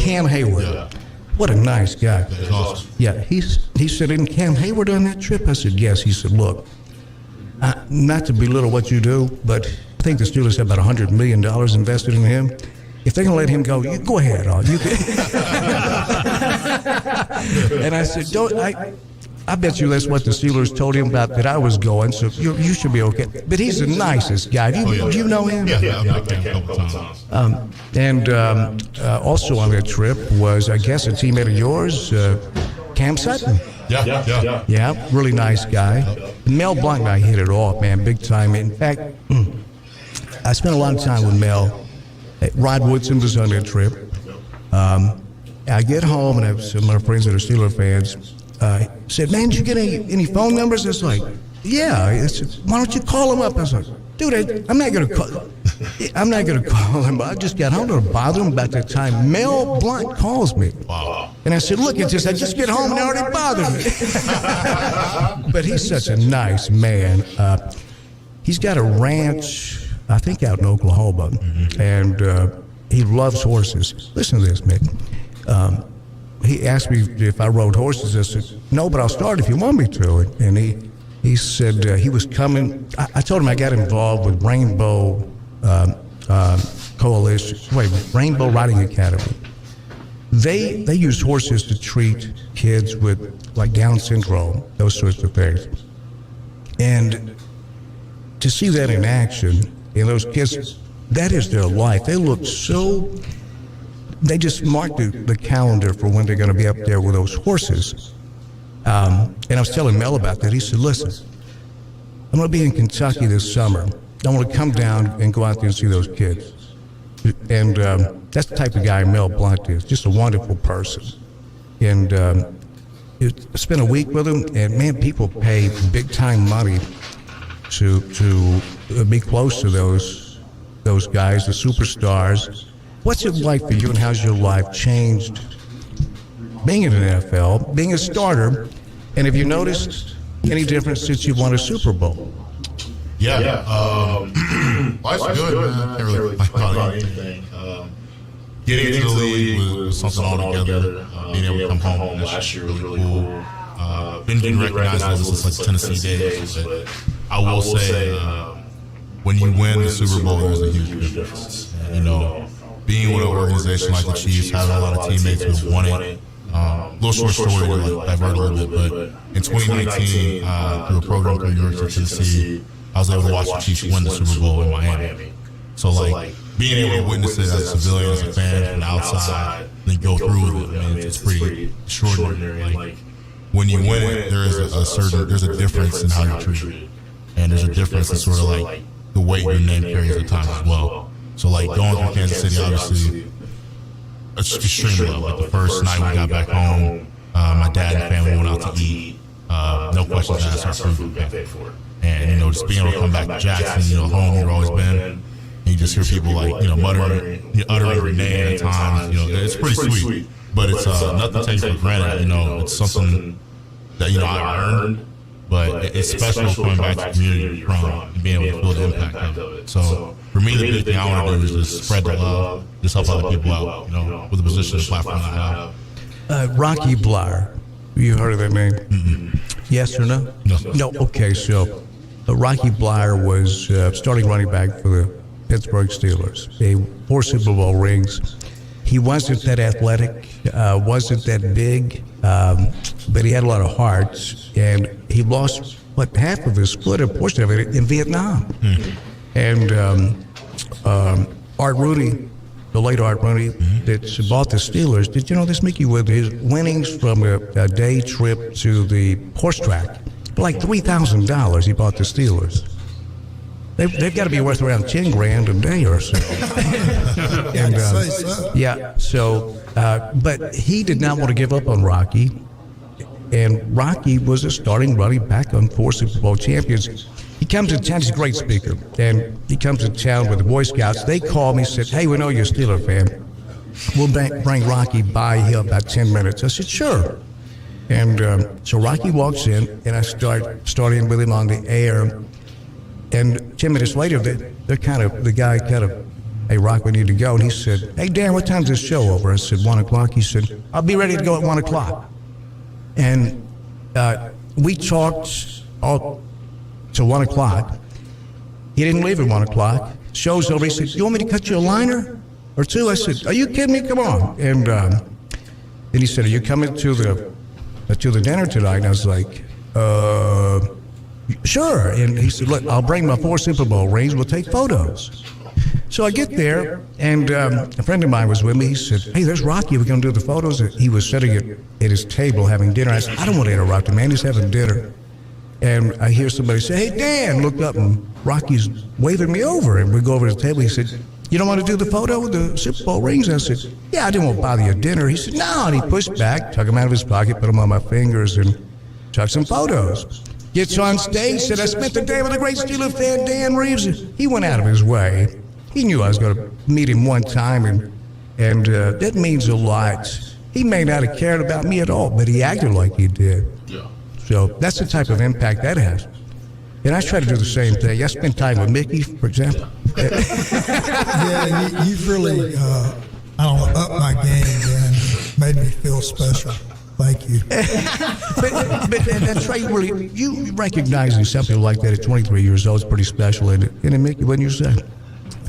Cam Hayward. Yeah. What a nice guy.
Awesome.
Yeah, he said, isn't Cam Hayward on that trip? I said, yes. He said, look, not to belittle what you do, but I think the Steelers have about $100 million invested in him. If they're going to let him go, you go ahead. You can. And I said, I bet you that's what the Steelers told him about that I was going, so you should be okay. But he's the nicest guy. Do you know him?
Yeah, I've met him a couple times.
Also on that trip was, I guess, a teammate of yours, Cam Sutton. Yeah, really nice guy. Mel Blount and I hit it off, man, big time. In fact, I spent a lot of time with Mel. Rod Woodson was on that trip. I get home and I have some of my friends that are Steeler fans. Said, man, did you get any phone numbers? I was like, yeah. I said, why don't you call him up? I was like, dude, I'm not gonna call him. I just got home to bother him about that time. Mel Blount calls me.
Wow.
And I said, look, I just get home and it already bothered me. But he's such a nice man. He's got a ranch, I think, out in Oklahoma, and he loves horses. Listen to this, Mick. He asked me if I rode horses. I said, no, but I'll start if you want me to. And he said he was coming. I told him I got involved with Rainbow Coalition, Rainbow Riding Academy. They use horses to treat kids with like Down syndrome, those sorts of things. And to see that in action, and those kids, that is their life. They look so. They just marked the calendar for when they're going to be up there with those horses. And I was telling Mel about that. He said, listen, I'm going to be in Kentucky this summer. I want to come down and go out there and see those kids. And that's the type of guy Mel Blount is, just a wonderful person. And I spent a week with him, and man, people pay big time money to be close to those guys, the superstars. What's it like for you, and how's your life changed being in the NFL, being a starter, and have you noticed any difference since you won a Super Bowl?
Yeah. Life's good, man. I can't really complain about anything. Getting into the league was something altogether. Being able to come home last year was really cool. Been getting recognized ever since like Tennessee days, but I will say when you win the Super Bowl, there's a huge difference. Being with an organization like the Chiefs, having a lot of teammates who have won it. Little short story to like divert a little bit, but in 2019, through a program called University of Tennessee, I was able to watch the Chiefs win the Super Bowl in Miami. So like being able to witness it as a civilian, as a fan from the outside, and then go through with it, I mean, it's pretty extraordinary. Like when you win it, there's a difference in how you're treated, and there's a difference in sort of like the weight your name carries at times as well. So like going through Kansas City, obviously, it's extremely low. Like the first night we got back home, my dad and family went out to eat. No questions asked, our food paid for it. And just being able to come back to Jackson, home you've always been, and you just hear people like uttering your name at times. It's pretty sweet, but it's nothing taken for granted. It's something that I earned. But it's special coming back to the community you're from and being able to feel the impact of it. So for me, the big thing I want to do is just spread the love, just help other people out, with the position and platform that I
have. Rocky Bleier, you heard of that name?
Mm-hmm.
Yes or no?
No.
Okay, so Rocky Bleier was starting running back for the Pittsburgh Steelers. They 4 Super Bowl rings. He wasn't that athletic, wasn't that big, but he had a lot of heart, and he lost half of his foot, a portion of it, in Vietnam. And Art Rooney, the late Art Rooney, that bought the Steelers, did you know this, Mickey, with his winnings from a day trip to the horse track, like $3,000 he bought the Steelers. They've got to be worth around $10,000 a day or so. But he did not want to give up on Rocky, and Rocky was a starting running back on 4 Super Bowl champions. he comes to town. He's a great speaker, and he comes to town with the Boy Scouts. They called me and said, "Hey, we know you're a Steeler fan. We'll bring Rocky by here about 10 minutes." I said, "Sure." And so Rocky walks in, and I start in with him on the air. And 10 minutes later, the guy kind of, "Hey, Rock, we need to go." And he said, "Hey, Dan, what time's this show over?" I said, 1 o'clock. He said, "I'll be ready to go at 1 o'clock." And we talked all till 1 o'clock. He didn't leave at 1 o'clock. Show's over. He said, "You want me to cut you a liner or two?" I said, "Are you kidding me? Come on." And then he said, "Are you coming to the dinner tonight?" And I was like, "Sure." And he said, "Look, I'll bring my 4 Super Bowl rings. We'll take photos." So I get there, and a friend of mine was with me. He said, "Hey, there's Rocky. We're going to do the photos." He was sitting at his table having dinner. I said, "I don't want to interrupt him, man. He's having dinner." And I hear somebody say, "Hey, Dan." Looked up, and Rocky's waving me over. And we go over to the table. He said, "You don't want to do the photo with the Super Bowl rings?" I said, "Yeah, I didn't want to bother your dinner." He said, "No." And he pushed back, took them out of his pocket, put them on my fingers, and took some photos. Gets on stage, said, "I spent the day with a great Steeler fan, Dan Reeves." He went out of his way. He knew I was going to meet him one time, and that means a lot. He may not have cared about me at all, but he acted like he did.
Yeah.
So that's the type of impact that has. And I try to do the same thing. I spend time with Mickey, for example.
Yeah, you've really, upped my game and made me feel special. Thank you.
but that's right. You recognizing something like that at 23 years old is pretty special, isn't it? Isn't it, Mickey? Wouldn't you say?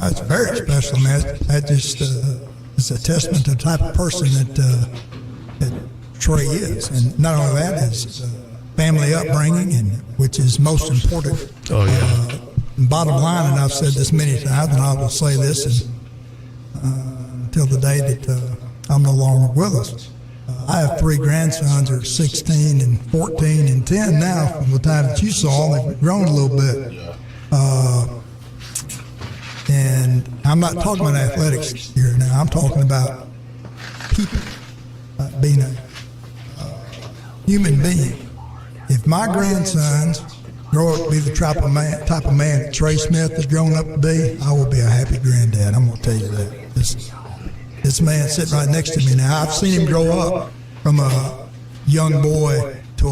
It's very special, man. That just is a testament to the type of person that Trey is. And not only that, is family upbringing, and which is most important.
Oh, yeah.
Bottom line, and I've said this many times, and I will say this until the day that I'm no longer with us. I have 3 grandsons that are 16 and 14 and 10 now. From the time that you saw them, they've grown a little bit. And I'm not talking about athletics here now. I'm talking about people, being a human being. If my grandsons grow up to be the type of man that Trey Smith has grown up to be, I will be a happy granddad. I'm going to tell you that. This man sitting right next to me now, I've seen him grow up from a young boy to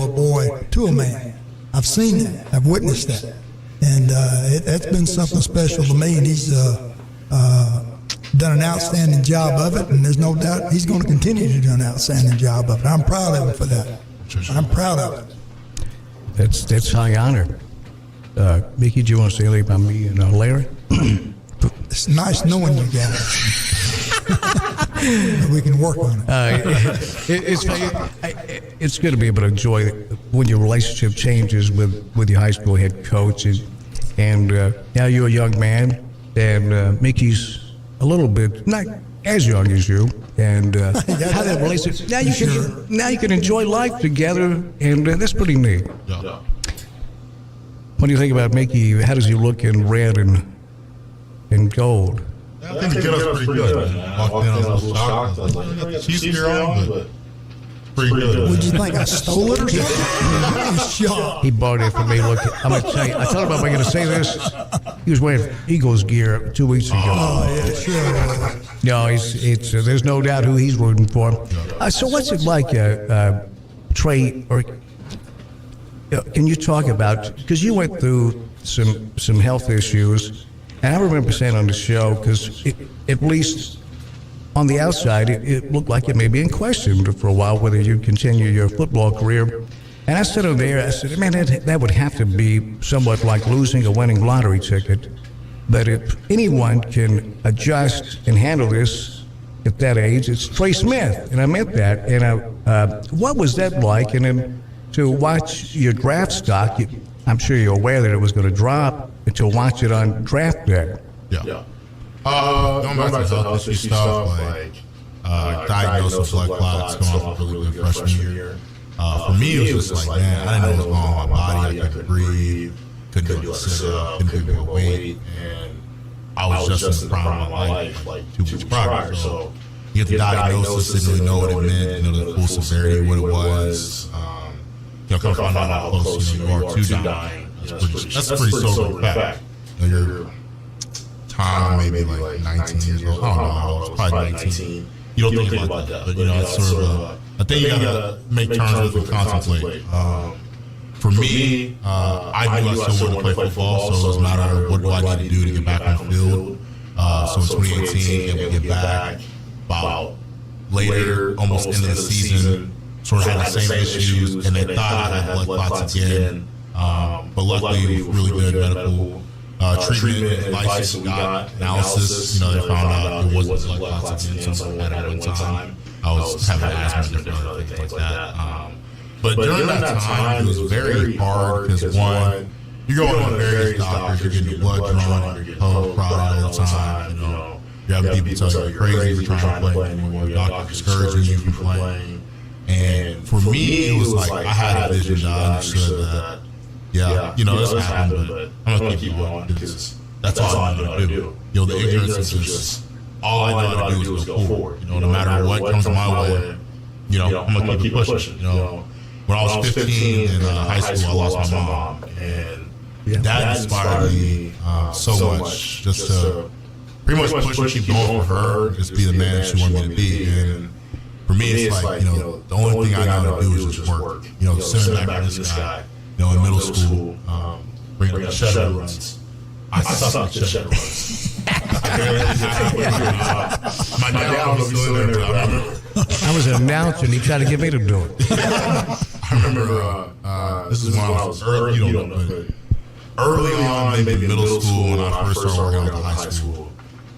a man. I've seen that. I've witnessed that. And it's been something special to me, and he's done an outstanding job of it, and there's no doubt he's going to continue to do an outstanding job of it. I'm proud of him for that. I'm proud of it.
That's high honor. Mickey, do you want to say anything about me and Larry?
It's nice knowing you guys. We can work on it.
It's going to be able to enjoy when your relationship changes with your high school head coach, and now you're a young man, and Mickey's a little bit not as young as you, and how that relationship. Now you can enjoy life together, and that's pretty neat.
Yeah.
What do you think about Mickey? How does he look in red and gold?
I think he did us pretty good, man. Walked in, I was a little shocked. I was like, she's here on, but pretty good.
Would you think I stole it or something? I'm shocked.
He bought it for me. Look, I'm going to tell you, I told him I'm going to say this. He was wearing Eagles gear 2 weeks ago.
Oh, yeah, sure.
No, it's there's no doubt who he's rooting for. So what's it like, Trey, or can you talk about, because you went through some health issues, and I remember saying on the show, because at least on the outside, it looked like it may be in question for a while whether you'd continue your football career. And I stood over there, I said, man, that would have to be somewhat like losing a winning lottery ticket. But if anyone can adjust and handle this at that age, it's Trey Smith. And I meant that. And what was that like? And then to watch your draft stock, I'm sure you're aware that it was going to drop, and to watch it on draft day.
Yeah. Going back to health issue stuff, like diagnosis with blood clots going off a really good freshman year. For me, it was just like, man, I didn't know what was going on with my body. I couldn't breathe, couldn't do a sit-up, couldn't do a weight, and I was just in the prime of my life, like 2 weeks prior. So you get the diagnosis, didn't really know what it meant, the full severity, what it was. Come find out how close you are to dying. that's pretty sobering fact. Your time, maybe like 19 years old. I don't know how old. Probably 19. You don't think about that, but it's sort of a thing you gotta make turns with and contemplate. For me, I knew I still wanted to play football, so it was a matter of what do I need to do to get back on the field. So in 2018, we get back about later, almost into the season, sort of had the same issues, and they thought I had blood clots again. But luckily, really good medical treatment, advice we got, analysis. They found out it wasn't blood clots again, something I had at one time. I was having asthma and different other things like that. But during that time, it was very hard because one, you're going to various doctors, you're getting your blood drawn, you're getting prodded all the time. You're having people tell you you're crazy for trying to play anymore. Your doctor discouraging you from playing. And for me, it was like I had a vision that I understood that, this happened, but I'm going to keep going because that's all I know how to do. The ignorance is just, all I know how to do is go forward. No matter what comes my way, I'm going to keep pushing. When I was 15 in high school, I lost my mom, and that inspired me so much just to pretty much push and keep going for her, just be the man she wanted me to be. And for me, it's like, the only thing I know how to do is just work. Sitting back with this guy, in middle school, bringing up shuttle runs. I suck at shuttle runs. My dad was still in there.
I was an announcer, and he tried to get me to do it.
I remember this is when I was early, early on, maybe middle school, when I first started working out in high school,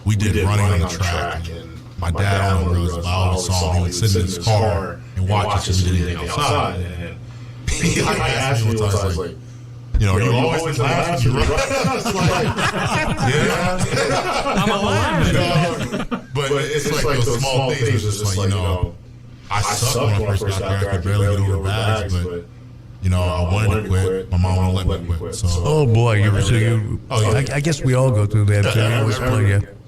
we did running on the track, and my dad on the road, I always saw him, he would sit in his car and watch us do anything outside. And he asked me once, I was like, you always last when you run.
I'm alive.
But it's like those small things, it's just like, I sucked when I first got there. I could barely get over bags, but I wanted to quit. My mom wouldn't let me quit. So,
oh boy, I guess we all go through that.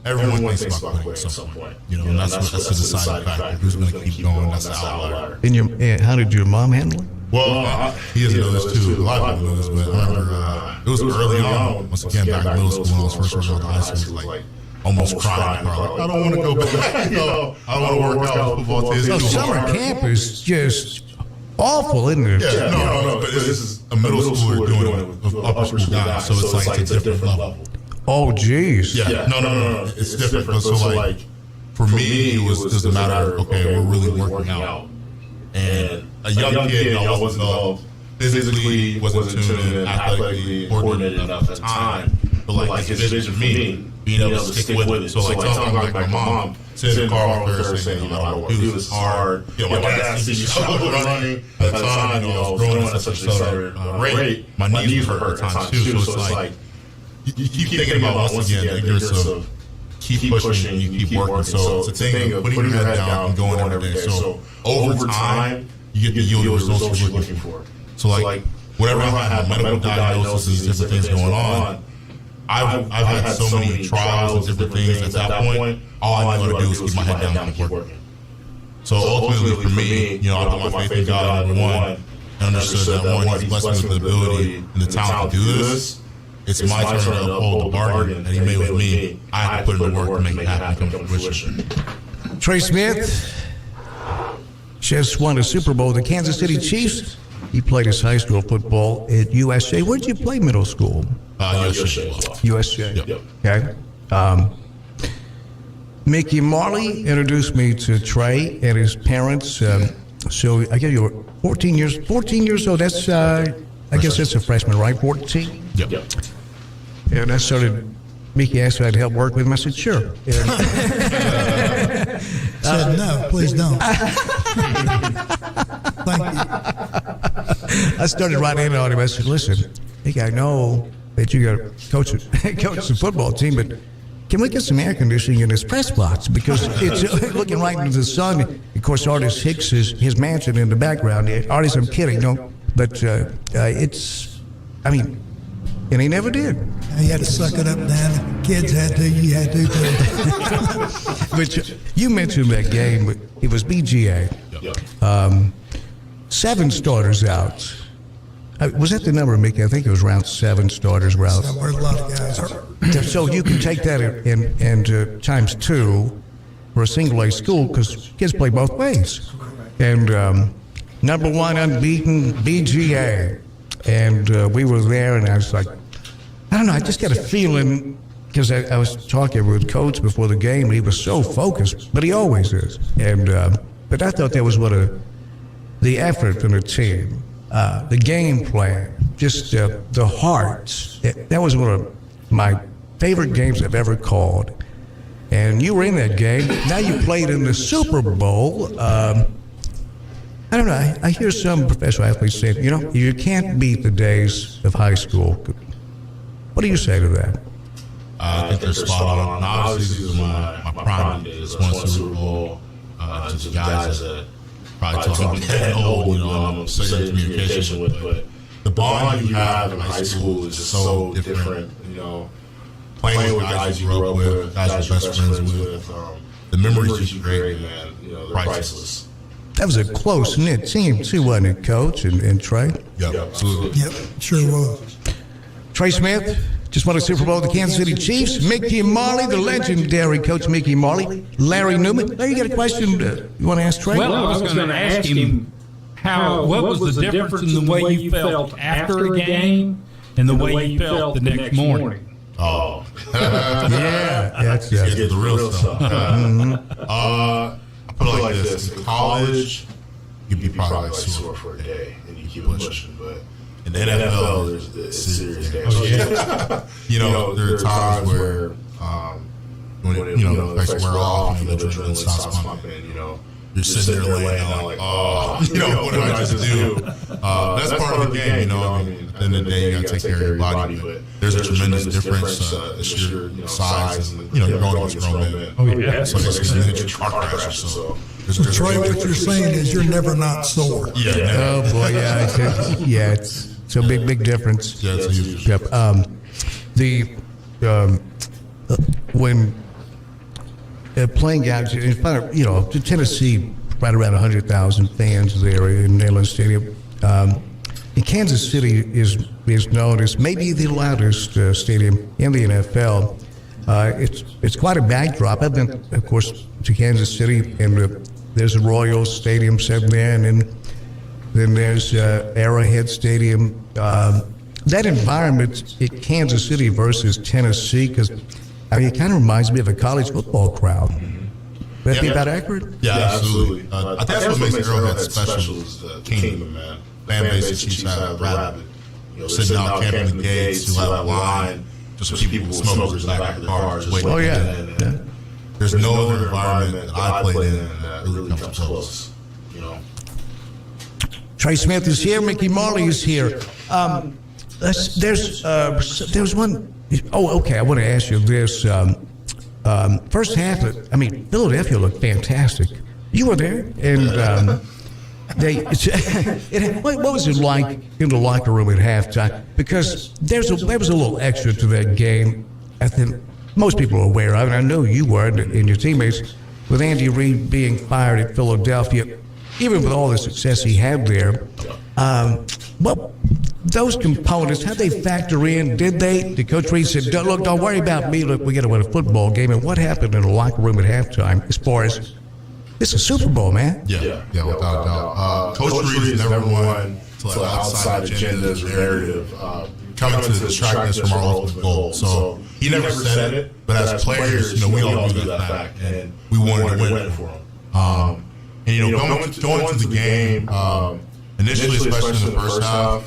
Everyone thinks about quitting at some point. And that's the deciding factor. Who's going to keep going? That's the outlier.
And how did your mom handle it?
Well, he doesn't know this too. A lot of people know this, but I remember it was early on. Once again, back in middle school when I was first working out high school, like almost crying. Like, I don't want to go back. I don't want to work out with football teams.
So summer camp is just awful, isn't it?
Yeah, no. But this is a middle schooler doing it with upper school guys, so it's like it's a different level.
Oh, geez.
Yeah, no. It's different. So like for me, it was just a matter of, okay, we're really working out. And a young kid, I wasn't developed physically, wasn't tuned in, athletically coordinated enough at the time. But like his vision for me, being able to stick with it. So like telling like my mom, sit in the car with her saying, I don't want to do this hard. My dad sees me running. At the time, I was growing at such an accelerated rate. My knees were hurt at the time too. So it's like, you keep thinking about, once again, the ignorance of keep pushing, you keep working. So it's a thing of putting your head down and going every day. So over time, you get the yield results you're looking for. So like, whenever I have medical diagnoses, different things going on, I've had so many trials and different things. At that point, all I know how to do is keep my head down and keep working. So ultimately, for me, I put my faith in God, number one, and understood that one, He's blessed me with the ability and the talent to do this. It's my turn to uphold the bargain that He made with me. I have to put in the work to make it happen and come to fruition.
Trey Smith just won a Super Bowl with the Kansas City Chiefs. He played his high school football at USJ. Where did you play middle school? USJ.
Yep.
Okay. Mickey Marley introduced me to Trey and his parents. So I guess you were 14 years old. That's I guess that's a freshman, right? 14?
Yep.
And I started, Mickey asked if I'd help work with him. I said, sure.
Said, no, please don't. Thank you.
I started right in on him. I said, listen, Mickey, I know that you got to coach the football team, but can we get some air conditioning in this press box? Because it's looking right into the sun. Of course, Artis Hicks is his mansion in the background. Artis, I'm kidding, no. But it's, and he never did.
He had to suck it up, Dan. The kids had to, you had to too.
But you mentioned that game, but it was BGA. 7 starters out. Was that the number, Mickey? I think it was around 7 starters. Around.
Somewhere a lot of guys are.
So you can take that and times 2 for a single A school because kids play both ways. And number 1 unbeaten BGA, and we were there, and I was like, I don't know, I just got a feeling because I was talking with Coach before the game, and he was so focused, but he always is. And but I thought that was the effort from the team. The game plan, just the heart. That was one of my favorite games I've ever called. And you were in that game. Now you played in the Super Bowl. I don't know. I hear some professional athletes say, you can't beat the days of high school. What do you say to that?
I think they're spot on. Obviously, this is my prime days. One Super Bowl. Just guys that probably talking that old, I'm studying communication with, but the bond you have in high school is just so different, playing with guys you grew up with, guys you're best friends with, the memories you create, man, they're priceless.
That was a close-knit team, too, wasn't it, Coach and Trey?
Yep, absolutely.
Yep, sure was.
Trey Smith just won a Super Bowl with the Kansas City Chiefs. Mickey Marley, the legendary Coach Mickey Marley. Larry Newman. Oh, you got a question you want to ask Trey?
Well, I was going to ask him what was the difference in the way you felt after a game and the way you felt the next morning?
Oh.
Yeah, that's
Get the real stuff. I put it like this. In college, you'd be probably like sore for a day and you keep pushing, but in the NFL, there's serious damage. There are times where when the effects wear off and the adrenaline stops pumping, you're sitting there laying out like, what did I just do? That's part of the game, at the end of the day, you got to take care of your body, but there's a tremendous difference. It's your size and, you're going against grown men.
Oh, yeah.
So it's going to hit your car crash. So
Trey, what you're saying is you're never not sore.
Yeah.
Oh, boy, yeah. It's a big difference.
Yeah, it's huge.
Yep. When playing out in front of, Tennessee, right around 100,000 fans there in Neyland Stadium. And Kansas City is known as maybe the loudest stadium in the NFL. It's quite a backdrop. I've been, of course, to Kansas City, and there's a Royals Stadium sitting there, and then there's Arrowhead Stadium. That environment at Kansas City versus Tennessee, because it kind of reminds me of a college football crowd. Would that be about accurate?
Yeah, absolutely. I think that's what makes Arrowhead special is the kingdom, man. Fan base that Chiefs have rabid. Sitting out camping the gates, you'll have a line, just people with smokers in the back of the cars.
Oh, yeah.
There's no other environment that I played in that really comes close,
Trey Smith is here. Mickey Marley is here. There's one. Oh, okay. I want to ask you this. First half, Philadelphia looked fantastic. You were there, and what was it like in the locker room at halftime? Because there was a little extra to that game. I think most people are aware of, and I know you were, and your teammates, with Andy Reid being fired at Philadelphia. Even with all the success he had there, those components, how they factor in? Did Coach Reid say, don't worry about me. Look, we got to win a football game. And what happened in the locker room at halftime as far as it's a Super Bowl, man?
Yeah, without a doubt. Coach Reid has never won to outside agendas or narrative coming to distract us from our ultimate goal. So he never said it, but as players, we all knew that fact, and we wanted to win it for him. And going into the game, initially, especially in the first half,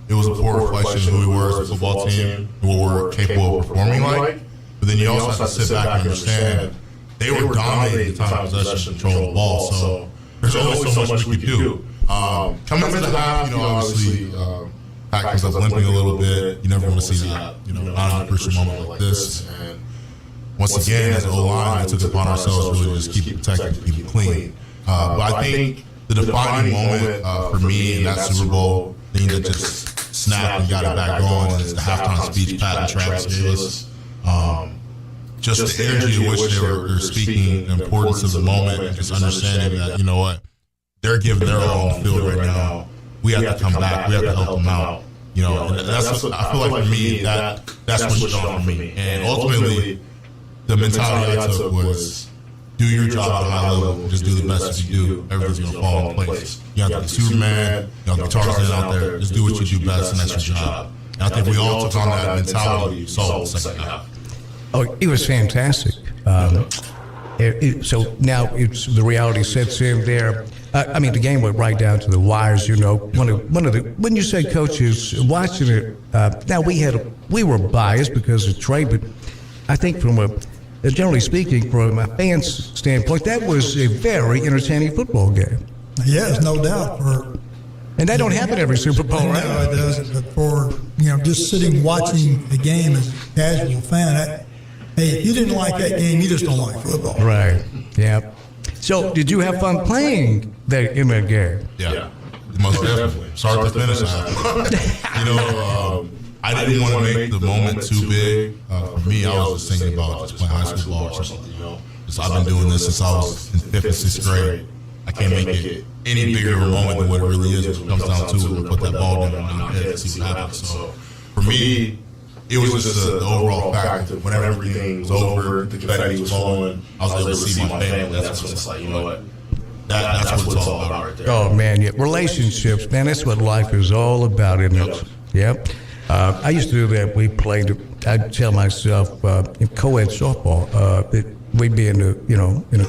it was a poor reflection of who we were as a football team and what we're capable of performing like. But then you also have to sit back and understand they were dominating the time of possession, control the ball. So there's only so much we could do. Coming into the half, obviously, Pat comes up limping a little bit. You never want to see that, not crucial moment like this. And once again, as an O-line, we took it upon ourselves really just keep protecting, keep it clean. But I think the defining moment for me in that Super Bowl, thing that just snapped and got it back going, is the halftime speech Pat and Travis gave us. Just the energy in which they're speaking, the importance of the moment, and just understanding that, they're giving their all on the field right now. we have to come back. We have to help them out. You know, and that's what, I feel like for me, that's what switched on for me. And ultimately, the mentality I took was do your job at a high level. Just do the best that you do. Everything's going to fall in place. You have to be Superman. You have to be Tarzan out there. Just do what you do best, and that's your job. And I think we all took on that mentality. Saw the second half.
Oh, it was fantastic. So now the reality sets in there. I mean, the game went right down to the wires. You know, one of the when you say coaches watching it. Now we were biased because of Trey, but I think generally speaking, from a fan's standpoint, that was a very entertaining football game.
Yes, no doubt.
And that don't happen every Super Bowl, right?
No, it doesn't. But for just sitting watching the game as a casual fan, hey, if you didn't like that game, you just don't like football.
Right. Yeah. So, did you have fun playing in that game?
Yeah. Most definitely. Start to finish. I didn't want to make the moment too big. For me, I was just thinking about just playing high school ball or something. I've been doing this since I was in 5th and 6th grade. I can't make it any bigger of a moment than what it really is when it comes down to it. Put that ball down and knock it and see what happens. So, for me, it was just the overall fact that whenever everything was over, the confetti was flowing, I was able to see my family. That's when it's like, you know what? That's what it's all about right there.
Oh, man, yeah. Relationships, man, that's what life is all about, isn't it? Yep. I used to do that. We played, I'd tell myself, in co-ed softball, that we'd be in a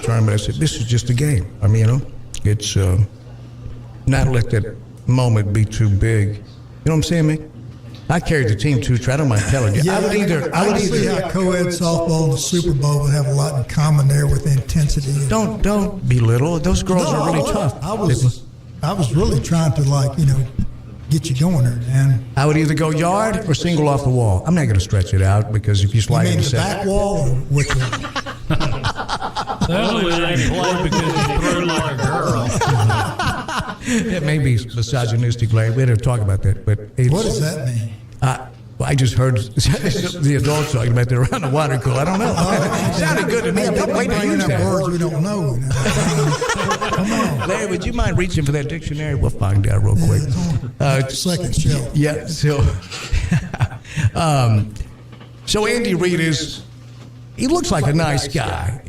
tournament. I said, this is just a game. I mean, it's not let that moment be too big. You know what I'm saying, man? I carried the team too. I don't mind telling you.
Yeah, I would see how co-ed softball and the Super Bowl would have a lot in common there with intensity.
Don't belittle. Those girls are really tough.
I was really trying to get you going there, Dan.
I would either go yard or single off the wall. I'm not going to stretch it out because if you slide
into the back wall or which one?
That only ain't play because you threw like a girl.
It may be misogynistic, Larry. We didn't talk about that, but
what does that mean?
I just heard the adults talking about they're around the water cooler. I don't know. It sounded good to me. Don't wait to use that.
Words we don't know. Come on,
Larry. Would you mind reaching for that dictionary? We'll find out real quick.
Second shelf.
Yeah. So Andy Reid he looks like a nice guy.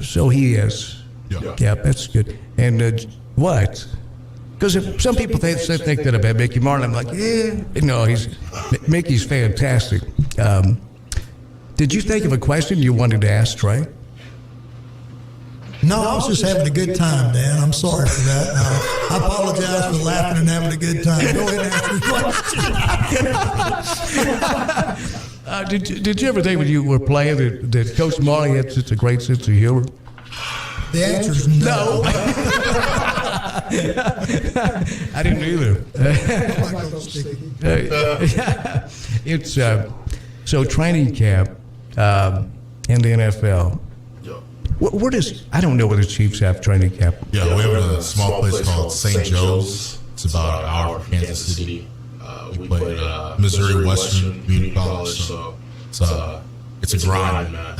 So he is. Yeah, that's good. And what? Because some people think that about Mickey Martin. I'm like, no, Mickey's fantastic. Did you think of a question you wanted to ask Trey?
No, I was just having a good time, Dan. I'm sorry for that. I apologize for laughing and having a good time. Go ahead and ask your question.
Did you ever think when you were playing that Coach Marley had such a great sense of humor?
The answer is no.
I didn't either. It's so training camp in the NFL. Where does I don't know where the Chiefs have training camp.
Yeah, we have a small place called St. Joe's. It's about an hour from Kansas City. We play at Missouri Western Community College, so it's a grind, man.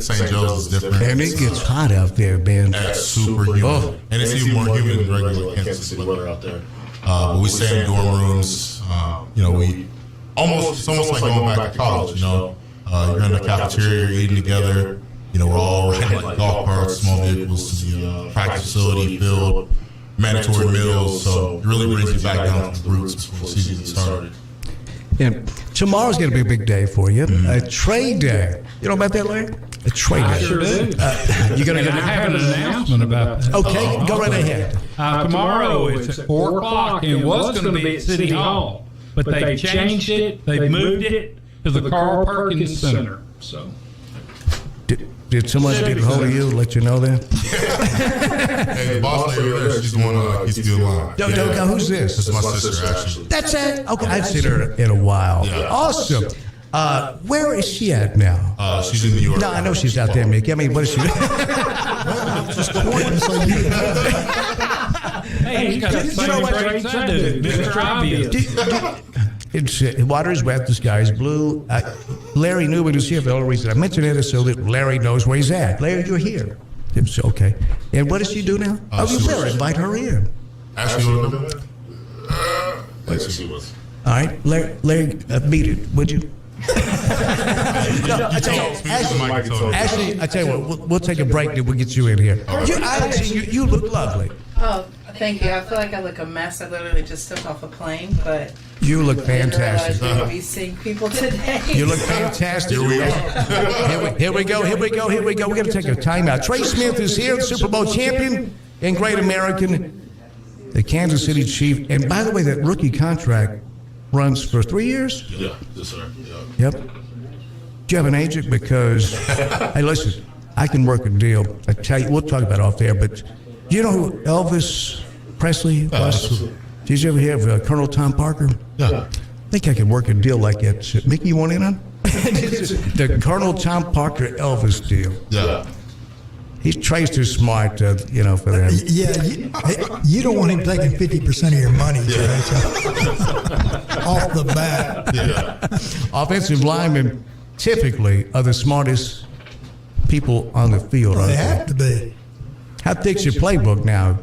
St. Joe's is different.
And it gets hot out there, man.
It's super humid. And it's even more humid than regular Kansas City weather out there. But we stay in dorm rooms. We it's almost like going back to college, You're in the cafeteria, you're eating together. We're all riding like golf carts, small vehicles to the practice facility, field, mandatory meals. So it really brings you back down to the roots before the season started.
Yeah. Tomorrow's going to be a big day for you. A trade day. You know about that, Larry? A trade day.
I sure do.
You're going to
have an announcement about that.
Okay, go right ahead.
Tomorrow it's at 4 o'clock and it was going to be at City Hall. But they changed it. They moved it to the Carl Perkins Center. So.
Did someone get a hold of you and let you know that?
Hey, the boss lady over there, she's the one who keeps you in line.
Who's this?
This is my sister, actually.
That's it? Okay, I've seen her in a while.
Yeah.
Awesome. Where is she at now?
She's in New York.
No, I know she's out there, Mickey. I mean, what is she doing?
Just pointing so you know.
Hey, he's got the same traits I do. Mr. Obvious.
It's water is wet, the sky is blue. Larry Newman is here for the only reason I mentioned it is so that Larry knows where he's at. Larry, you're here. It's okay. And what does she do now? You better invite her in.
Ashley, you want to Let's see what's.
All right, Larry, beat it, would you? Actually, I tell you what, we'll take a break and we'll get you in here. You look lovely.
Oh, thank you. I feel like I look a mess. I literally just took off a plane, but
you look fantastic.
I didn't be seeing people today.
You look fantastic. Here we go. We're going to take a timeout. Trey Smith is here, Super Bowl champion and Great American, the Kansas City Chief. And by the way, that rookie contract runs for 3 years?
Yeah, yes, sir.
Yep. Do you have an agent? Because, hey, listen, I can work a deal. I tell you, we'll talk about it off there, but do you know who Elvis Presley was? Did you ever hear of Colonel Tom Parker?
Yeah.
I think I could work a deal like that. Mickey, you want in on? The Colonel Tom Parker Elvis deal.
Yeah.
He's Trey's too smart, for them.
Yeah, you don't want him taking 50% of your money, Trey, so off the bat.
Yeah.
Offensive linemen typically are the smartest people on the field.
They have to be.
How thick's your playbook now?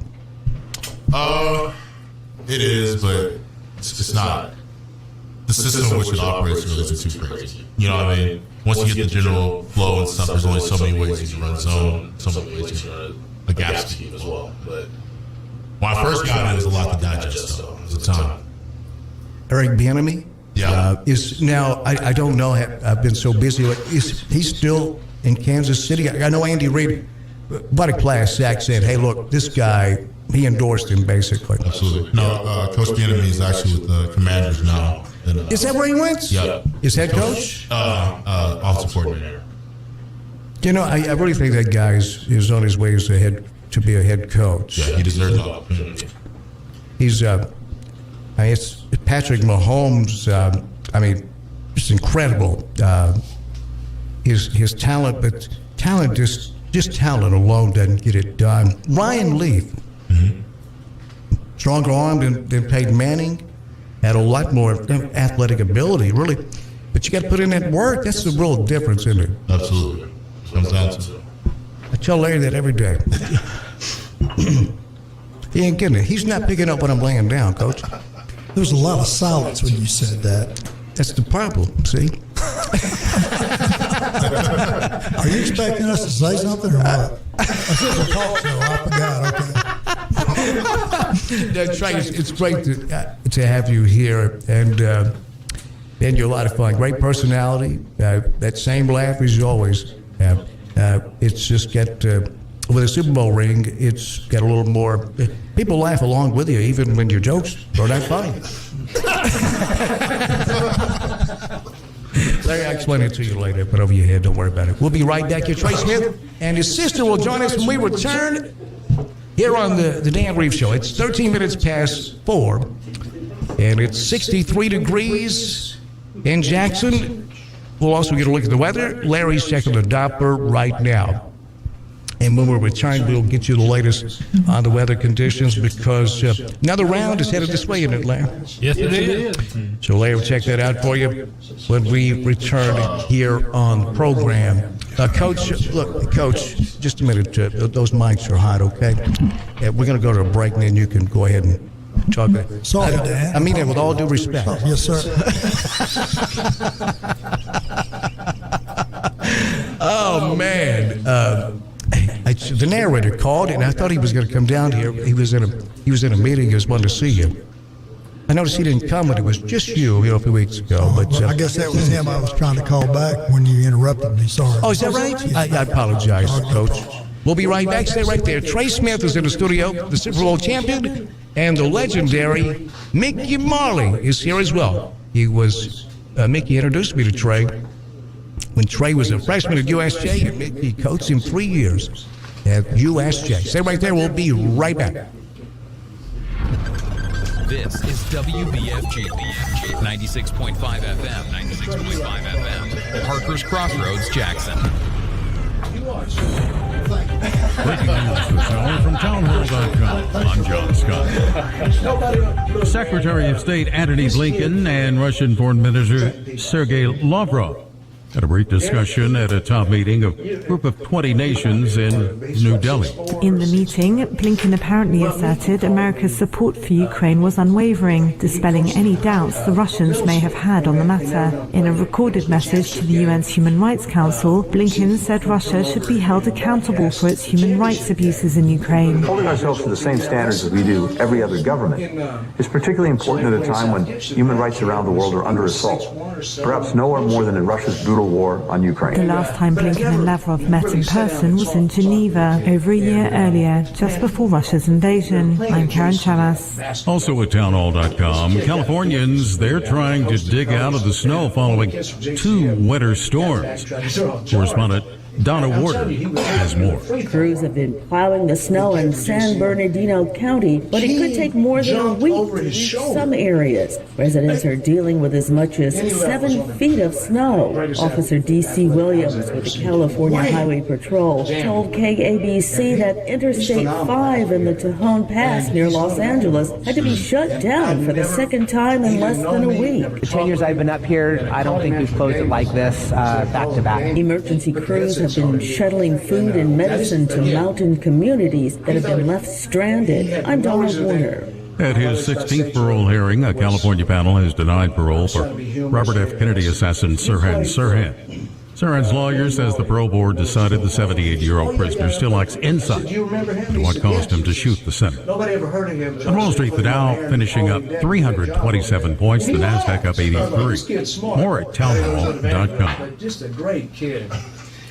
It is, but it's not. The system in which it operates really isn't too crazy. You know what I mean? Once you get the general flow and stuff, there's only so many ways you can run zone, so many ways you can run a gap scheme as well. But when I first got it was a lot to digest, though. It was a ton.
Eric Bieniemy?
Yeah.
Is now, I don't know, I've been so busy. Is he still in Kansas City? I know Andy Reid, about a class act, said, hey, look, this guy, he endorsed him, basically.
Absolutely. No, Coach Bieniemy is actually with the Commanders now.
Is that where he went?
Yeah.
His head coach?
Offensive coordinator.
You know, I really think that guy is on his way to be a head coach.
Yeah, he deserves the opportunity.
He's, it's Patrick Mahomes. It's incredible. His talent, but talent just talent alone doesn't get it done. Ryan Leaf, stronger arm than Peyton Manning. Had a lot more athletic ability, really. But you got to put in that work. That's the real difference, isn't it?
Absolutely. Comes down to it.
I tell Larry that every day. He ain't getting it. He's not picking up what I'm laying down, Coach.
There was a lot of silence when you said that.
That's the problem, see?
Are you expecting us to say something or what? This is a talk show. I forgot, okay.
That's right. It's great to have you here, and you're a lot of fun. Great personality. That same laugh as you always have. It's just with a Super Bowl ring, it's got a little more. People laugh along with you, even when your jokes are not funny. Larry, I'll explain it to you later. Put over your head. Don't worry about it. We'll be right back here. Trey Smith and his sister will join us when we return here on the Dan Reeves Show. It's 13 minutes past 4, and it's 63 degrees in Jackson. We'll also get a look at the weather. Larry's checking the Doppler right now. And when we return, we'll get you the latest on the weather conditions because another round is headed this way in Atlanta.
Yes, it is.
So Larry will check that out for you when we return here on the program. Coach, just a minute. Those mics are hot, okay? We're going to go to a break, and then you can go ahead and talk.
Sorry, Dan.
I mean that with all due respect.
Oh, yes, sir.
Oh, man. The narrator called, and I thought he was going to come down here. He was in a meeting. He was wanting to see you. I noticed he didn't come, but it was just you a few weeks ago. But
I guess that was him I was trying to call back when you interrupted me. Sorry.
Oh, is that right? I apologize, Coach. We'll be right back. Stay right there. Trey Smith is in the studio, the Super Bowl champion, and the legendary Mickey Marley is here as well. Mickey introduced me to Trey when Trey was a freshman at USJ, and Mickey coached him 3 years at USJ. Stay right there. We'll be right back.
This is WBFG 96.5 FM, 96.5 FM, Parker's Crossroads, Jackson.
Breaking news this hour from townhall.com. I'm John Scott. Secretary of State Antony Blinken and Russian Foreign Minister Sergei Lavrov At a brief discussion at a top meeting of a group of 20 nations in New Delhi.
In the meeting, Blinken apparently asserted America's support for Ukraine was unwavering, dispelling any doubts the Russians may have had on the matter. In a recorded message to the UN's Human Rights Council, Blinken said Russia should be held accountable for its human rights abuses in Ukraine.
Holding ourselves to the same standards as we do every other government is particularly important at a time when human rights around the world are under assault, perhaps nowhere more than in Russia's brutal war on Ukraine.
The last time Blinken and Lavrov met in person was in Geneva, over a year earlier, just before Russia's invasion. I'm Karen Chamas.
Also at townhall.com, Californians, they're trying to dig out of the snow following 2 winter storms. Correspondent Donna Warder has more.
Crews have been plowing the snow in San Bernardino County, but it could take more than a week to reach some areas. Residents are dealing with as much as 7 feet of snow. Officer D.C. Williams with the California Highway Patrol told KABC that Interstate 5 in the Tejon Pass near Los Angeles had to be shut down for the second time in less than a week.
The 10 years I've been up here, I don't think we've closed it like this back to back.
Emergency crews have been shuttling food and medicine to mountain communities that have been left stranded. I'm Donald Warner.
At his 16th parole hearing, a California panel has denied parole for Robert F. Kennedy assassin Sirhan Sirhan. Sirhan's lawyer says the parole board decided the 78-year-old prisoner still lacks insight into what caused him to shoot the senator.
Nobody ever heard of him.
On Wall Street, the Dow finishing up 327 points, the NASDAQ up 83. More at townhall.com.
Just a great kid.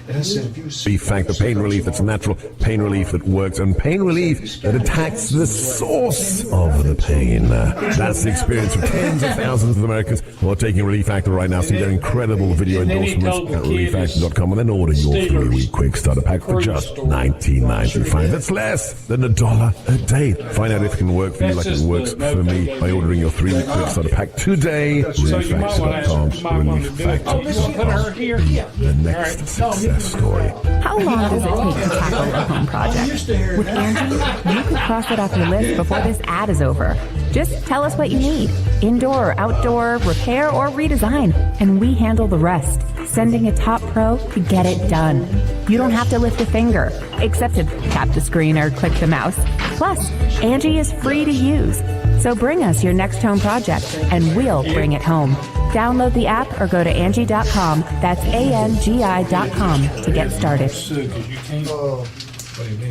Relief Factor, pain relief that's natural, pain relief that works, and pain relief that attacks the source of the pain. That's the experience of tens of thousands of Americans who are taking Relief Factor right now. See their incredible video endorsements at relieffactor.com and then order your 3-week quick starter pack for just $19.95. That's less than $1 a day. Find out if it can work for you like it works for me by ordering your 3-week quick starter pack today. Relieffactor.com, relieffactor.com. The next success story.
How long does it take to tackle a home project? With Angie, you could cross it off your list before this ad is over. Just tell us what you need. Indoor or outdoor, repair or redesign. And we handle the rest, sending a top pro to get it done. You don't have to lift a finger, except to tap the screen or click the mouse. Plus, Angie is free to use. So bring us your next home project, and we'll bring it home. Download the app or go to Angie.com. That's ANGI.com to get started.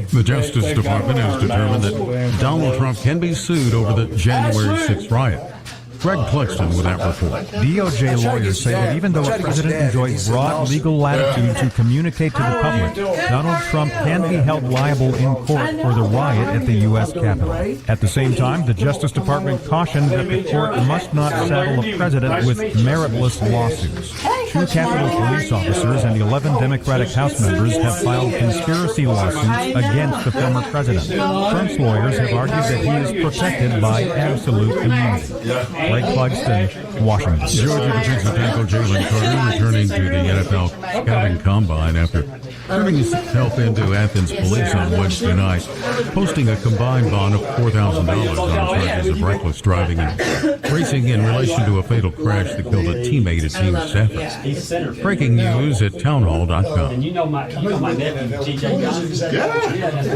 The Justice Department has determined that Donald Trump can be sued over the January 6th riot. Greg Cluxton with that report.
DOJ lawyers say that even though a president enjoys broad legal latitude to communicate to the public, Donald Trump can be held liable in court for the riot at the U.S. Capitol. At the same time, the Justice Department cautioned that the court must not saddle a president with meritless lawsuits. 2 Capitol police officers and 11 Democratic House members have filed conspiracy lawsuits against the former president. Trump's lawyers have argued that he is protected by absolute immunity. Greg Clugston, Washington.
Georgia defensive tackle Jalen Carter returning to the NFL scouting combine after turning himself into Athens police on Wednesday night, posting a combined bond of $4,000 on charges of reckless driving and racing in relation to a fatal crash that killed a teammate at Team Stafford. Breaking news at townhall.com.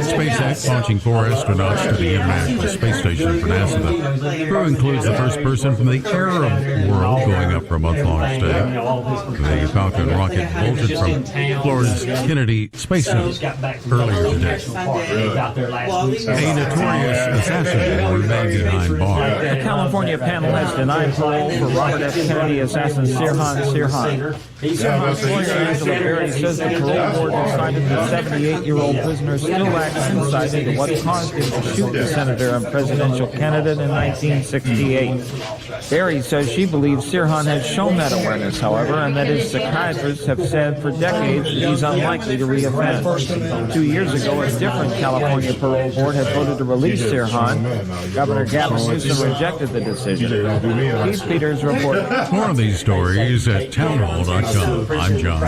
SpaceX launching 4 astronauts to the International Space Station for NASA. The crew includes the first person from the Arab world going up for a month-long stay. The Falcon rocket bolted from Florida's Kennedy Space Center earlier today. A notorious assassin will remain behind bars.
The California panel has denied parole for Robert F. Kennedy assassin Sirhan Sirhan. Sirhan's lawyer Angela Berry says the parole board decided the 78-year-old prisoner still lacks insight into what caused him to shoot the senator and presidential candidate in 1968. Berry says she believes Sirhan has shown that awareness, however, and that his psychiatrists have said for decades that he's unlikely likely to reoffend. 2 years ago, a different California parole board had voted to release Sirhan. Governor Gavin Newsom rejected the decision. Keith Peters reported.
More of these stories at townhall.com. I'm John.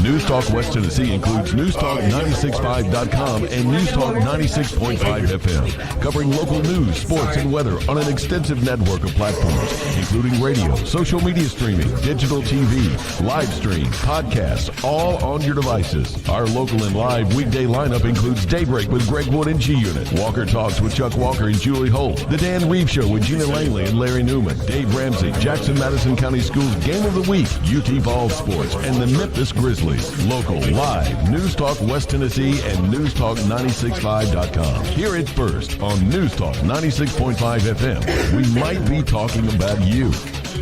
News Talk West Tennessee includes newstalk965.com and Newstalk 96.5 FM, covering local news, sports, and weather on an extensive network of platforms, including radio, social media streaming, digital TV, live stream, podcasts, all on your devices. Our local and live weekday lineup includes Daybreak with Greg Wood and G-Unit, Walker Talks with Chuck Walker and Julie Holt, The Dan Reeves Show with Gina Langley and Larry Newman, Dave Ramsey, Jackson-Madison County Schools Game of the Week, UT Ball Sports, and the Memphis Grizzlies. Local, live, News Talk West Tennessee and NewsTalk965.com. Hear it first on News Talk 96.5 FM. We might be talking about you.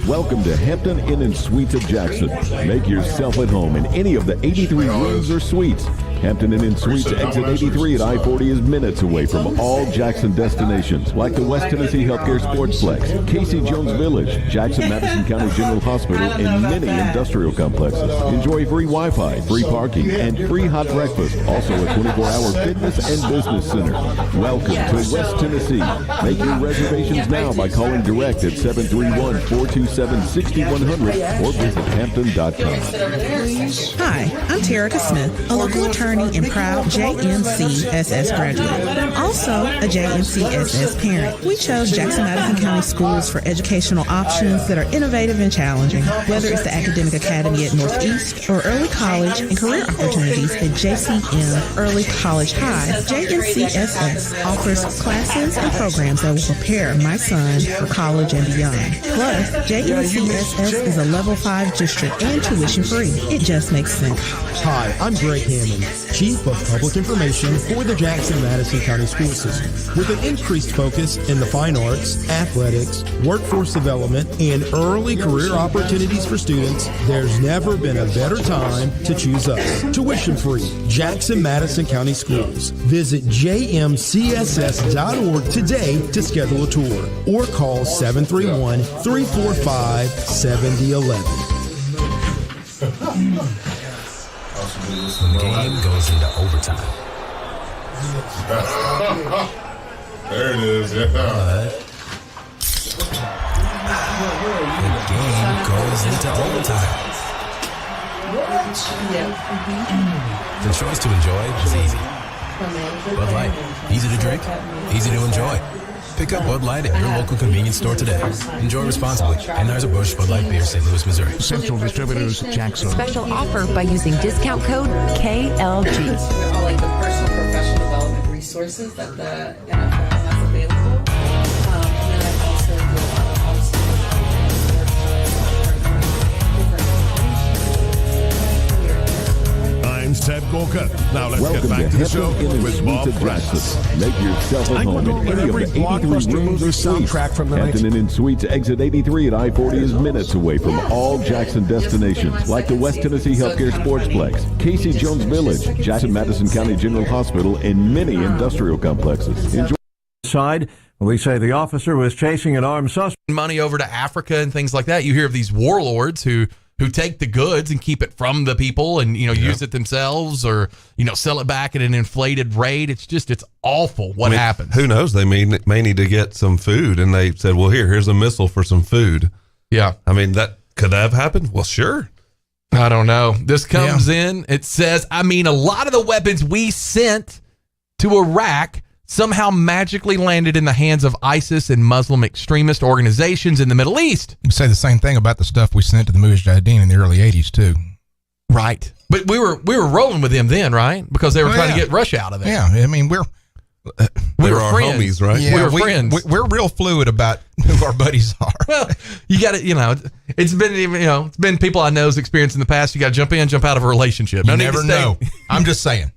Welcome to Hampton Inn & Suites of Jackson. Make yourself at home in any of the 83 rooms or suites. Hampton Inn & Suites exit 83 at I-40 is minutes away from all Jackson destinations like the West Tennessee Healthcare Sportsplex, Casey Jones Village, Jackson-Madison County General Hospital, and many industrial complexes. Enjoy free Wi-Fi, free parking, and free hot breakfast. Also a 24-hour fitness and business center. Welcome to West Tennessee. Make your reservations now by calling direct at 731-427-6100 or visit hampton.com.
Hi, I'm Terica Smith, a local attorney and proud JMCSS graduate. I'm also a JMCSS parent. We chose Jackson-Madison County Schools for educational options that are innovative and challenging. Whether it's the Academic Academy at Northeast or early college and career opportunities at JCM Early College High, JMCSS offers classes and programs that will prepare my son for college and beyond. Plus, JMCSS is a level 5 district and tuition free. It just makes sense.
Hi, I'm Greg Hammond, Chief of Public Information for the Jackson-Madison County School System. With an increased focus in the fine arts, athletics, workforce development, and early career opportunities for students, there's never been a better time to choose us. Tuition-free Jackson-Madison County Schools. Visit jmcss.org today to schedule a tour or call 731-345-7011.
When the game goes into overtime.
There it is, yeah.
The game goes into overtime. The choice to enjoy is easy. Bud Light, easy to drink, easy to enjoy. Pick up Bud Light at your local convenience store today. Enjoy responsibly. Anheuser-Busch Bud Light Beer, St. Louis, Missouri.
Central Distributors, Jackson.
Special offer by using discount code KLG.
All like the personal professional development resources that the NFL has available. And then I also do a lot of
I'm Ted Golka. Now let's get back to the show with Bob Jackson. Make yourself at home in any of the 83 rooms or suites. Hampton Inn & Suites exit 83 at I-40 is minutes away from all Jackson destinations like the West Tennessee Healthcare Sportsplex, Casey Jones Village, Jackson-Madison County General Hospital, and many industrial complexes. Enjoy.
Side, we say the officer was chasing an armed suspect.
Money over to Africa and things like that. You hear of these warlords who take the goods and keep it from the people and, use it themselves or, sell it back at an inflated rate. It's awful what happens.
Who knows? They may need to get some food. And they said, well, here's a missile for some food.
Yeah.
I mean, could that have happened? Well, sure.
I don't know. This comes in. It says, a lot of the weapons we sent to Iraq somehow magically landed in the hands of ISIS and Muslim extremist organizations in the Middle East.
You say the same thing about the stuff we sent to the Mujahideen in the early 80s, too.
Right. But we were rolling with them then, right? Because they were trying to get Russia out of there.
Yeah, I mean, we were
our
friends.
Homies, right?
Yeah,
we were friends.
We're real fluid about who our buddies are.
Well, you got to, it's been people I know's experience in the past. You got to jump in, jump out of a relationship.
You never know. I'm just saying.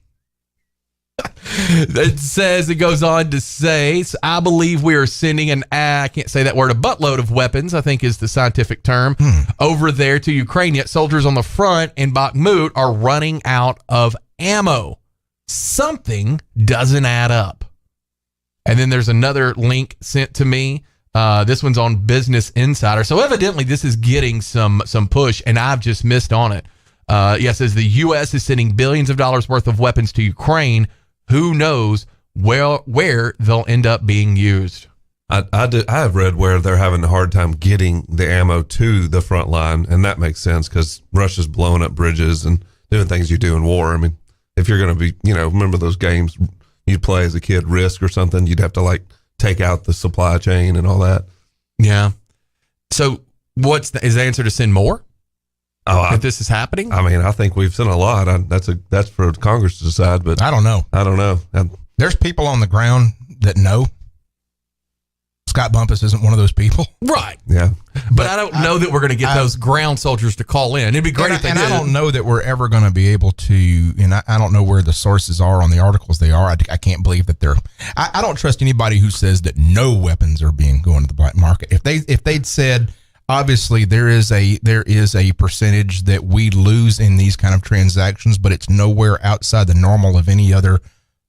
It goes on to say, I believe we are sending I can't say that word, a buttload of weapons, I think is the scientific term, over there to Ukraine. Yet soldiers on the front in Bakhmut are running out of ammo. Something doesn't add up. And then there's another link sent to me. This one's on Business Insider. So evidently this is getting some push, and I've just missed on it. Says the U.S. is sending billions of dollars worth of weapons to Ukraine. Who knows where they'll end up being used?
I have read where they're having a hard time getting the ammo to the front line, and that makes sense because Russia's blowing up bridges and doing things you do in war. I mean, if you're going to be, remember those games you'd play as a kid, Risk or something, you'd have to like take out the supply chain and all that.
Yeah. So is the answer to send more? If this is happening?
I mean, I think we've sent a lot. That's for Congress to decide, but
I don't know. There's people on the ground that know. Scott Bumpus isn't one of those people.
Right.
Yeah.
But I don't know that we're going to get those ground soldiers to call in. It'd be great if they did.
I don't know that we're ever going to be able to, and I don't know where the sources are on the articles they are. I can't believe that I don't trust anybody who says that no weapons are going to the black market. If they'd said, obviously there is a percentage that we lose in these kind of transactions, but it's nowhere outside the normal of any other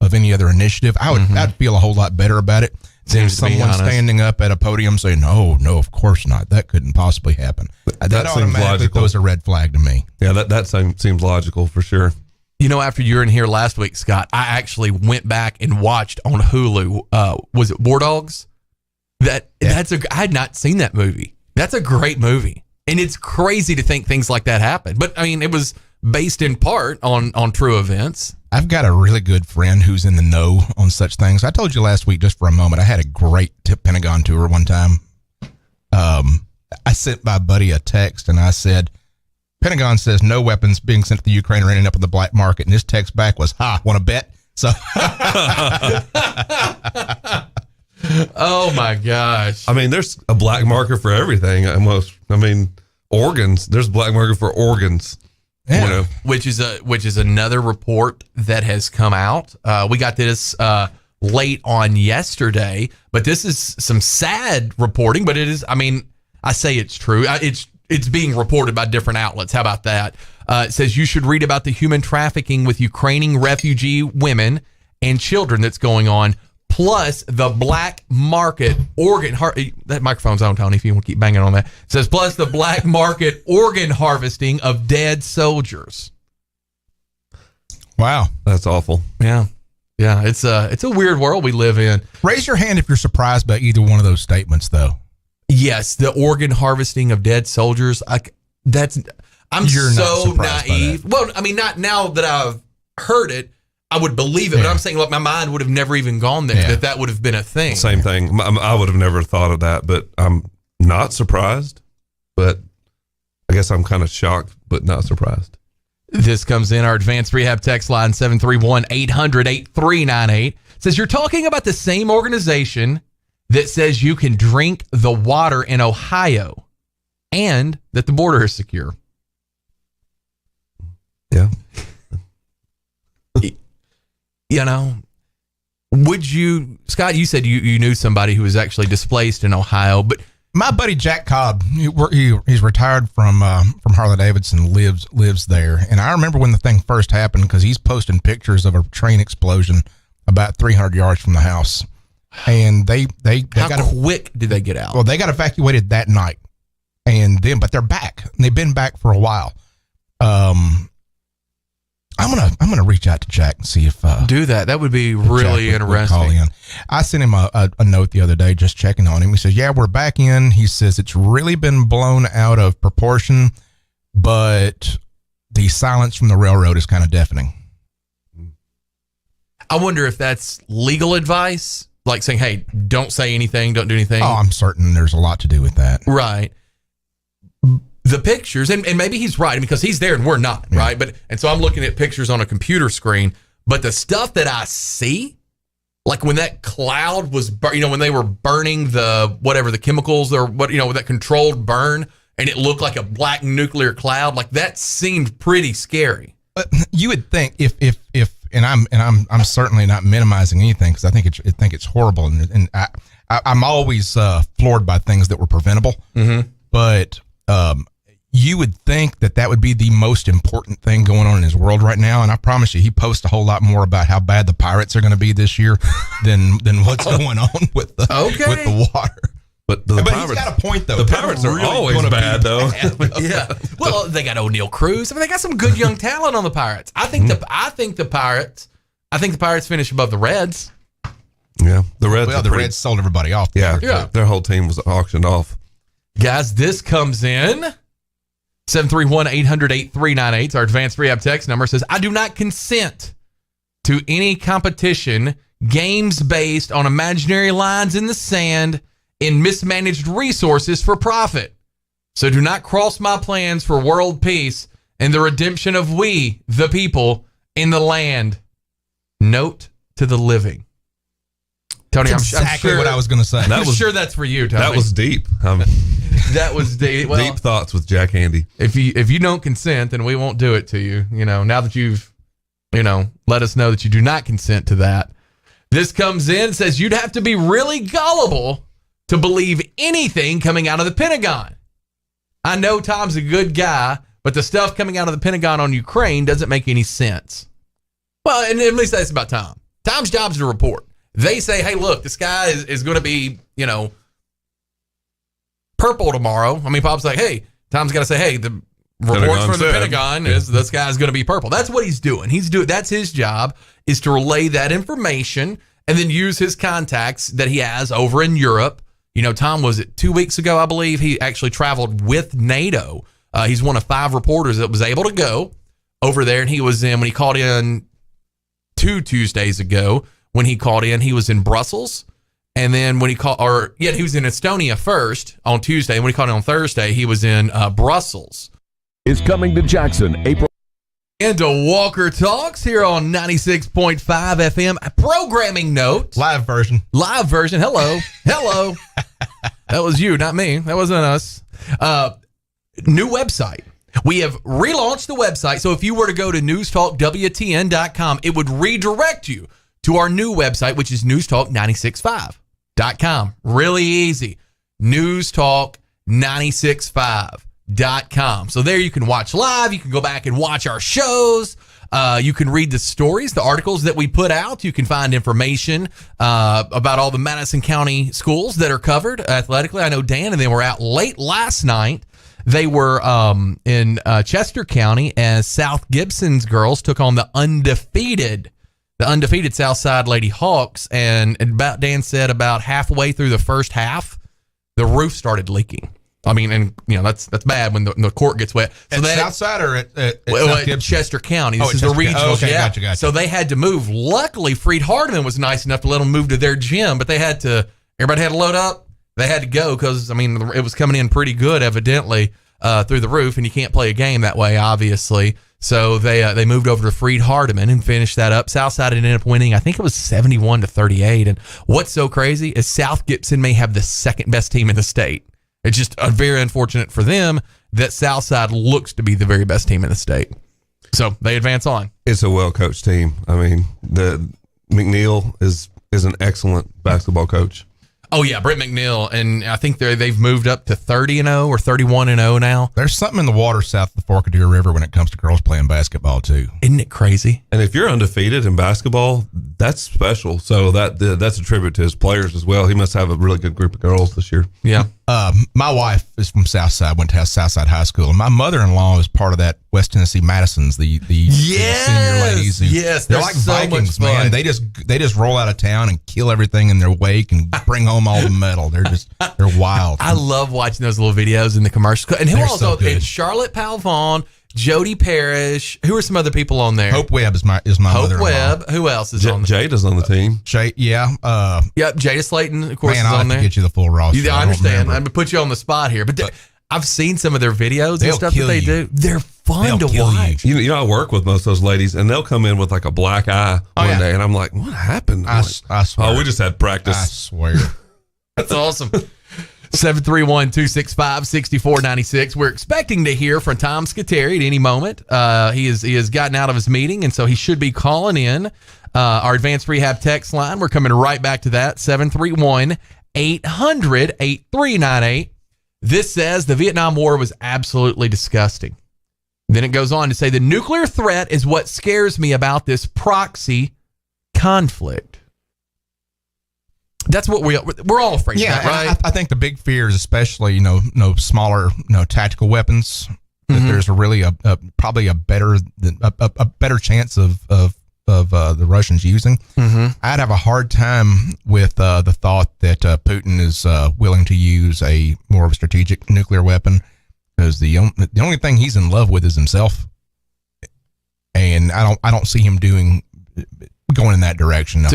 initiative, I'd feel a whole lot better about it. Seems someone standing up at a podium saying, no, of course not. That couldn't possibly happen. That automatically throws a red flag to me.
Yeah, that seems logical for sure.
After you were in here last week, Scott, I actually went back and watched on Hulu. Was it War Dogs? I had not seen that movie. That's a great movie. And it's crazy to think things like that happen. But I mean, it was based in part on true events.
I've got a really good friend who's in the know on such things. I told you last week, just for a moment, I had a great Pentagon tour one time. I sent my buddy a text and I said, Pentagon says no weapons being sent to the Ukraine are ending up in the black market. And his text back was, want to bet? So,
oh my gosh.
I mean, there's a black market for everything almost. I mean, organs, there's a black market for organs.
Yeah. Which is another report that has come out. We got this late on yesterday, but this is some sad reporting, but it is, I mean, I say it's true. It's being reported by different outlets. How about that? It says you should read about the human trafficking with Ukrainian refugee women and children that's going on, plus the black market organ. That microphone's on, Tony, if you want to keep banging on that. It says, plus the black market organ harvesting of dead soldiers.
Wow.
That's awful.
Yeah. Yeah. It's a weird world we live in.
Raise your hand if you're surprised by either one of those statements, though.
Yes. The organ harvesting of dead soldiers. You're so naive. Well, I mean, not now that I've heard it, I would believe it, but I'm saying, my mind would have never even gone there, that would have been a thing.
Same thing. I would have never thought of that, but I'm not surprised. But I guess I'm kind of shocked, but not surprised.
This comes in our advanced rehab text line, 731-800-8398. Says, you're talking about the same organization that says you can drink the water in Ohio and that the border is secure.
Yeah.
Would you, Scott, you said you knew somebody who was actually displaced in Ohio, but
my buddy Jack Cobb, he's retired from Harley Davidson, lives there. And I remember when the thing first happened, because he's posting pictures of a train explosion about 300 yards from the house. And they
how quick did they get out?
Well, they got evacuated that night, but they're back. They've been back for a while. I'm gonna reach out to Jack and see if
do that. That would be really interesting.
Call in. I sent him a note the other day just checking on him. He says, "Yeah, we're back in." He says it's really been blown out of proportion, but the silence from the railroad is kind of deafening.
I wonder if that's legal advice, like saying, "Hey, don't say anything, don't do anything."
Oh, I'm certain there's a lot to do with that.
Right. The pictures, and maybe he's right because he's there and we're not, right? And so I'm looking at pictures on a computer screen, but the stuff that I see, like when that cloud was, when they were burning the chemicals or that controlled burn, and it looked like a black nuclear cloud, like that seemed pretty scary.
But you would think if I'm certainly not minimizing anything because I think it's horrible, and I'm always floored by things that were preventable, but. You would think that would be the most important thing going on in his world right now. And I promise you, he posts a whole lot more about how bad the Pirates are going to be this year than what's going on with the water.
But the Pirates
got a point, though.
The Pirates are
Really
always
gonna be
bad, though.
Yeah. Well, they got O'Neal Cruz. I mean, they got some good young talent on the Pirates. I think the Pirates finish above the Reds.
Yeah, the Reds.
Well, the Reds sold everybody off.
Yeah,
Yeah.
their whole team was auctioned off.
Guys, this comes in 731-800-8398. Our advanced rehab text number says, I do not consent to any competition, games based on imaginary lines in the sand and mismanaged resources for profit. So do not cross my plans for world peace and the redemption of we, the people, in the land. Note to the living. Tony,
That's
I'm
exactly
sure
what I was going to say.
I'm sure that's for you, Tony.
That was deep.
That was deep. Well,
deep thoughts with Jack Handy.
If you don't consent, then we won't do it to you. You know, now that you've, let us know that you do not consent to that. This comes in and says you'd have to be really gullible to believe anything coming out of the Pentagon. I know Tom's a good guy, but the stuff coming out of the Pentagon on Ukraine doesn't make any sense. Well, and at least that's about Tom. Tom's job is to report. They say, hey, look, the sky is going to be, purple tomorrow. I mean, Pop's like, hey, Tom's got to say, hey, the reports from the Pentagon is the sky's going to be purple. That's what he's doing. That's his job, is to relay that information and then use his contacts that he has over in Europe. Tom, was it 2 weeks ago, I believe, he actually traveled with NATO. He's one of 5 reporters that was able to go over there, and he was when he called in 2 Tuesdays ago. When he called in, he was in Brussels. And then when he he was in Estonia first on Tuesday. And when he called in on Thursday, he was in Brussels.
Is coming to Jackson, April.
Into Walker Talks here on 96.5 FM. A programming note.
Live version.
Hello. Hello. That was you, not me. That wasn't us. New website. We have relaunched the website. So if you were to go to newstalkwtn.com, it would redirect you to our new website, which is newstalk965.com. Really easy. Newstalk965.com. So there you can watch live. You can go back and watch our shows. You can read the stories, the articles that we put out. You can find information about all the Madison County schools that are covered athletically. I know Dan and they were out late last night. They were in Chester County as South Gibson's girls took on the undefeated Southside Lady Hawks, and Dan said about halfway through the first half, the roof started leaking. I mean, and that's bad when the court gets wet. So
at Southside or at
South Chester County. This is the regional.
Okay, gotcha.
So they had to move. Luckily, Freed Hardeman was nice enough to let them move to their gym, but everybody had to load up. They had to go because, it was coming in pretty good, evidently, through the roof, and you can't play a game that way, obviously. So they moved over to Freed Hardeman and finished that up. Southside ended up winning, I think it was 71-38. And what's so crazy is South Gibson may have the second best team in the state. It's just very unfortunate for them that Southside looks to be the very best team in the state. So they advance on.
It's a well-coached team. I mean, the McNeil is an excellent basketball coach.
Oh, yeah, Brent McNeil, and I think they've moved up to 30-0 or 31-0 now.
There's something in the water south of the Fork of Deer River when it comes to girls playing basketball, too.
Isn't it crazy?
And if you're undefeated in basketball, that's special. So that's a tribute to his players as well. He must have a really good group of girls this year.
Yeah.
My wife is from Southside, went to Southside High School, and my mother-in-law is part of that West Tennessee Madisons, the senior ladies.
Yes,
they're like so Vikings, man. They just roll out of town and kill everything in their wake and bring home all the metal. They're wild.
I love watching those little videos in the commercials. And who also? It's Charlotte Palvon, Jody Parrish. Who are some other people on there?
Hope Webb is my mother-in-law.
Hope Webb. Who else is on there?
Jada's on the team.
Yeah.
Yep. Jada Slayton, of course,
man,
is on there.
Man, I get you the full roster.
I understand. I'm gonna put you on the spot here, but I've seen some of their videos and stuff that they do. They're fun to watch.
You know, I work with most of those ladies, and they'll come in with like a black eye one day, and I'm like, "What happened?"
I swear.
Oh, we just had practice.
I swear.
That's awesome. 731-265-6496. We're expecting to hear from Tom Scuteri at any moment. He has gotten out of his meeting, and so he should be calling in our advanced rehab text line. We're coming right back to that, 731-800-8398. This says the Vietnam War was absolutely disgusting. Then it goes on to say the nuclear threat is what scares me about this proxy conflict. That's what we're all afraid of that, right?
I think the big fear is especially, smaller, tactical weapons. That there's probably a better chance of the Russians using. I'd have a hard time with the thought that Putin is willing to use a more of a strategic nuclear weapon, because the only thing he's in love with is himself, and I don't see him going in that direction. Now,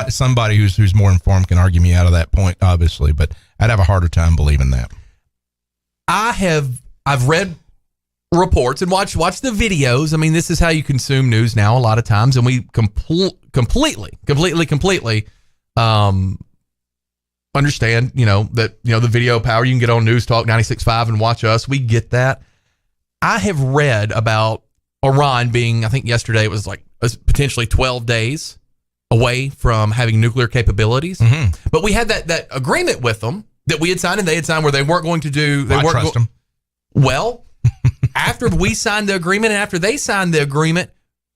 somebody who's more informed can argue me out of that point, obviously, but I'd have a harder time believing that.
I've read reports and watch the videos. I mean, this is how you consume news now a lot of times, and we completely understand, that the video power. You can get on News Talk 96.5 and watch us. We get that. I have read about Iran being, I think yesterday it was like potentially 12 days away from having nuclear capabilities. But we had that agreement with them that we had signed and they had signed where they weren't going to do. They
I
weren't
trust them.
Well, after we signed the agreement and after they signed the agreement,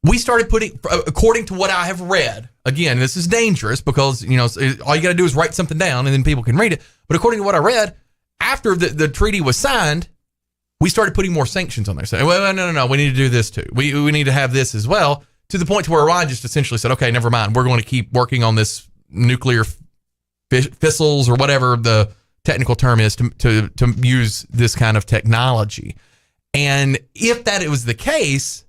we started putting, according to what I have read, again, this is dangerous because, all you got to do is write something down and then people can read it. But according to what I read, after the treaty was signed, we started putting more sanctions on there. Saying, well, no, we need to do this too. We need to have this as well, to the point to where Iran just essentially said, okay, never mind. We're going to keep working on this nuclear fissiles or whatever the technical term is to use this kind of technology. And if it was the case,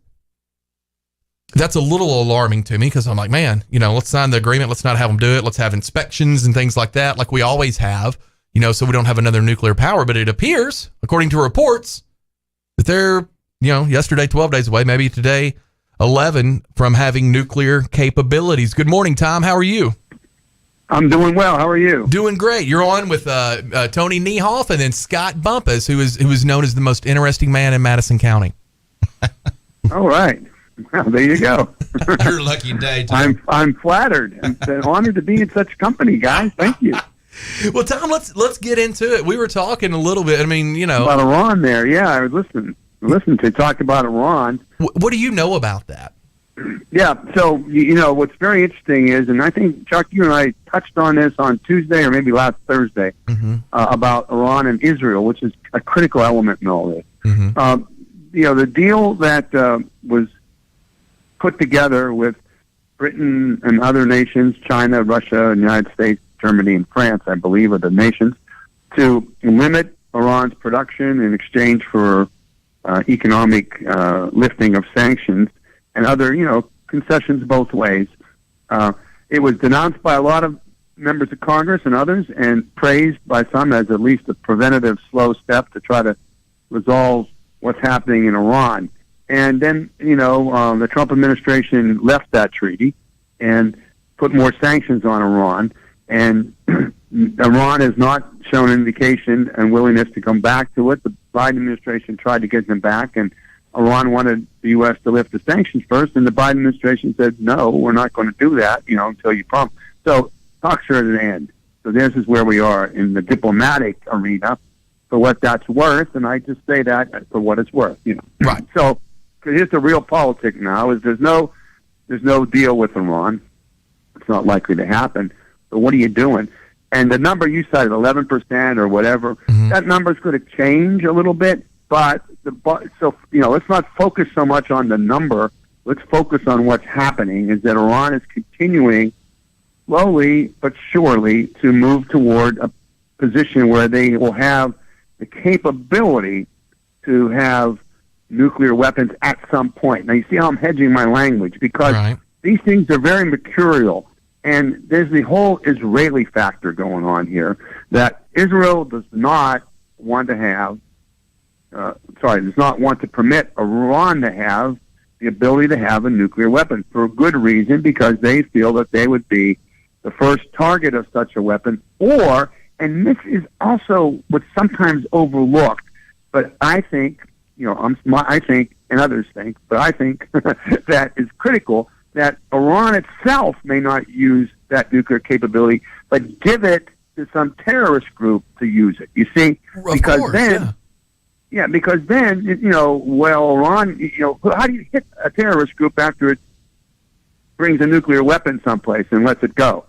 that's a little alarming to me because I'm like, man, let's sign the agreement. Let's not have them do it. Let's have inspections and things like that, like we always have, so we don't have another nuclear power. But it appears, according to reports, that they're, yesterday 12 days away, maybe today 11 from having nuclear capabilities. Good morning, Tom. How are you?
I'm doing well. How are you?
Doing great. You're on with Tony Niehoff and then Scott Bumpus, who is known as the most interesting man in Madison County.
All right. Well, there you go.
Your lucky day, Tom.
I'm flattered. I'm honored to be in such company, guys. Thank you.
Well, Tom, let's get into it. We were talking a little bit. I mean,
about Iran there. Yeah, I was listening to talk about Iran.
What do you know about that?
Yeah, so, what's very interesting is, and I think, Chuck, you and I touched on this on Tuesday or maybe last Thursday, about Iran and Israel, which is a critical element in all this. The deal that was put together with Britain and other nations, China, Russia, and the United States, Germany, and France, I believe, are the nations, to limit Iran's production in exchange for economic lifting of sanctions, and other, concessions both ways. It was denounced by a lot of members of Congress and others, and praised by some as at least a preventative slow step to try to resolve what's happening in Iran. And then, the Trump administration left that treaty and put more sanctions on Iran. And Iran has not shown indication and willingness to come back to it. The Biden administration tried to get them back, and Iran wanted the U.S. to lift the sanctions first, and the Biden administration said, no, we're not going to do that, until you promise. So talks are at an end. So this is where we are in the diplomatic arena for what that's worth, and I just say that for what it's worth,
Right.
So here's the real politic now, is there's no deal with Iran. It's not likely to happen. But what are you doing? And the number you cited, 11% or whatever, that number's going to change a little bit, but let's not focus so much on the number. Let's focus on what's happening, is that Iran is continuing slowly but surely to move toward a position where they will have the capability to have nuclear weapons at some point. Now, you see how I'm hedging my language, because these things are very mercurial, and there's the whole Israeli factor going on here, that Israel does not want to have does not want to permit Iran to have the ability to have a nuclear weapon, for a good reason, because they feel that they would be the first target of such a weapon, and this is also what's sometimes overlooked, but I think, I think, and others think, but I think that is critical, that Iran itself may not use that nuclear capability, but give it to some terrorist group to use it. You see? Because then, Iran, how do you hit a terrorist group after it brings a nuclear weapon someplace and lets it go?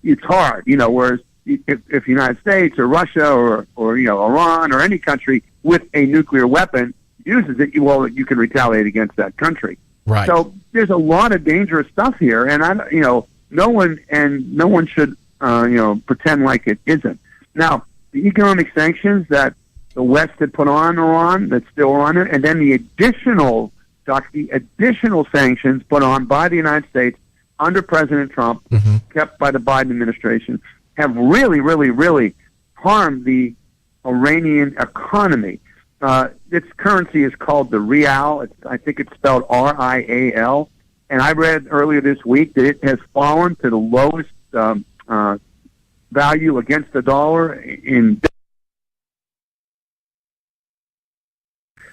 it's hard, whereas if the United States or Russia or Iran or any country with a nuclear weapon uses it, you can retaliate against that country.
Right.
So there's a lot of dangerous stuff here, and no one should pretend like it isn't. Now, the economic sanctions that the West had put on Iran, that's still on it, and then the additional sanctions put on by the United States under President Trump, kept by the Biden administration, have really, really, really harmed the Iranian economy. Its currency is called the rial. I think it's spelled R-I-A-L. And I read earlier this week that it has fallen to the lowest value against the dollar in.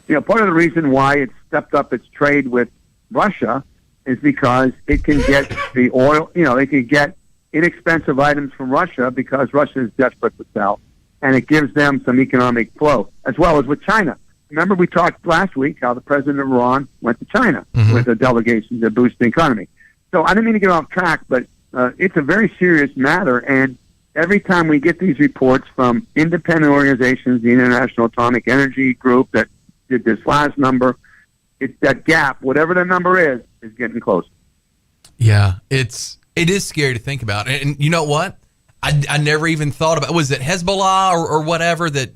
Part of the reason why it stepped up its trade with Russia is because it can get the oil. They can get inexpensive items from Russia because Russia is desperate to sell, and it gives them some economic flow, as well as with China. Remember, we talked last week how the president of Iran went to China with a delegation to boost the economy. So I didn't mean to get off track, but it's a very serious matter, and every time we get these reports from independent organizations, the International Atomic Energy Group that did this last number, it's that gap, whatever the number is getting close.
Yeah, it is scary to think about. And you know what? I never even thought about, was it Hezbollah or whatever that,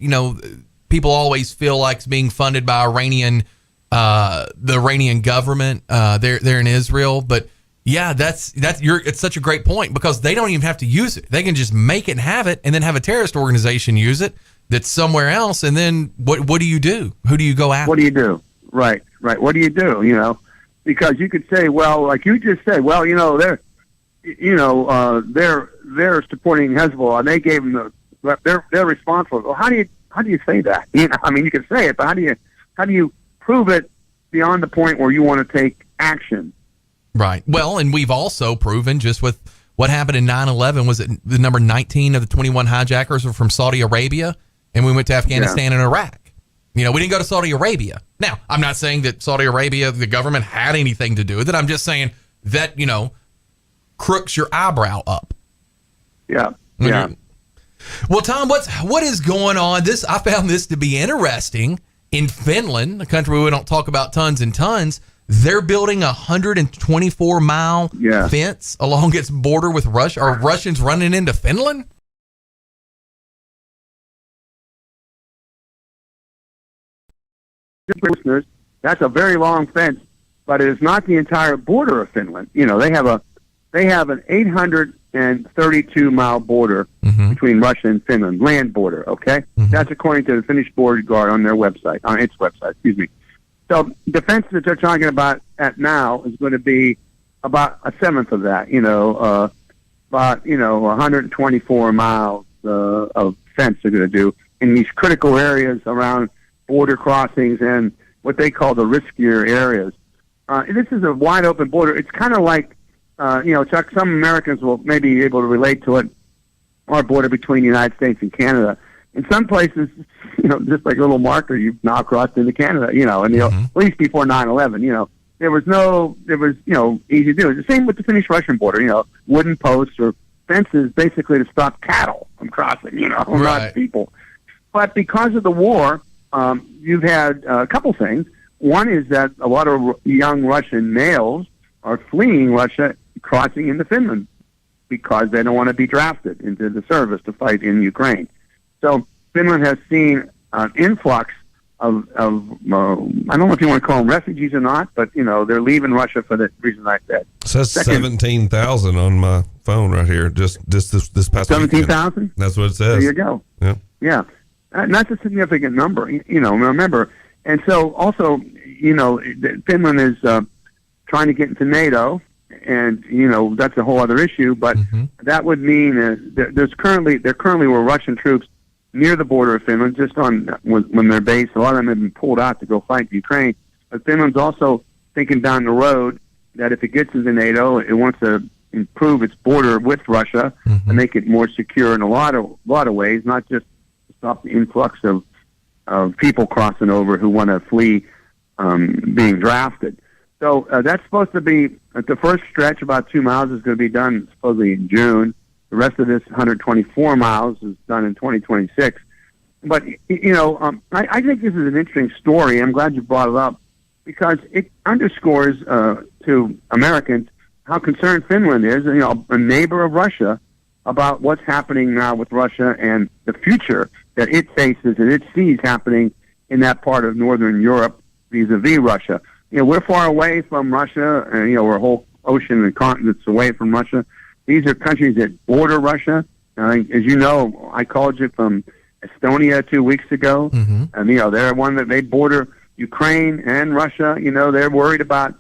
people always feel like is being funded by the Iranian government there in Israel. But yeah, it's such a great point, because they don't even have to use it. They can just make it and have it, and then have a terrorist organization use it that's somewhere else. And then what do you do? Who do you go after?
What do you do? Right. What do you do? Because you could say, well, like you just said, well, they're supporting Hezbollah, and they gave them they're responsible. Well, how do you say that? You can say it, but how do you prove it beyond the point where you want to take action?
Right. Well, and we've also proven, just with what happened in 9/11, was it the number 19 of the 21 hijackers were from Saudi Arabia, and we went to Afghanistan and Iraq. We didn't go to Saudi Arabia. Now, I'm not saying that Saudi Arabia, the government, had anything to do with it. I'm just saying that, crooks your eyebrow up.
Yeah.
Well, Tom, what is going on? I found this to be interesting. In Finland, a country we don't talk about tons and tons, they're building a 124-mile fence along its border with Russia. Are Russians running into Finland?
Listeners, that's a very long fence, but it is not the entire border of Finland. They have an 832-mile border between Russia and Finland, land border. Okay, that's according to the Finnish border guard on their website, on its website. Excuse me. So the fence that they're talking about at now is going to be about a seventh of that. 124 miles of fence they're going to do in these critical areas around border crossings and what they call the riskier areas. This is a wide open border. It's kind of like, Chuck, some Americans will maybe be able to relate to it, our border between the United States and Canada. In some places, just like a little marker, you've now crossed into Canada, at least before 9/11, there was easy to do. It's the same with the Finnish-Russian border, wooden posts or fences basically to stop cattle from crossing, not people. But because of the war, you've had a couple things. One is that a lot of young Russian males are fleeing Russia, crossing into Finland, because they don't want to be drafted into the service to fight in Ukraine. So Finland has seen an influx of I don't know if you want to call them refugees or not, but, they're leaving Russia for the reason I said.
It says 17,000 on my phone right here, just this past
17,000?
That's what it says.
There you go. Yeah. And that's a significant number, remember. And so also, Finland is trying to get into NATO, and, that's a whole other issue, but that would mean there currently were Russian troops near the border of Finland, just when they're based. A lot of them have been pulled out to go fight Ukraine. But Finland's also thinking down the road that if it gets into NATO, it wants to improve its border with Russia and make it more secure in a lot of ways, not just to stop the influx of people crossing over who want to flee being drafted. So that's supposed to be the first stretch, about 2 miles, is going to be done supposedly in June. The rest of this 124 miles is done in 2026. But, I think this is an interesting story. I'm glad you brought it up because it underscores to Americans how concerned Finland is, a neighbor of Russia, about what's happening now with Russia and the future that it faces and it sees happening in that part of Northern Europe vis-a-vis Russia. We're far away from Russia, and, we're a whole ocean and continents away from Russia. These are countries that border Russia. As you know, I called you from Estonia 2 weeks ago, and, they're one that they border Ukraine and Russia. They're worried about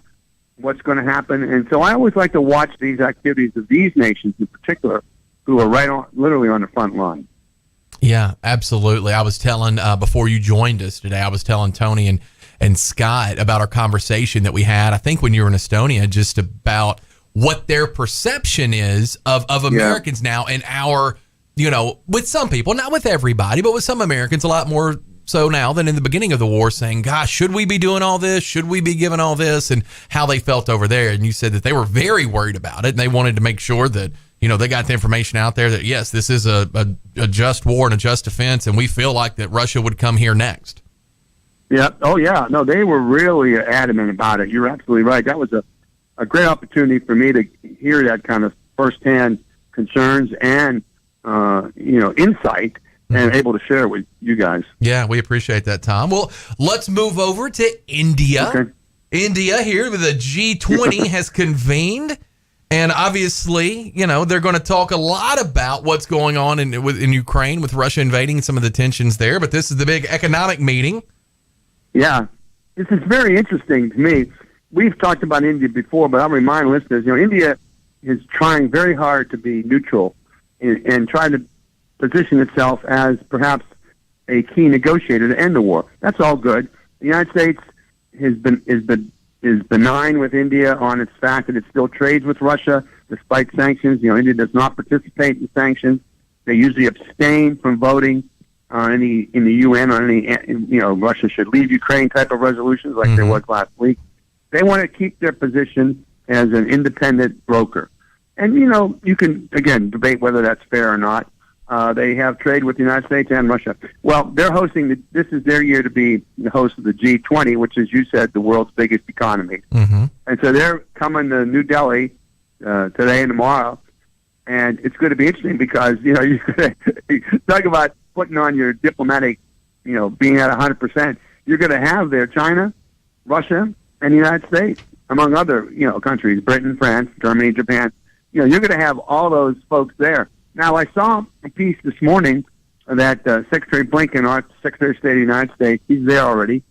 what's going to happen. And so I always like to watch these activities of these nations in particular, who are literally on the front line.
Yeah, absolutely. I was telling, before you joined us today, I was telling Tony and Scott about our conversation that we had, I think when you were in Estonia, just about what their perception is of Americans now and our, with some people, not with everybody, but with some Americans, a lot more so now than in the beginning of the war, saying, gosh, should we be doing all this? Should we be giving all this? And how they felt over there. And you said that they were very worried about it, and they wanted to make sure that, they got the information out there that, yes, this is a just war and a just defense, and we feel like that Russia would come here next.
Yeah. Oh, yeah. No, they were really adamant about it. You're absolutely right. That was a great opportunity for me to hear that kind of firsthand concerns and, insight, and able to share it with you guys.
Yeah, we appreciate that, Tom. Well, let's move over to India.
Okay.
India here with the G20 has convened. And obviously, they're going to talk a lot about what's going on in Ukraine with Russia invading and some of the tensions there. But this is the big economic meeting.
Yeah, this is very interesting to me. We've talked about India before, but I'll remind listeners, India is trying very hard to be neutral and trying to position itself as perhaps a key negotiator to end the war. That's all good. The United States is benign with India on its fact that it still trades with Russia despite sanctions. India does not participate in sanctions. They usually abstain from voting in the UN on any, Russia should leave Ukraine type of resolutions like there was last week. They want to keep their position as an independent broker. And, you can, again, debate whether that's fair or not. They have trade with the United States and Russia. Well, they're hosting, this is their year to be the host of the G20, which is, you said, the world's biggest economy. And so they're coming to New Delhi today and tomorrow. And it's going to be interesting because, you're going to talk about putting on your diplomatic, being at 100%. You're going to have there China, Russia, and the United States, among other, countries, Britain, France, Germany, Japan. You're going to have all those folks there. Now, I saw a piece this morning that Secretary Blinken, our Secretary of State of the United States, he's there already,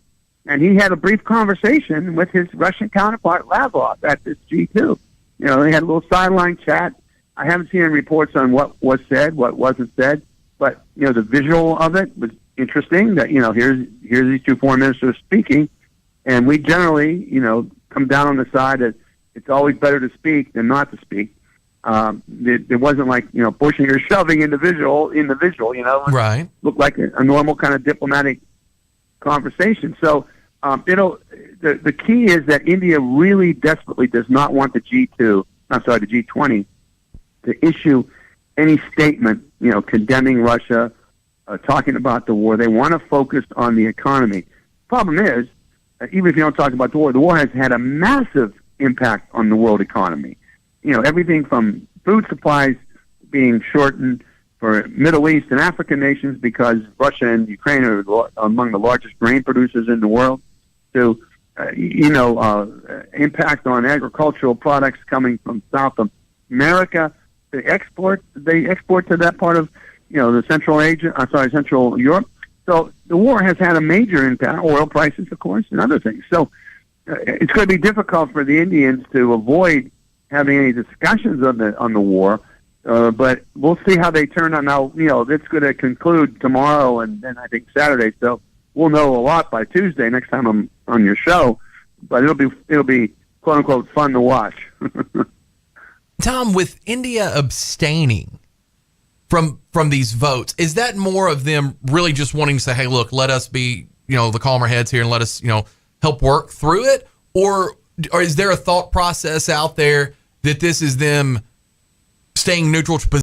and he had a brief conversation with his Russian counterpart, Lavrov, at this G2. They had a little sideline chat. I haven't seen any reports on what was said, what wasn't said, but, the visual of it was interesting that, here's these two foreign ministers speaking, and we generally, come down on the side that it's always better to speak than not to speak. It wasn't like, pushing or shoving individual,
right.
Looked like a normal kind of diplomatic conversation. So, the key is that India really desperately does not want the G20 to issue any statement, condemning Russia, talking about the war. They want to focus on the economy. Problem is, even if you don't talk about the war has had a massive impact on the world economy. Everything from food supplies being shortened for Middle East and African nations because Russia and Ukraine are among the largest grain producers in the world, to, impact on agricultural products coming from South America. They export to that part of, the Central Europe. So the war has had a major impact, oil prices, of course, and other things. So it's going to be difficult for the Indians to avoid having any discussions on the war, but we'll see how they turn out. Now, it's going to conclude tomorrow and then I think Saturday, so we'll know a lot by Tuesday next time I'm on your show. But it'll be quote unquote fun to watch.
Tom, with India abstaining from these votes, is that more of them really just wanting to say, hey, look, let us be, the calmer heads here and let us, help work through it? Or is there a thought process out there that this is them staying neutral to